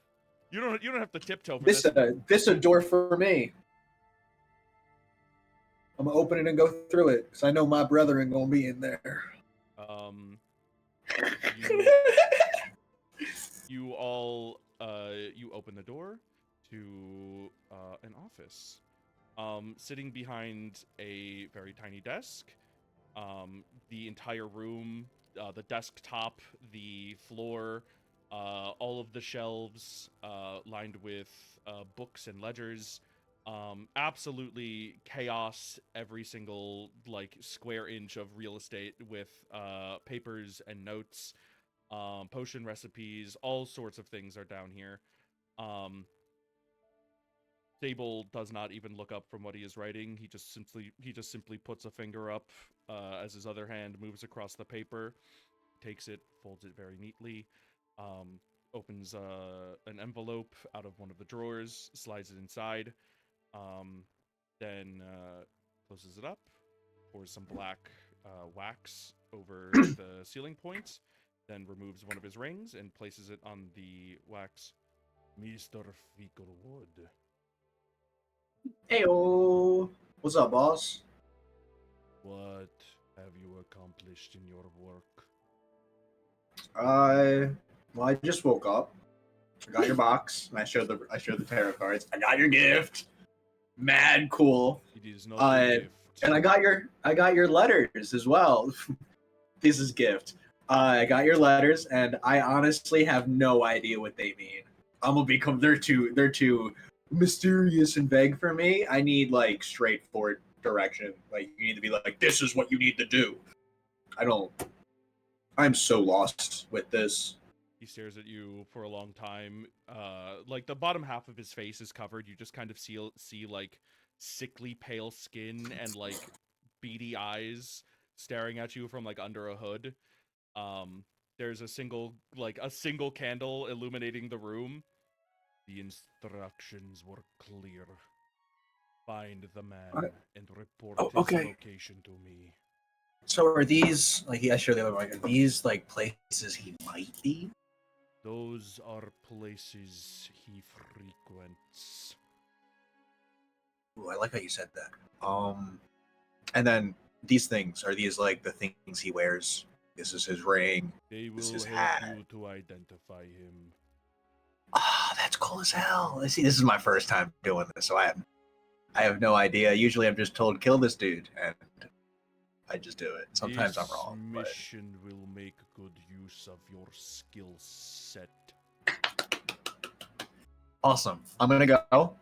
don't have to tiptoe for This this. this a door for me. I'm gonna open it and go through it because I know my brother ain't gonna be in there. You you all you open the door to an office. Sitting behind a very tiny desk. The entire room, the desktop, the floor, all of the shelves lined with books and ledgers. Absolutely chaos every single like square inch of real estate with papers and notes, potion recipes, all sorts of things are down here. Um, Sable does not even look up from what he is writing. He just simply puts a finger up as his other hand moves across the paper, takes it, folds it very neatly, opens an envelope out of one of the drawers, slides it inside, then closes it up, pours some black wax over the ceiling points, then removes one of his rings and places it on the wax. Mr. Fickerwood. Heyo, what's up, boss? What have you accomplished in your work? Well, I just woke up. I got your box, and I showed the tarot cards. I got your gift. Mad cool. It is not a gift. And I got your letters as well. This is gift. I got your letters, and I honestly have no idea what they mean. They're too mysterious and vague for me. I need like straightforward direction. Like you need to be like, this is what you need to do. I'm so lost with this. He stares at you for a long time. Like the bottom half of his face is covered. You just kind of see like sickly pale skin and like beady eyes staring at you from like under a hood. There's a single candle illuminating the room. The instructions were clear. Find the man and report his location to me. So are these like I showed the other one? Are these like places he might be? Those are places he frequents. Ooh, I like how you said that. And then these things are these like the things he wears? This is his ring. They This will is help hat. you to identify him. Ah, that's cool as hell. See, this is my first time doing this, so I have no idea. Usually, I'm just told kill this dude, and I just do it. Sometimes I'm wrong. This But... mission will make good use of your skill set. Awesome. I'm gonna go.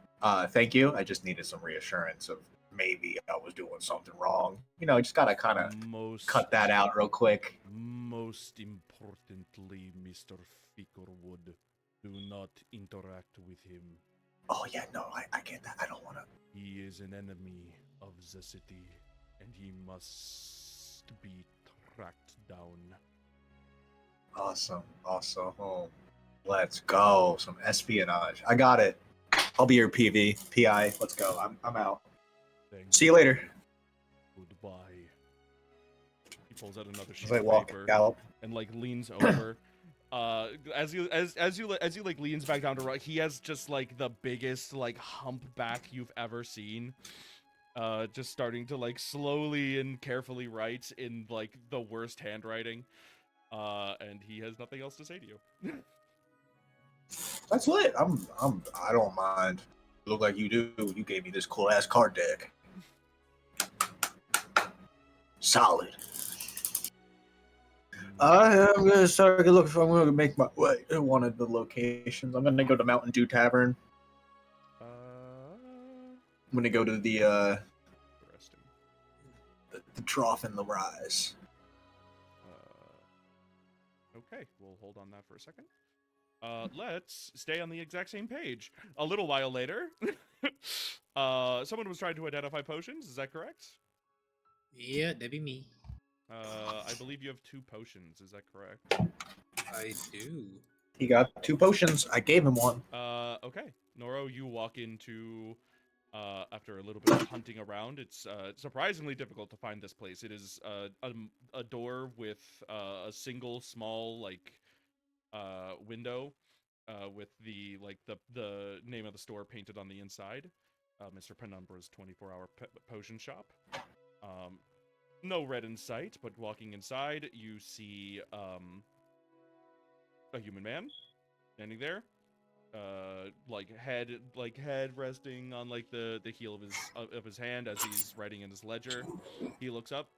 Thank you. I just needed some reassurance of maybe I was doing something wrong. You know, just gotta kind of cut that out real quick. Most importantly, Mr. Fickerwood, do not interact with him. Oh yeah, no, I get that. I don't want to. He is an enemy of the city, and he must be tracked down. Awesome. Let's go. Some espionage. I got it. I'll be your PI. Let's go. I'm out. Thank See you later. Goodbye. He pulls out another As sheet I of walk paper out. and like leans over. As you like leans back down to write, he has just like the biggest like humpback you've ever seen. Just starting to like slowly and carefully write in like the worst handwriting. And he has nothing else to say to you. That's lit. I don't mind. Look like you do. You gave me this cool ass card deck. Solid. I'm gonna start looking for. I'm gonna make my way. I wanted the locations. I'm gonna go to Mountain Dew Tavern. Uh, I'm gonna go to the Interesting. the Trough and the Rise. Okay, we'll hold on that for a second. Let's stay on the exact same page. A little while later, someone was trying to identify potions. Is that correct? Yeah, that'd be me. I believe you have 2 potions. Is that correct? I do. He got 2 potions. I gave him one. Okay. Noro, you walk into, after a little bit of hunting around, it's surprisingly difficult to find this place. It is a door with a single small, like, window with the, like, the name of the store painted on the inside. Mr. Penumbra's 24-hour potion shop. No red in sight, but walking inside, you see a human man standing there, head resting on like the heel of his hand as he's writing in his ledger. He looks up.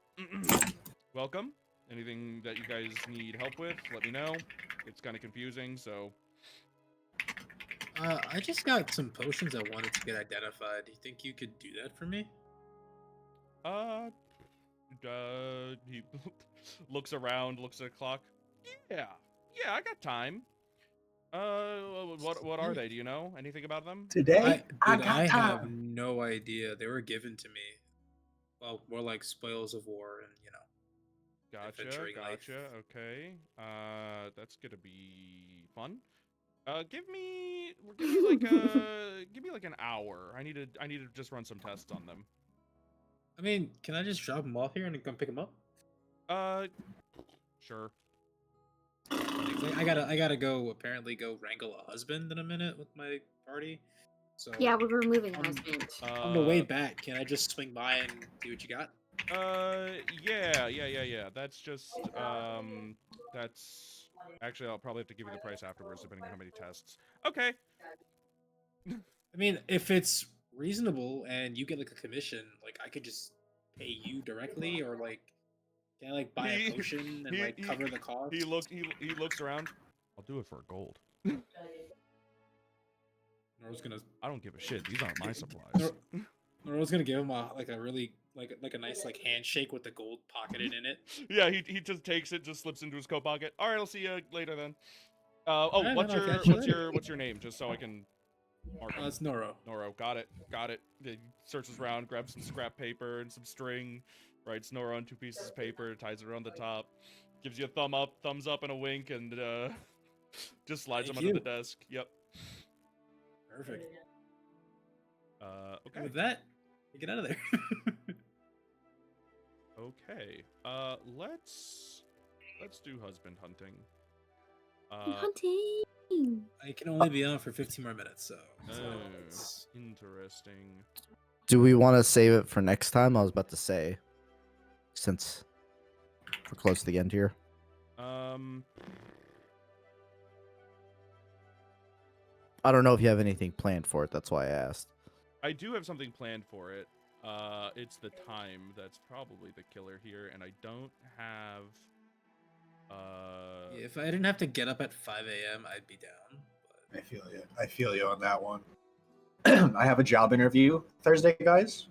Welcome. Anything that you guys need help with, let me know. It's kind of confusing, so. I just got some potions I wanted to get identified. Do you think you could do that for me? He looks around, looks at a clock. Yeah, I got time. What are they? Do you know anything about them? Today, I have no idea. They were given to me. Well, more like spoils of war and, adventuring life. Gotcha. Okay. That's gonna be fun. Give me like an hour. I need to just run some tests on them. I mean, can I just drop them off here and come pick them up? Sure. I gotta go. Apparently, go wrangle a husband in a minute with my party. So Yeah, we're removing husband. on the way back, can I just swing by and see what you got? Yeah. That's just that's actually I'll probably have to give you the price afterwards, depending on how many tests. Okay. I mean, if it's reasonable and you get like a commission, like I could just pay you directly, or like can I like buy a potion and like cover the cost? He looks around. I'll do it for gold. Noro's gonna. I don't give a shit. These aren't my supplies. Noro's gonna give him a really a nice like handshake with the gold pocketed in it. Yeah, he just takes it, just slips into his coat pocket. All right, I'll see you later then. Alright, what's your name, just so I can mark it. It's Noro. Noro, got it. He searches around, grabs some scrap paper and some string, writes Noro on 2 pieces of paper, ties it around the top, gives you a thumbs up and a wink, and just slides them under the desk. Yep. Perfect. Okay. With that, get out of there. Okay. Let's do husband hunting. Hunting. I can only be on for 15 more minutes, so. Interesting. Do we want to save it for next time? I was about to say, since we're close to the end here. I don't know if you have anything planned for it. That's why I asked. I do have something planned for it. It's the time that's probably the killer here, and I don't have. If I didn't have to get up at 5 a.m., I'd be down. I feel you on that one. I have a job interview Thursday, guys.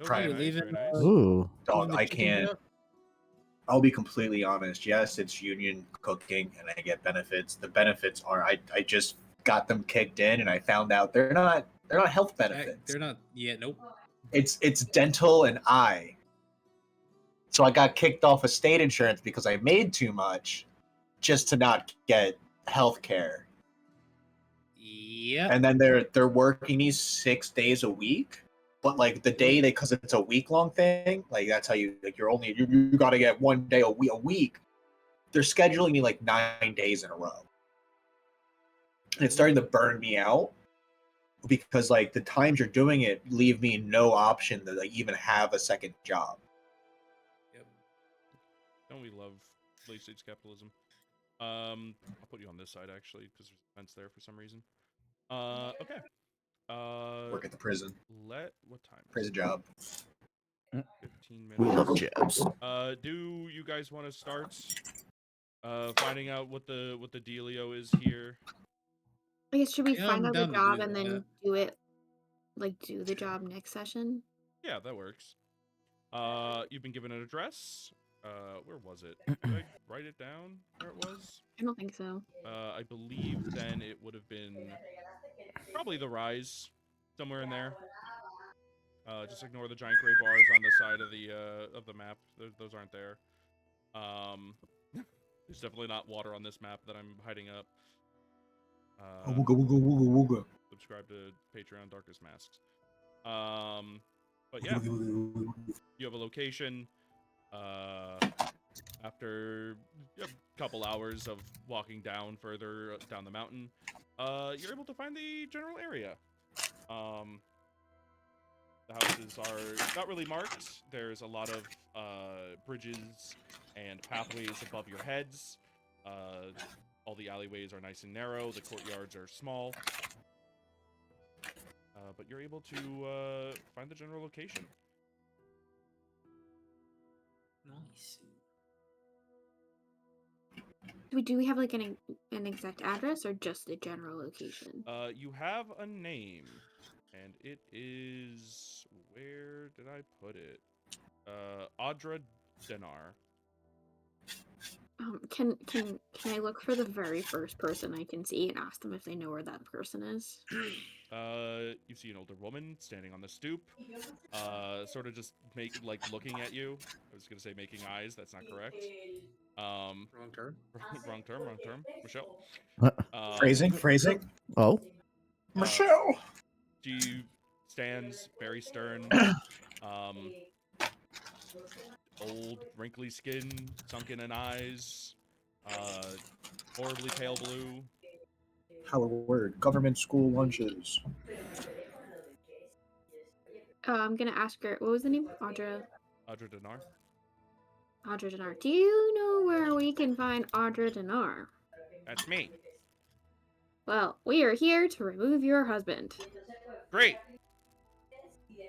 You're leaving. Ooh. Dog, I can't. I'll be completely honest. Yes, it's union cooking, and I get benefits. The benefits are I just got them kicked in, and I found out they're not health benefits. They're not. Yeah, nope. It's dental and eye. So I got kicked off of state insurance because I made too much, just to not get health care. Yep. And then they're working these 6 days a week, but like the day they, because it's a week-long thing, like that's how you, like, you got to get 1 day a week. They're scheduling me like 9 days in a row, and it's starting to burn me out because like the times you're doing it leave me no option to like even have a second job. Yep. Don't we love late stage capitalism? I'll put you on this side actually because there's fence there for some reason. Okay. Work at the prison. What time? Prison job. 15 minutes. We love jabs. Do you guys want to start finding out what the dealio is here? I guess should we Yeah, find I'm out the down to job do and then do the job next session? Yeah, that works. You've been given an address. Where was it? Did I write it down where it was? I don't think so. I believe then it would have been probably the Rise, somewhere in there. Just ignore the giant gray bars on the side of the map. Those aren't there. There's definitely not water on this map that I'm hiding up. Wooga wooga wooga wooga. Subscribe to Patreon Darkest Masks. But yeah, you have a location. After a couple hours of walking down further down the mountain, you're able to find the general area. The houses are not really marked. There's a lot of bridges and pathways above your heads. All the alleyways are nice and narrow. The courtyards are small. But you're able to find the general location. Nice. Do we have like an exact address or just the general location? You have a name, and it is, where did I put it? Audra Denar. Can I look for the very first person I can see and ask them if they know where that person is? You see an older woman standing on the stoop, sort of just looking at you. I was gonna say making eyes. That's not correct. Wrong turn. Wrong term. Michelle. Phrasing. Oh, Michelle. She stands very stern. Old, wrinkly skin, sunken in eyes, horribly pale blue. Hello word. Government school lunches. I'm gonna ask her. What was the name? Audra Denar. Denar. Do you know where we can find Audra Denar? That's me. Well, we are here to remove your husband. Great. You're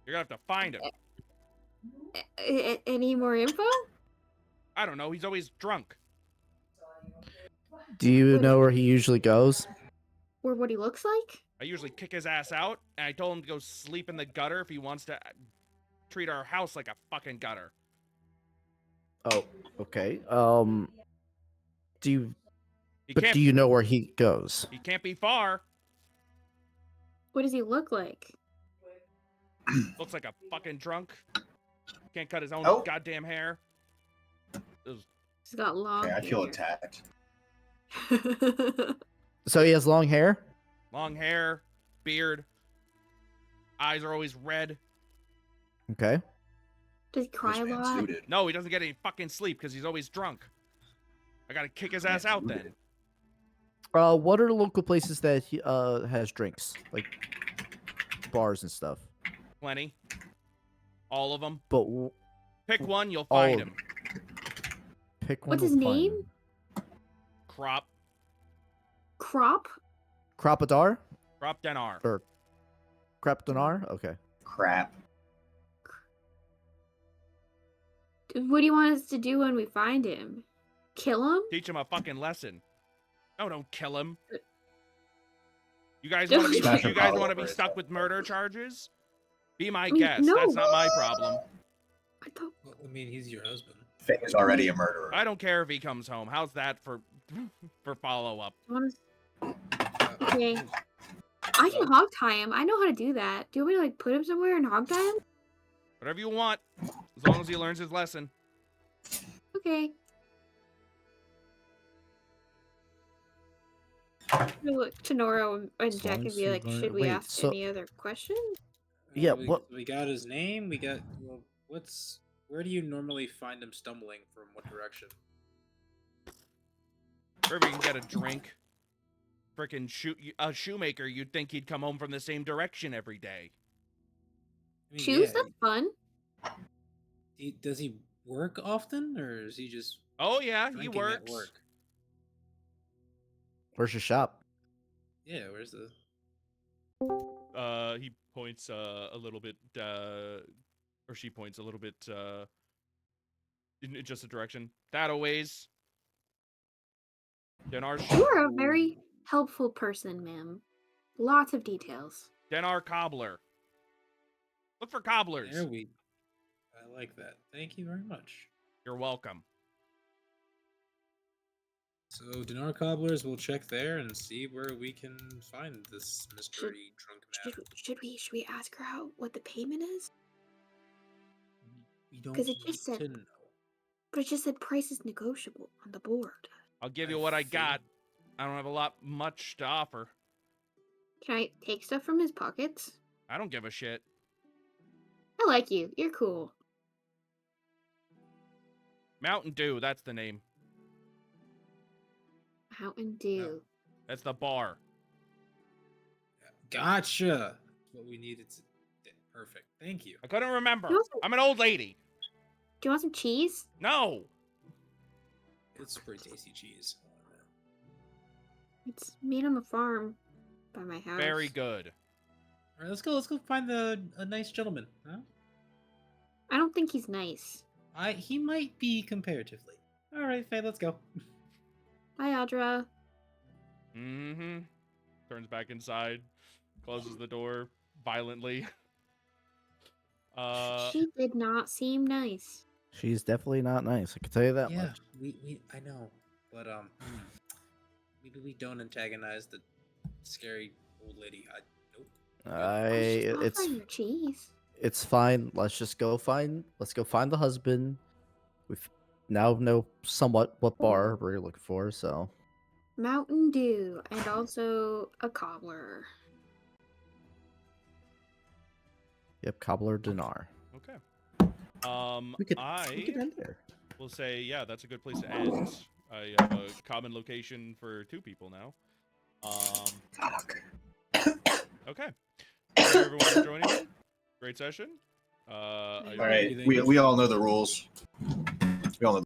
gonna have to find him. Any more info? I don't know. He's always drunk. do you know where he usually goes? Or what he looks like? I usually kick his ass out, and I told him to go sleep in the gutter if he wants to treat our house like a fucking gutter. Oh, okay. Do you He but can't. do you know where he goes? He can't be far. What does he look like? Looks like a fucking drunk. Can't cut his own Oh. goddamn hair. He's got long Okay, I feel hair. attacked. So he has long hair? Long hair, beard. Eyes are always red. Okay. Does he cry a This man's lot? suited. No, he doesn't get any fucking sleep because he's always drunk. I gotta kick his ass out then. What are the local places that he has drinks? Like bars and stuff. Plenty. All of them. But Pick one, you'll All find of him. pick one. What's his we'll find name? him. Crop. Crop? Cropadar? Crop Denar. Or Crapdanar? Okay. Crap. What do you want us to do when we find him? Kill him? Teach him a fucking lesson. No, don't kill him. You guys Don't want to be? smash You him guys all want to over be his stuck head. with murder charges? Be my mean, guest. no. That's not my problem. I thought Well, I mean, he's your husband. Finn is already a murderer. I don't care if he comes home. How's that for for follow-up. Wanna- Uh, Okay. I can hog tie him. I know how to do that. Do you want me to like put him somewhere and hog tie him? Whatever you want, as long as he learns his lesson. Okay. Look to Nora and As Jack long and as be you like, learn. should we Wait, ask so any other questions? yeah, we, what? we got his name. We got. Well, what's? Where do you normally find him stumbling from? What direction? Wherever you can get a drink. Frickin' a shoemaker, you'd think he'd come home from the same direction every day. I mean, Shoes? yeah. That's fun. Does he work often, or is he just Oh yeah, he drinking at works. work? Where's your shop? Yeah. Where's the? He points a little bit, or she points a little bit in just a direction. That a ways. Dinar You are a very helpful person, ma'am. Lots of details. Dinar cobbler. Look for cobblers. There we. I like that. Thank you very much. You're welcome. So Dinar cobblers, we'll check there and see where we can find this mystery drunk man. Should we ask her what the payment is? We don't 'Cause it need just said- to know. But it just said price is negotiable on the board. I'll give you I what I think- got. I don't have a lot much to offer. Can I take stuff from his pockets? I don't give a shit. I like you. You're cool. Mountain Dew, that's the name. Mountain Dew. That's the bar. Gotcha. What we needed to. Perfect. Thank you. I couldn't remember. You also- I'm an old lady. Do you want some cheese? No. It's pretty tasty cheese. It's made on the farm by my house. Very good. All right, let's go. Let's go find a nice gentleman. Huh? I don't think he's nice. He might be comparatively. All right, Faye, let's go. Bye, Audra. Mm-hmm. Turns back inside. Closes the door violently. She did not seem nice. She's definitely not nice. I can tell you that Yeah, much. we I know, but maybe we don't antagonize the scary old lady. Nope. Just It's offering your cheese. it's fine. Let's go find the husband. We've now know somewhat what bar we're looking for. So Mountain Dew and also a cobbler. yep, cobbler dinar. Okay. We could I end there. will say, yeah, that's a good place to end. I have a common location for 2 people now. Fuck. Okay. Thank you everyone for joining me. Great session. All right, we all know the rules. We all know.